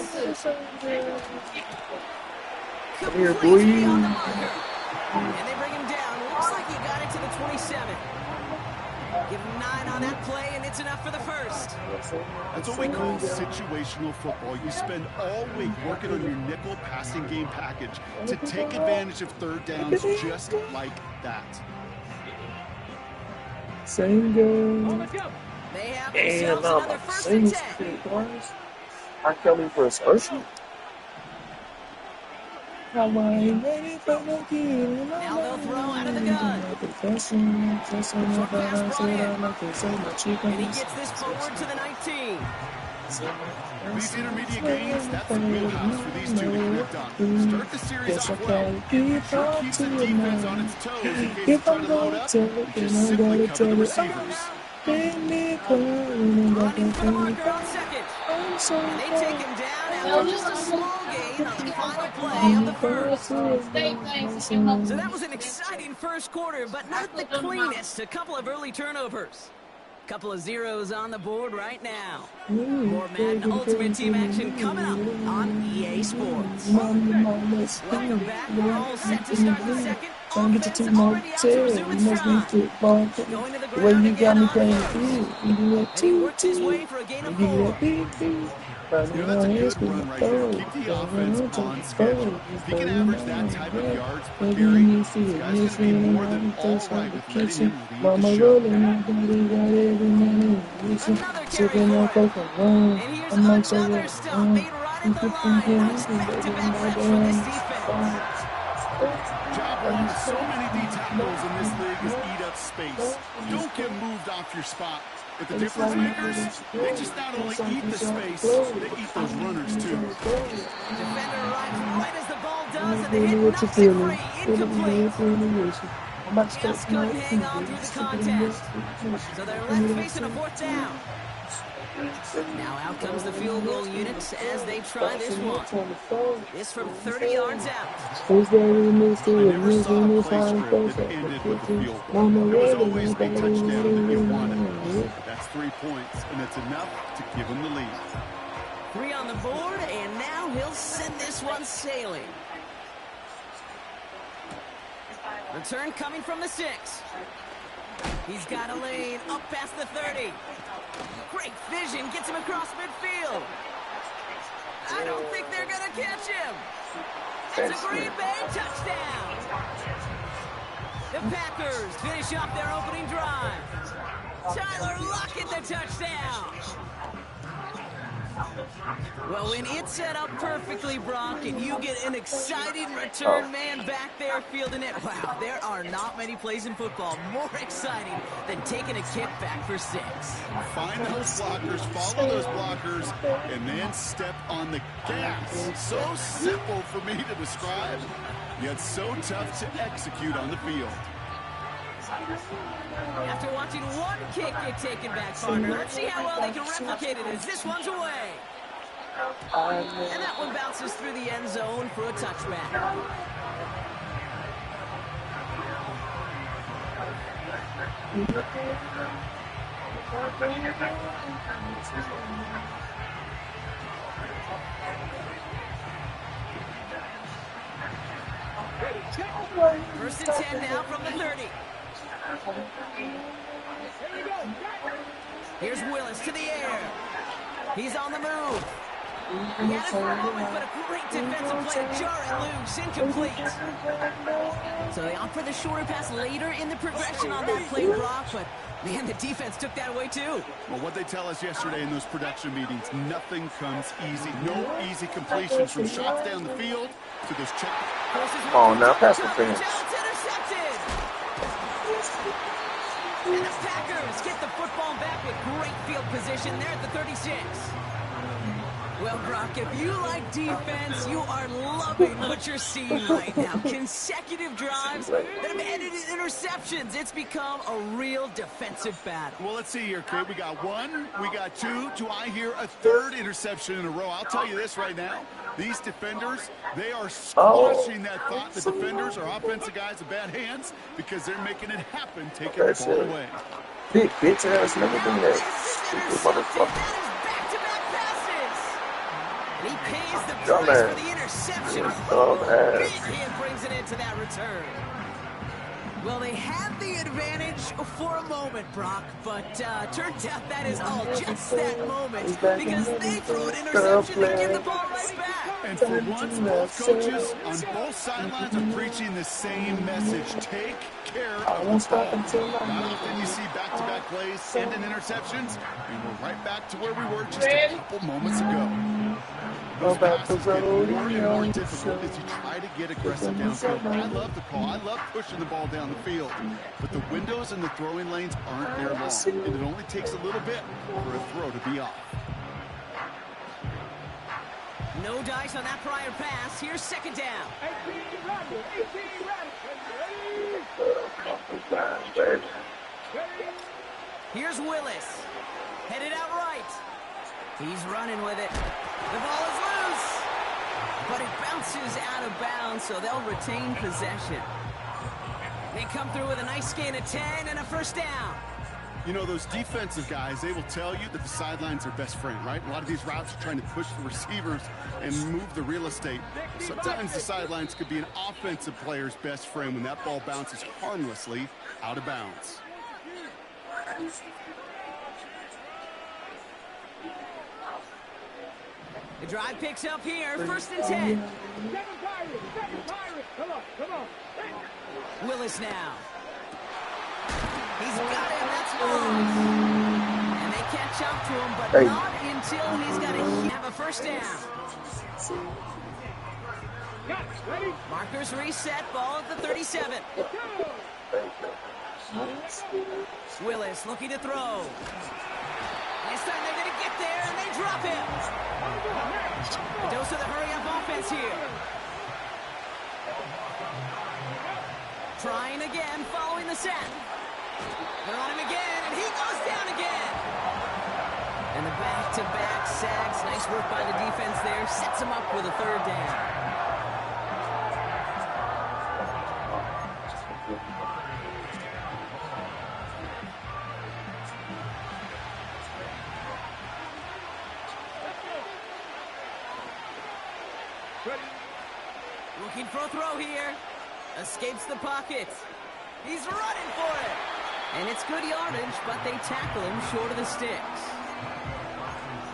Come here, boy. On the marker. And they bring him down. Looks like he got it to the 27. Give him 9 on that play, and it's enough for the first. That's what we call situational football. You spend all week working on your nickel passing game package to take advantage of third downs just like that. Same goal. They have Damn, themselves another 1st and 10. I kill me for a person. Now they'll throw out of the gun. Short pass brought in. And he gets this forward to the 19. These intermediate gains, that's the wheelhouse for these two to connect on. Start the series off well. It sure keeps the defense on its toes in case they try to load up. Just simply cover the receivers. Running for the marker on second. And they take him down after just a small gain on the final play of the first. So that was an exciting first quarter, but not the cleanest. A couple of early turnovers. Couple of zeros on the board right now. More Madden Ultimate Team action coming up on EA Sports. Welcome back. We're all set to start the second. Trying to get your team on tail. You must be football. The way you got me playing the field. You do that too. You do that big. That's a good run right there. Keep the offense on schedule. If he can average that type of yards per carry, this guy's going to be more than all right with letting him lead the show. And here's another stop made right at the line. Unexpected effort from this defense. Job one with so many D tackles in this league is eat up space. Don't get moved off your spot. But the difference makers, they just not only eat the space, they eat those runners too. Defender arrives right as the ball does, and the hit knocks it free. Incomplete. Just couldn't hang on through the contest. So they're left facing a 4th down. Now out comes the field goal unit as they try this one. This from 30 yards out. I never saw a play script that ended with a field goal. It was always the touchdown that you wanted. That's 3 points, and it's enough to give him the lead. 3 on the board, and now he'll send this one sailing. Return coming from the 6. He's got a lane up past the 30. Great vision, gets him across midfield. I don't think they're going to catch him. That's a Green Bay touchdown. The Packers finish off their opening drive. Tyler Lockett, the touchdown. Well, when it's set up perfectly, Brock, and you get an exciting return man back there fielding it, wow, there are not many plays in football more exciting than taking a kick back for 6. Find those blockers, follow those blockers, and then step on the gas. So simple for me to describe, yet so tough to execute on the field. After watching one kick get taken back, partner, let's see how well they can replicate it as this one's away. And that one bounces through the end zone for a touchback. First and 10 now from the 30. Here's Willis to the air. He's on the move. He had it for a moment, but a great defensive play to jar it loose, incomplete. So they opt for the shorter pass later in the progression on that play, Brock, but man, the defense took that away too. Well, what they tell us yesterday in those production meetings, nothing comes easy. No easy completions from shots down the field to those check. Oh, now pass interference. Intercepted. And the Packers get the football back with great field position there at the 36. Well, Brock, if you like defense, you are loving what you're seeing right now. Consecutive drives that have ended in interceptions. It's become a real defensive battle. Well, let's see here, Kate. We got 1, we got 2. Do I hear a 3rd interception in a row? I'll tell you this right now. These defenders, they are squashing that thought. The defenders are offensive guys with bad hands because they're making it happen, taking the ball away. Big bitch ass never done that. Stupid motherfucker. And he pays the price for the interception. Big hand brings it into that return. Well, they had the advantage for a moment, Brock, but turns out that is all just that moment because they threw an interception and give the ball right back. And for once, both coaches on both sidelines are preaching the same message. Take care of the ball. Not often you see back-to-back plays end in interceptions, and we're right back to where we were just a couple moments ago. Those passes get more and more difficult as you try to get aggressive downfield. I love the call. I love pushing the ball down the field. But the windows and the throwing lanes aren't there long, and it only takes a little bit for a throw to be off. No dice on that prior pass. Here's second down. 18 Here's Willis. Headed out right. He's running with it. The ball is loose. But it bounces out of bounds, so they'll retain possession. They come through with a nice gain of 10 and a first down. You know, those defensive guys, they will tell you that the sideline's their best friend, right? A lot of these routes are trying to push the receivers and move the real estate. Sometimes the sidelines could be an offensive player's best friend when that ball bounces harmlessly out of bounds. The drive picks up here, first and 10. Willis now. He's got him, that's long. And they catch up to him, but not until he's got to have a first down. Markers reset, ball at the 37. Willis looking to throw. This time they're going to get there, and they drop him. A dose of the hurry-up offense here. Trying again, following the set. They're on him again, and he goes down again. And the back-to-back sacks. Nice work by the defense there. Sets him up with a third down. Looking for a throw here. Escapes the pocket. He's running for it. And it's good yardage, but they tackle him short of the sticks.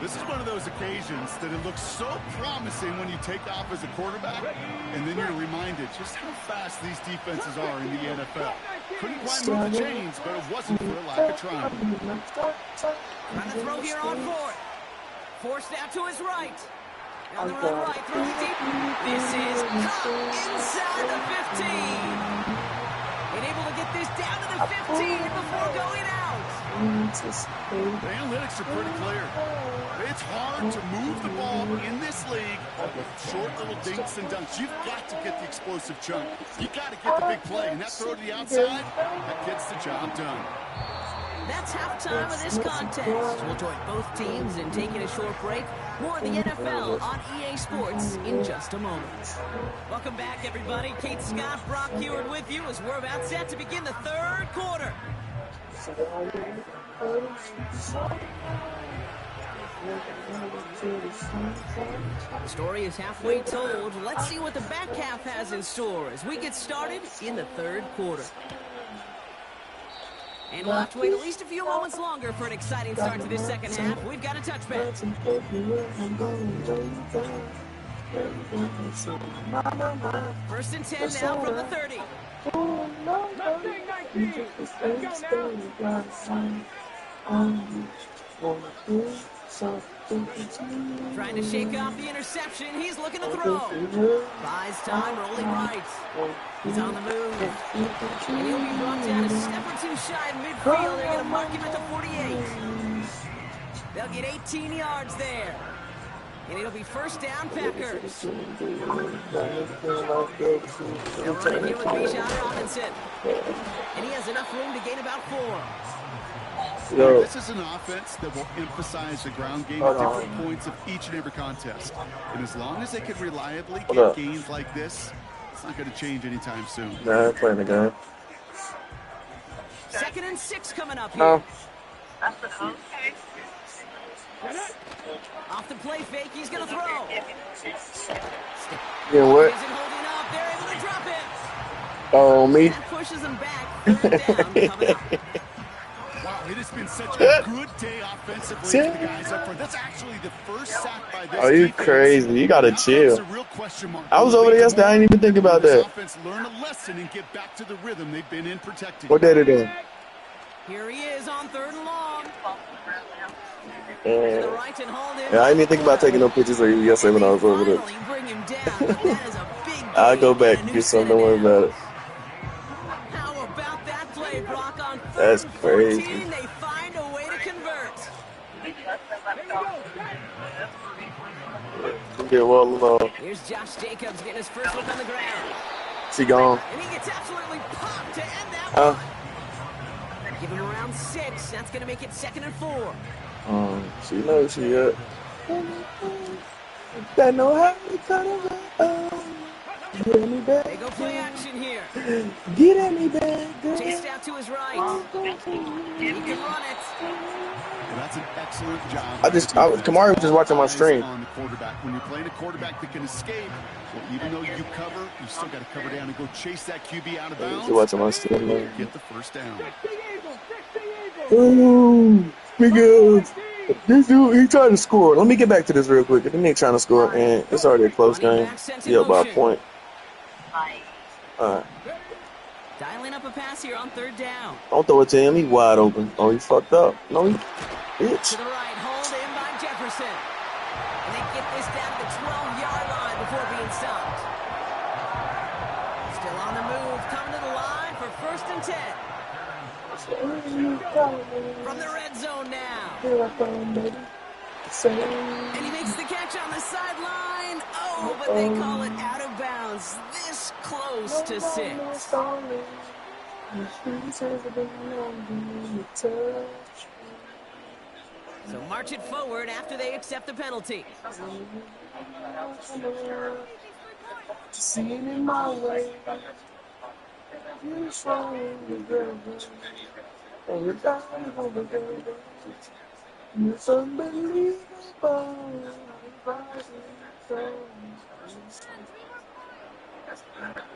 This is one of those occasions that it looks so promising when you take off as a quarterback, and then you're reminded just how fast these defenses are in the NFL. Couldn't quite move the chains, but it wasn't for a lack of trying. Trying to throw here on fourth. Forced out to his right. On the run right, throwing deep. This is caught inside the 15. And able to get this down to the 15 before going out. The analytics are pretty clear. It's hard to move the ball in this league with short little dinks and dunks. You've got to get the explosive chunk. You've got to get the big play. And that throw to the outside, that gets the job done. That's halftime of this contest. We'll join both teams in taking a short break. More of the NFL on EA Sports in just a moment. Welcome back, everybody. Kate Scott, Brock Heward with you as we're about set to begin the third quarter. The story is halfway told. Let's see what the back half has in store as we get started in the third quarter. And we'll have to wait at least a few moments longer for an exciting start to this second half. We've got a touchback. First and 10 now from the 30. Trying to shake off the interception. He's looking to throw. Buys time, rolling right. He's on the move. And he'll be brought down a step or two shy in midfield. They're going to mark him at the 48. They'll get 18 yards there. And it'll be first down, Packers. They'll run it here with Bijan Robinson. And he has enough room to gain about 4. Yo. This is an offense that will emphasize the ground game at different points of each and every contest. And as long as they can reliably get gains like this, it's not going to change anytime soon. Nah, I'm playing the game. 2nd and 6 coming up here. Off the play fake, he's going to throw. Yeah, what? Isn't holding up. They're able to drop it. Oh, me? That pushes him back. 3rd down coming up. Wow, it has been such a good day offensively for the guys up front. That's actually the first sack by this Oh, you defense. crazy. You got to chill. I was over there yesterday. I didn't even think about that. Offense learn a lesson and get back to the rhythm they've been in protecting. What day they doing? Here he is on 3rd and long. Yeah, I didn't even think about taking no pictures of you yesterday when I was over there. I'll go back and get some. Don't worry about it. How about that play, Brock, on 3rd That's and crazy. 14, they find a way to convert. Get well along. Here's Josh Jacobs getting his first look on the ground. She gone. And he gets absolutely popped to end that one. Give him around 6. That's going to make it 2nd and 4. She knows she up. That know how to cut around. Get at me back. They go play action here. Get at me back. Girl. Chased out to his right. He can run it. Well, that's an excellent job. Kamari was just watching my stream. On the quarterback. When you're playing a quarterback that can escape, well, even though you cover, you still got to cover down and go chase that QB out of bounds. He's watching my stream, man. Get the first down. Ooh, Miguel. This dude, he trying to score. Let me get back to this real quick. The nigga trying to score, and it's already a close game. He up by a point. Alright. Dialing up a pass here on 3rd down. Don't throw it to him. He wide open. Oh, he fucked up. No, he bitch. To the right, hold in by Jefferson. And they get this down to the 12-yard line before being stopped. Still on the move, coming to the line for 1st and 10. From the red zone now. And he makes the catch on the sideline. Oh, but they call it out of bounds. This close to 6. So march it forward after they accept the penalty. Seeing in my way. It's unbelievable.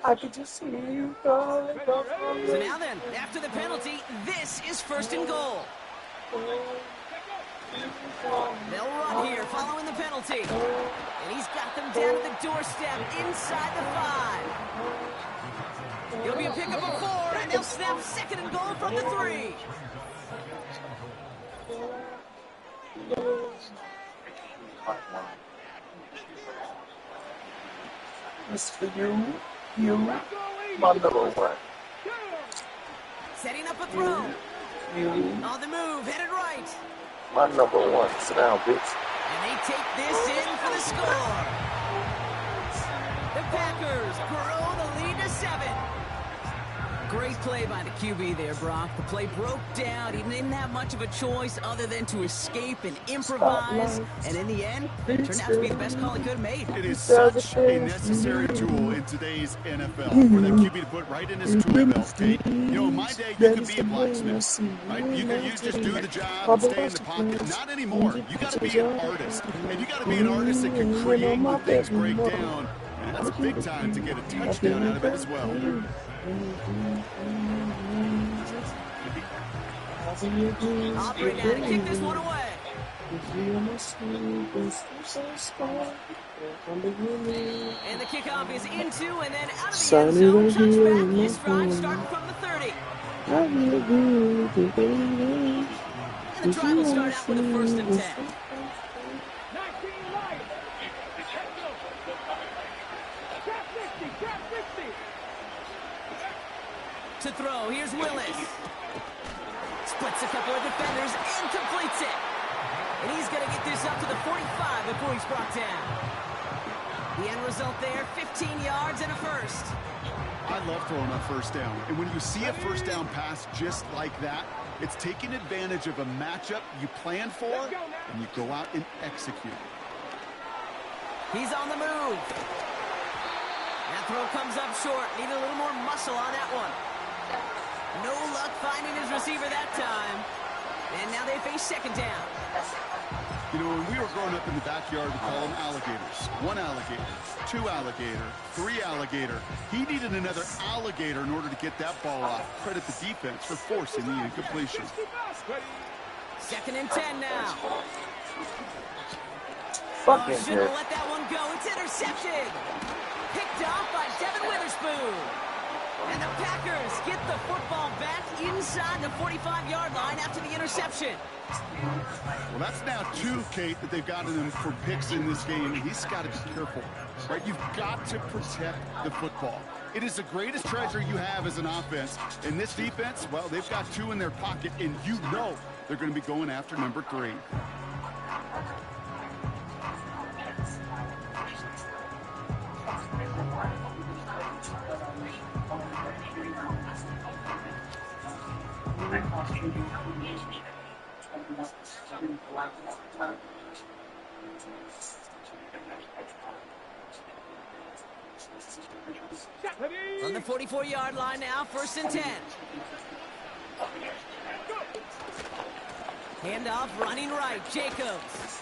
I could just see you go. So now then, after the penalty, this is 1st and goal. They'll run here following the penalty. And he's got them down at the doorstep inside the 5. It'll be a pickup of 4, and they'll snap 2nd and goal from the 3. This for you, my number 1. Setting up a throw. On the move, headed right. My number 1. Sit down, bitch. And they take this in for the score. The Packers grow the lead to 7. Great play by the QB there, Brock. The play broke down. He didn't have much of a choice other than to escape and improvise. And in the end, it turned out to be the best call he could have made. It is such a necessary tool in today's NFL for that QB to put right in his tool belt, Kate. You know, in my day, you could be a blacksmith, right? You just do the job and stay in the pocket. Not anymore. You got to be an artist. And you got to be an artist that can create when things break down. And that's big time to get a touchdown out of it as well. Aubrey now to kick this one away. And the kickoff is into and then out of the end zone. Touchback. This drive starting from the 30. And the drive will start out with a 1st and 10. To throw, here's Willis. Splits a couple of defenders and completes it. And he's going to get this up to the 45 before he's brought down. The end result there, 15 yards and a 1st. I love throwing on 1st down. And when you see a 1st down pass just like that, it's taking advantage of a matchup you planned for, and you go out and execute. He's on the move. That throw comes up short. Needed a little more muscle on that one. No luck finding his receiver that time. And now they face 2nd down. You know, when we were growing up in the backyard, we call them alligators. 1 alligator, 2 alligator, 3 alligator. He needed another alligator in order to get that ball off. Credit the defense for forcing the incompletion. 2nd and 10 now. Shouldn't have let that one go. It's intercepted. Picked off by Devin Witherspoon. And the Packers get the football back inside the 45-yard line after the interception. Well, that's now 2, Kate, that they've gotten him for picks in this game. He's got to be careful, right? You've got to protect the football. It is the greatest treasure you have as an offense. And this defense, well, they've got 2 in their pocket, and you know they're going to be going after number 3. On the 44-yard line now, 1st and 10. Handoff running right, Jacobs.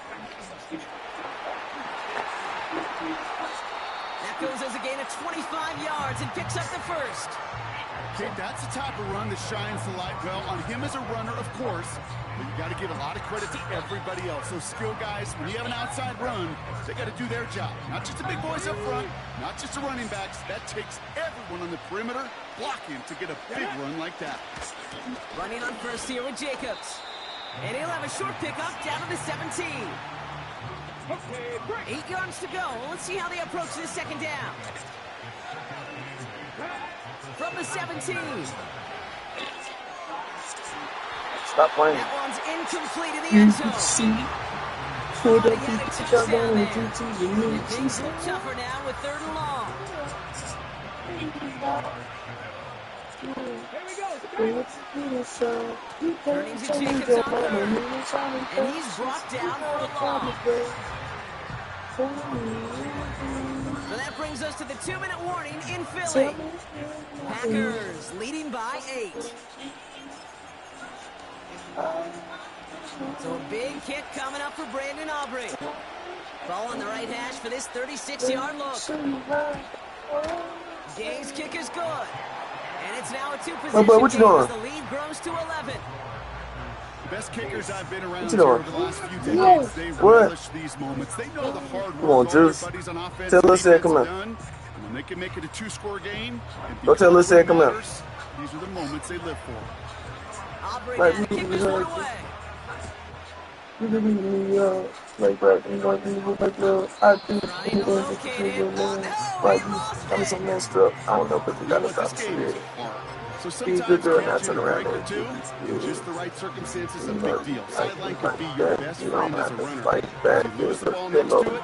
That goes as a gain of 25 yards and picks up the 1st. Okay, that's the type of run that shines the light well on him as a runner, of course, but you got to give a lot of credit to everybody else. Those skill guys, when you have an outside run, they got to do their job. Not just the big boys up front, not just the running backs. That takes everyone on the perimeter blocking to get a big run like that. Running on 1st here with Jacobs. And he'll have a short pickup down to the 17. 8 yards to go. Let's see how they approach this 2nd down. From the 17. Stop playing. That one's incomplete in the end zone. Put He had a touchdown there. And things look tougher now with 3rd and long. Turning to Jacobs on 3rd. And he's brought down for a loss. So that brings us to the 2-minute warning in Philly. Packers leading by 8. So a big kick coming up for Brandon Aubrey. Ball on the right hash for this 36-yard look. Gay's kick is good. And it's now a 2-position game as the lead grows to 11. The best kickers I've been around What you here doing? over the last few decades, they What? relish these moments. They know the hard Come work on, all their Juice. buddies on offense Tell and us that. defense Come have on. done. And when they can make it a 2-score game and Go tell become us that. what Come on. matters, these are the moments they live for. I'll bring that kick this one away. Like that, you know, I think I'm so messed up. I don't know, but you gotta stop shit. So He's sometimes doing that, catching turn a around break or and two in just the right circumstances is a big deal. Sideline could be your best you friend don't as have a to runner. fight If back. you lose the ball next to it, there's a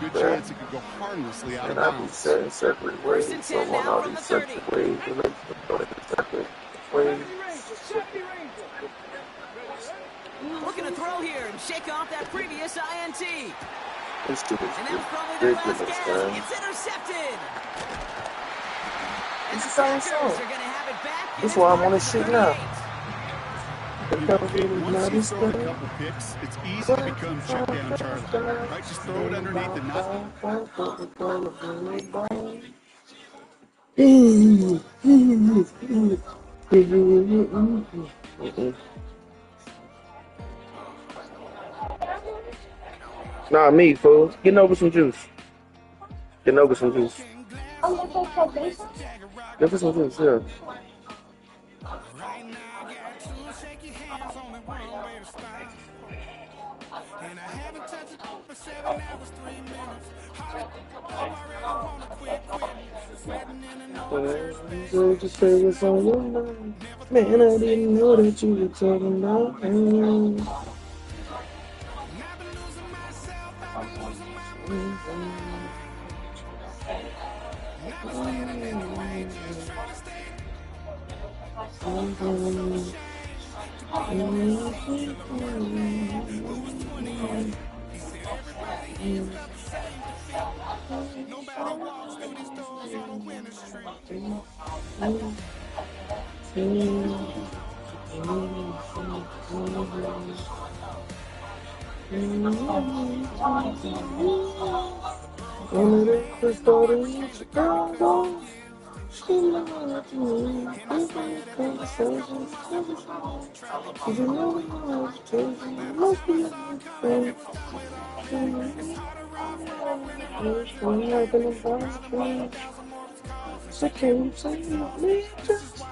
good chance it could go harmlessly out of And I'll be bounds. set in separate ways. So on all these separate ways, we're going to separate ways. Looking to throw here and shake off that previous INT. This shit is And that was probably their last ridiculous, guess. man. It's intercepted. And This the is how Packers it's are on. going to have it back. This is why I want to shit now. Once you throw a couple picks, it's easy to become check down Charlie. Right? Just throw it underneath the knot. Nah, me, fool. Getting over some juice. Getting over some juice. Get over some juice, yeah. And I haven't touched it for 7 hours, 3 minutes. I'm already wanna quit. Sweating in an old Just say what's on your mind. Man, I didn't know that you were talking about me. I've been losing myself, I've been losing my mind. Never standing in the rain, just trying to stay. He said everybody here got the same defeat. Nobody walks through these doors on a winner streak. When it was started in Chicago, she loved me. Conversations. Did you know I was changing? Must be a thing. So can you say me just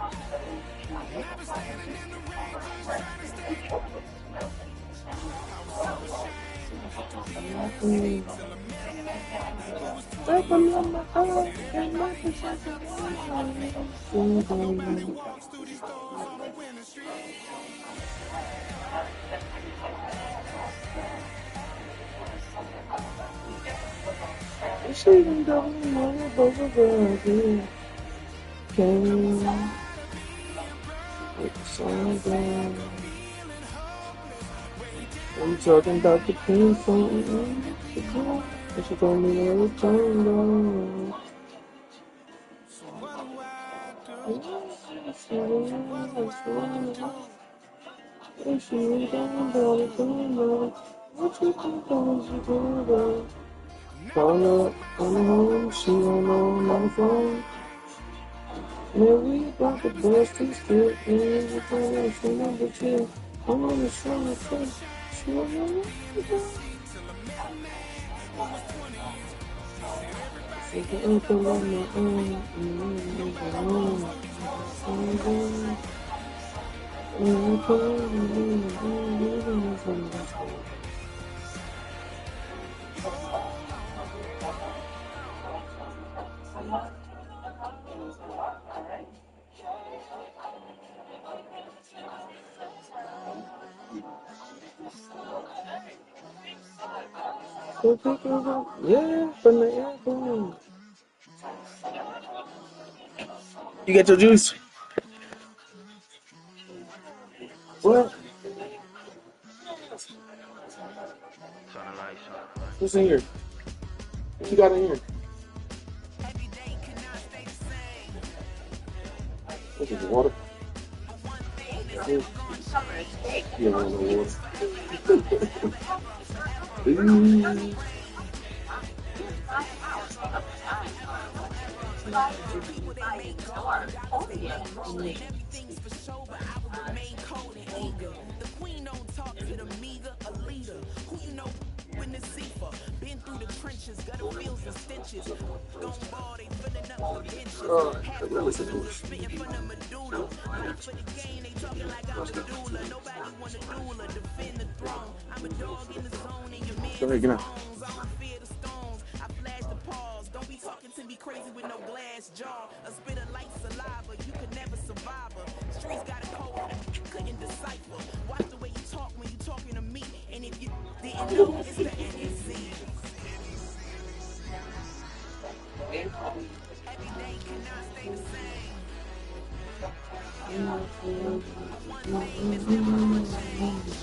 Never standing in the rain, just trying to stay. I was so ashamed to be till I met a man who was 20 years older. Nobody walks through these doors on a winning streak. she don't know both of us. Came with the song down. I'm talking about the pink phone. And she told me I was turned on. So what do I do? And she don't know what you think I was doing. Call up on the home, she don't know my phone. Yeah, we got the best to still in the time, she number 10. I'm on the show, she don't know. She can open on my own. Yeah, from the airplane. You get your juice? What? What's in here? What you got in here? This is water. You don't want no water. People they make gold, dollars they make rolling. Everything's for show, but I will remain cold and eager. The queen don't talk to the meager, a leader. Who you know in the Zephyr? Been through the trenches, gutter fields and stenches. Gone ball, they filling up the benches. Half course, spitting from the medulla. Fight for the game, they talking like I'm a doula. Nobody want a doula, defend the throne. I'm a dog in the zone, and your man is bones. I don't fear the stones, I flash the paws. Don't be talking to me crazy with no glass jaw. A spit of light saliva, you could never survive her. Streets got a code, couldn't decipher. Watch the way you talk when you talking to me. And if you didn't know, it's the NEC. Every day cannot stay the same. One thing is never gonna change.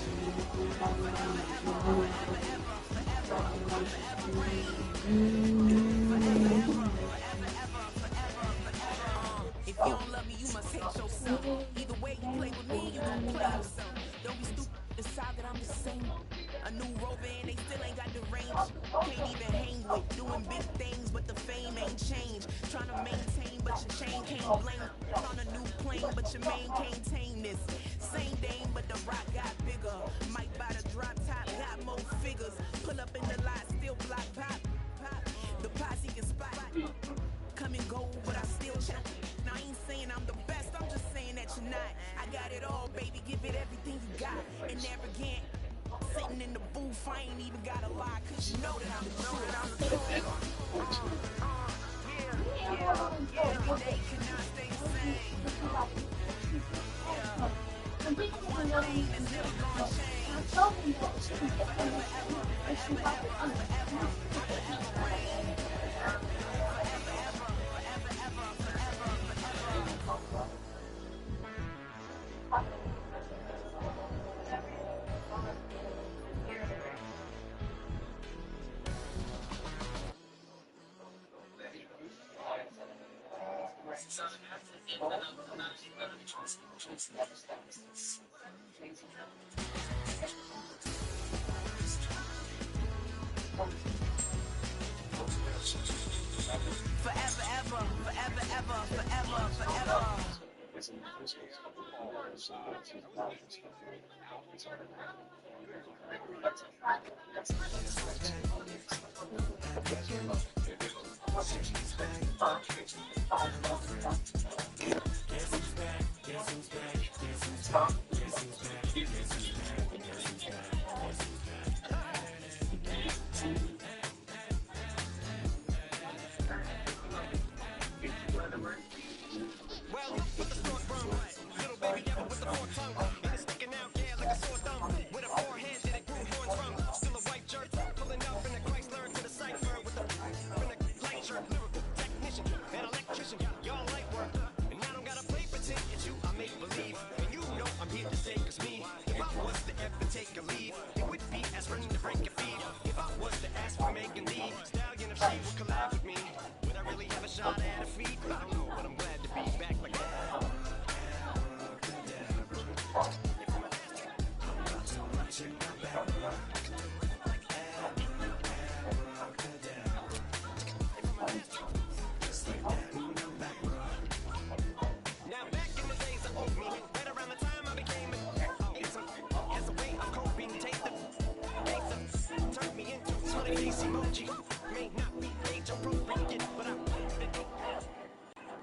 If you don't love me, you must hate yourself. Either way you play with me, you gon' play yourself. Don't be stupid, decide that I'm the same. A new rover and they still ain't got the range. Can't even hang with, doing big things, but the fame ain't changed. Trying to maintain, but your chain can't blame. On a new plane, but your main can't tame this. Same dame, but the rock got bigger. Might buy the drop top, got more figures. Pull up in the lot, still block pop. The posse can spot. Come and go, but I still check. Now I ain't saying I'm the best, I'm just saying that you're not. I got it all, baby, give it everything you got. And never again, sitting in the booth, I ain't even gotta lie, cause you know that I'm the truth. Every day cannot stay the same. One thing is never gonna change. Forever, ever, forever, ever, forever, forever.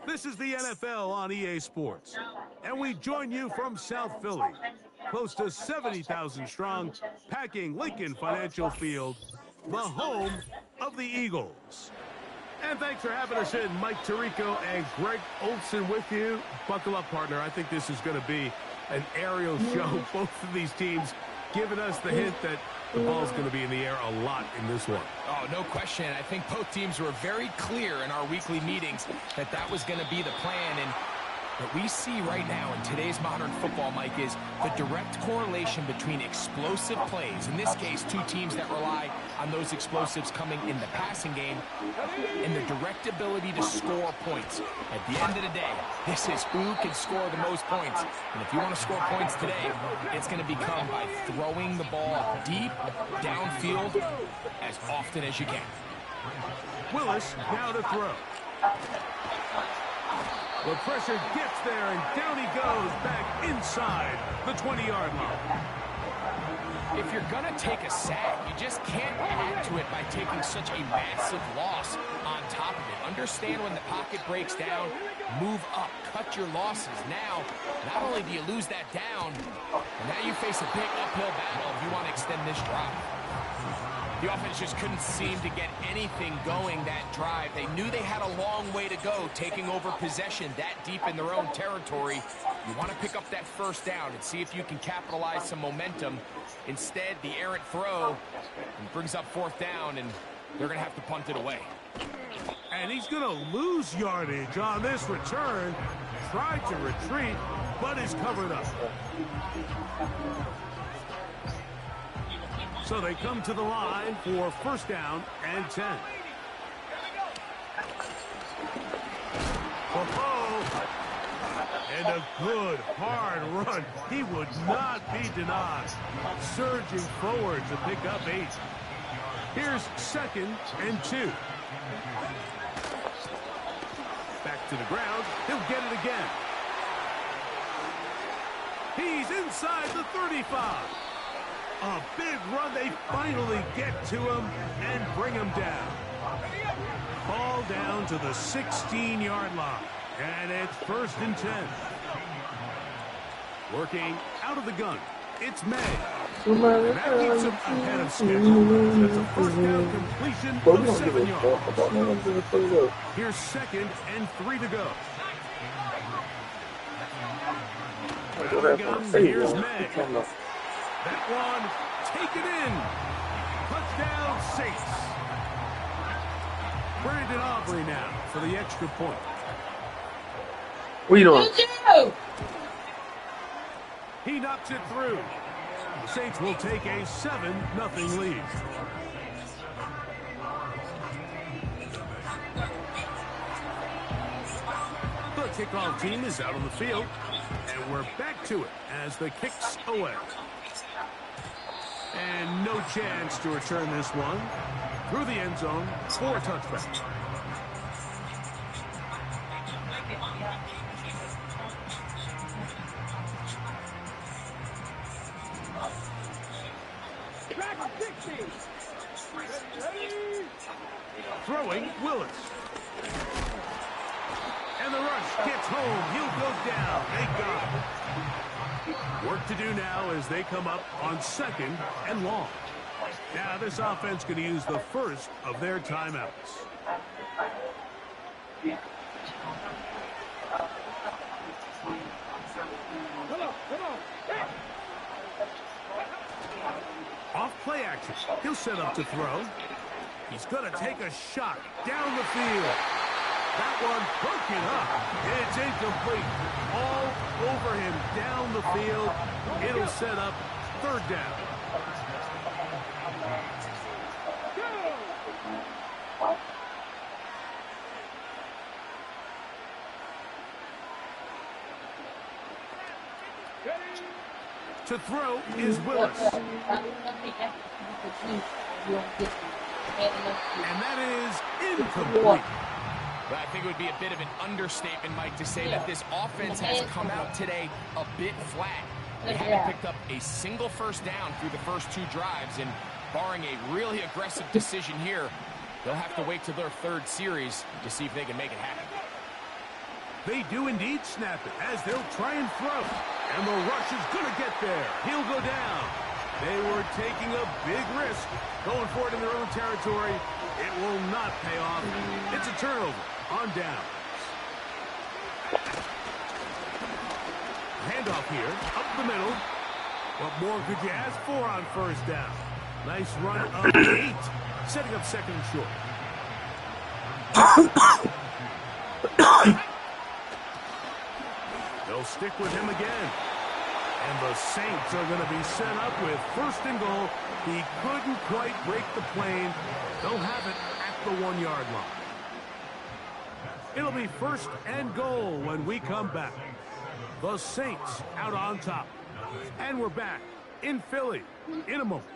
This is the NFL on EA Sports, and we join you from South Philly, close to 70,000 strong, packing Lincoln Financial Field, the home of the Eagles. And thanks for having us in, Mike Tirico and Greg Olson with you. Buckle up, partner. I think this is going to be an aerial show. Both of these teams giving us the hint that the ball's going to be in the air a lot in this one. Oh, no question. I think both teams were very clear in our weekly meetings that that was going to be the plan. And what we see right now in today's modern football, Mike, is the direct correlation between explosive plays, in this case, two teams that rely on those explosives coming in the passing game, and the direct ability to score points. At the end of the day, this is who can score the most points. And if you want to score points today, it's going to become by throwing the ball deep, downfield, as often as you can. Willis now to throw. The pressure gets there, and down he goes back inside the 20-yard line. If you're going to take a sack, you just can't add to it by taking such a massive loss on top of it. Understand when the pocket breaks down, move up, cut your losses. Now, not only do you lose that down, but now you face a big uphill battle if you want to extend this drive. The offense just couldn't seem to get anything going that drive. They knew they had a long way to go, taking over possession that deep in their own territory. You want to pick up that first down and see if you can capitalize some momentum. Instead, the errant throw brings up fourth down, and they're going to have to punt it away. And he's going to lose yardage on this return. Tried to retreat, but is covered up. So they come to the line for first down and 10. Oh, and a good, hard run. He would not be denied. Surging forward to pick up 8. Here's second and 2. Back to the ground. He'll get it again. He's inside the 35. A big run. They finally get to him and bring him down. Ball down to the 16-yard line. And it's first and 10. Working out of the gun. It's May. And that keeps him ahead of schedule. That's a first down completion of 7 yards. Here's second and 3 to go. Out of the gun, here's May. That one, taken in. Touchdown, Saints. Brandon Aubrey now for the extra point. What are you doing? He knocks it through. The Saints will take a 7-0 lead. The kickoff team is out on the field, and we're back to it as the kick's away. And no chance to return this one. Through the end zone for a touchback. Throwing, Willis. And the rush gets home. He'll go down. They got it. Work to do now as they come up on second and long. Now this offense going to use the first of their timeouts. Off play action. He'll set up to throw. He's going to take a shot down the field. That one broken up. It's incomplete. All over him down the field. It'll set up third down. To throw is Willis. And that is incomplete. But I think it would be a bit of an understatement, Mike, to say that this offense has come out today a bit flat. They haven't picked up a single first down through the first 2 drives, and barring a really aggressive decision here, they'll have to wait till their third series to see if they can make it happen. They do indeed snap it as they'll try and throw. And the rush is going to get there. He'll go down. They were taking a big risk going for it in their own territory. It will not pay off. It's a turnover on down. Handoff here, up the middle. What more could you ask for on first down? Nice run of 8, setting up second and short. They'll stick with him again. And the Saints are going to be set up with first and goal. He couldn't quite break the plane. They'll have it at the 1-yard line. It'll be first and goal when we come back. The Saints out on top. And we're back in Philly in a moment.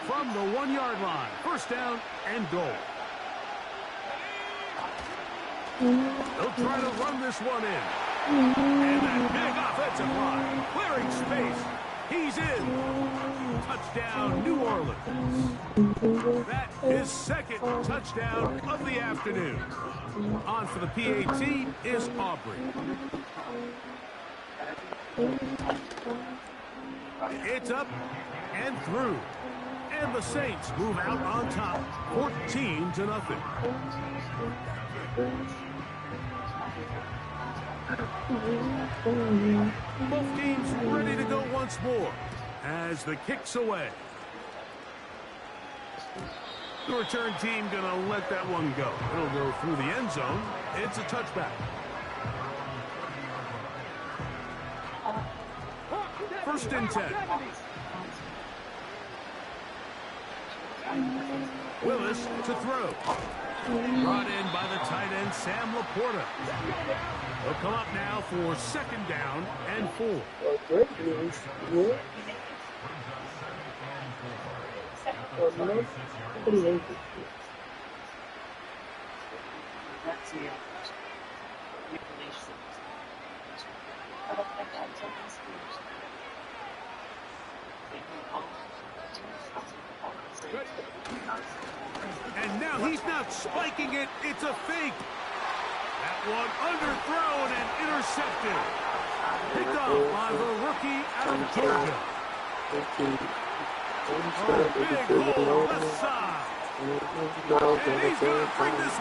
from the 1-yard line. First down and goal. They'll try to run this one in. And that big offensive line, clearing space. He's in. Touchdown, New Orleans. That is second touchdown of the afternoon. On for the PAT is Aubrey. It's up and through. And the Saints move out on top, 14-0. Both teams ready to go once more as the kick's away. The return team gonna let that one go. It'll go through the end zone. It's a touchback. First and 10. Willis to throw. Brought in by the tight end, Sam Laporta. They'll come up now for second down and 4. And now he's not spiking it, it's a fake. That one underthrown and intercepted. Picked off by the rookie out of Georgia. Oh, big hole left side. And he's going to bring this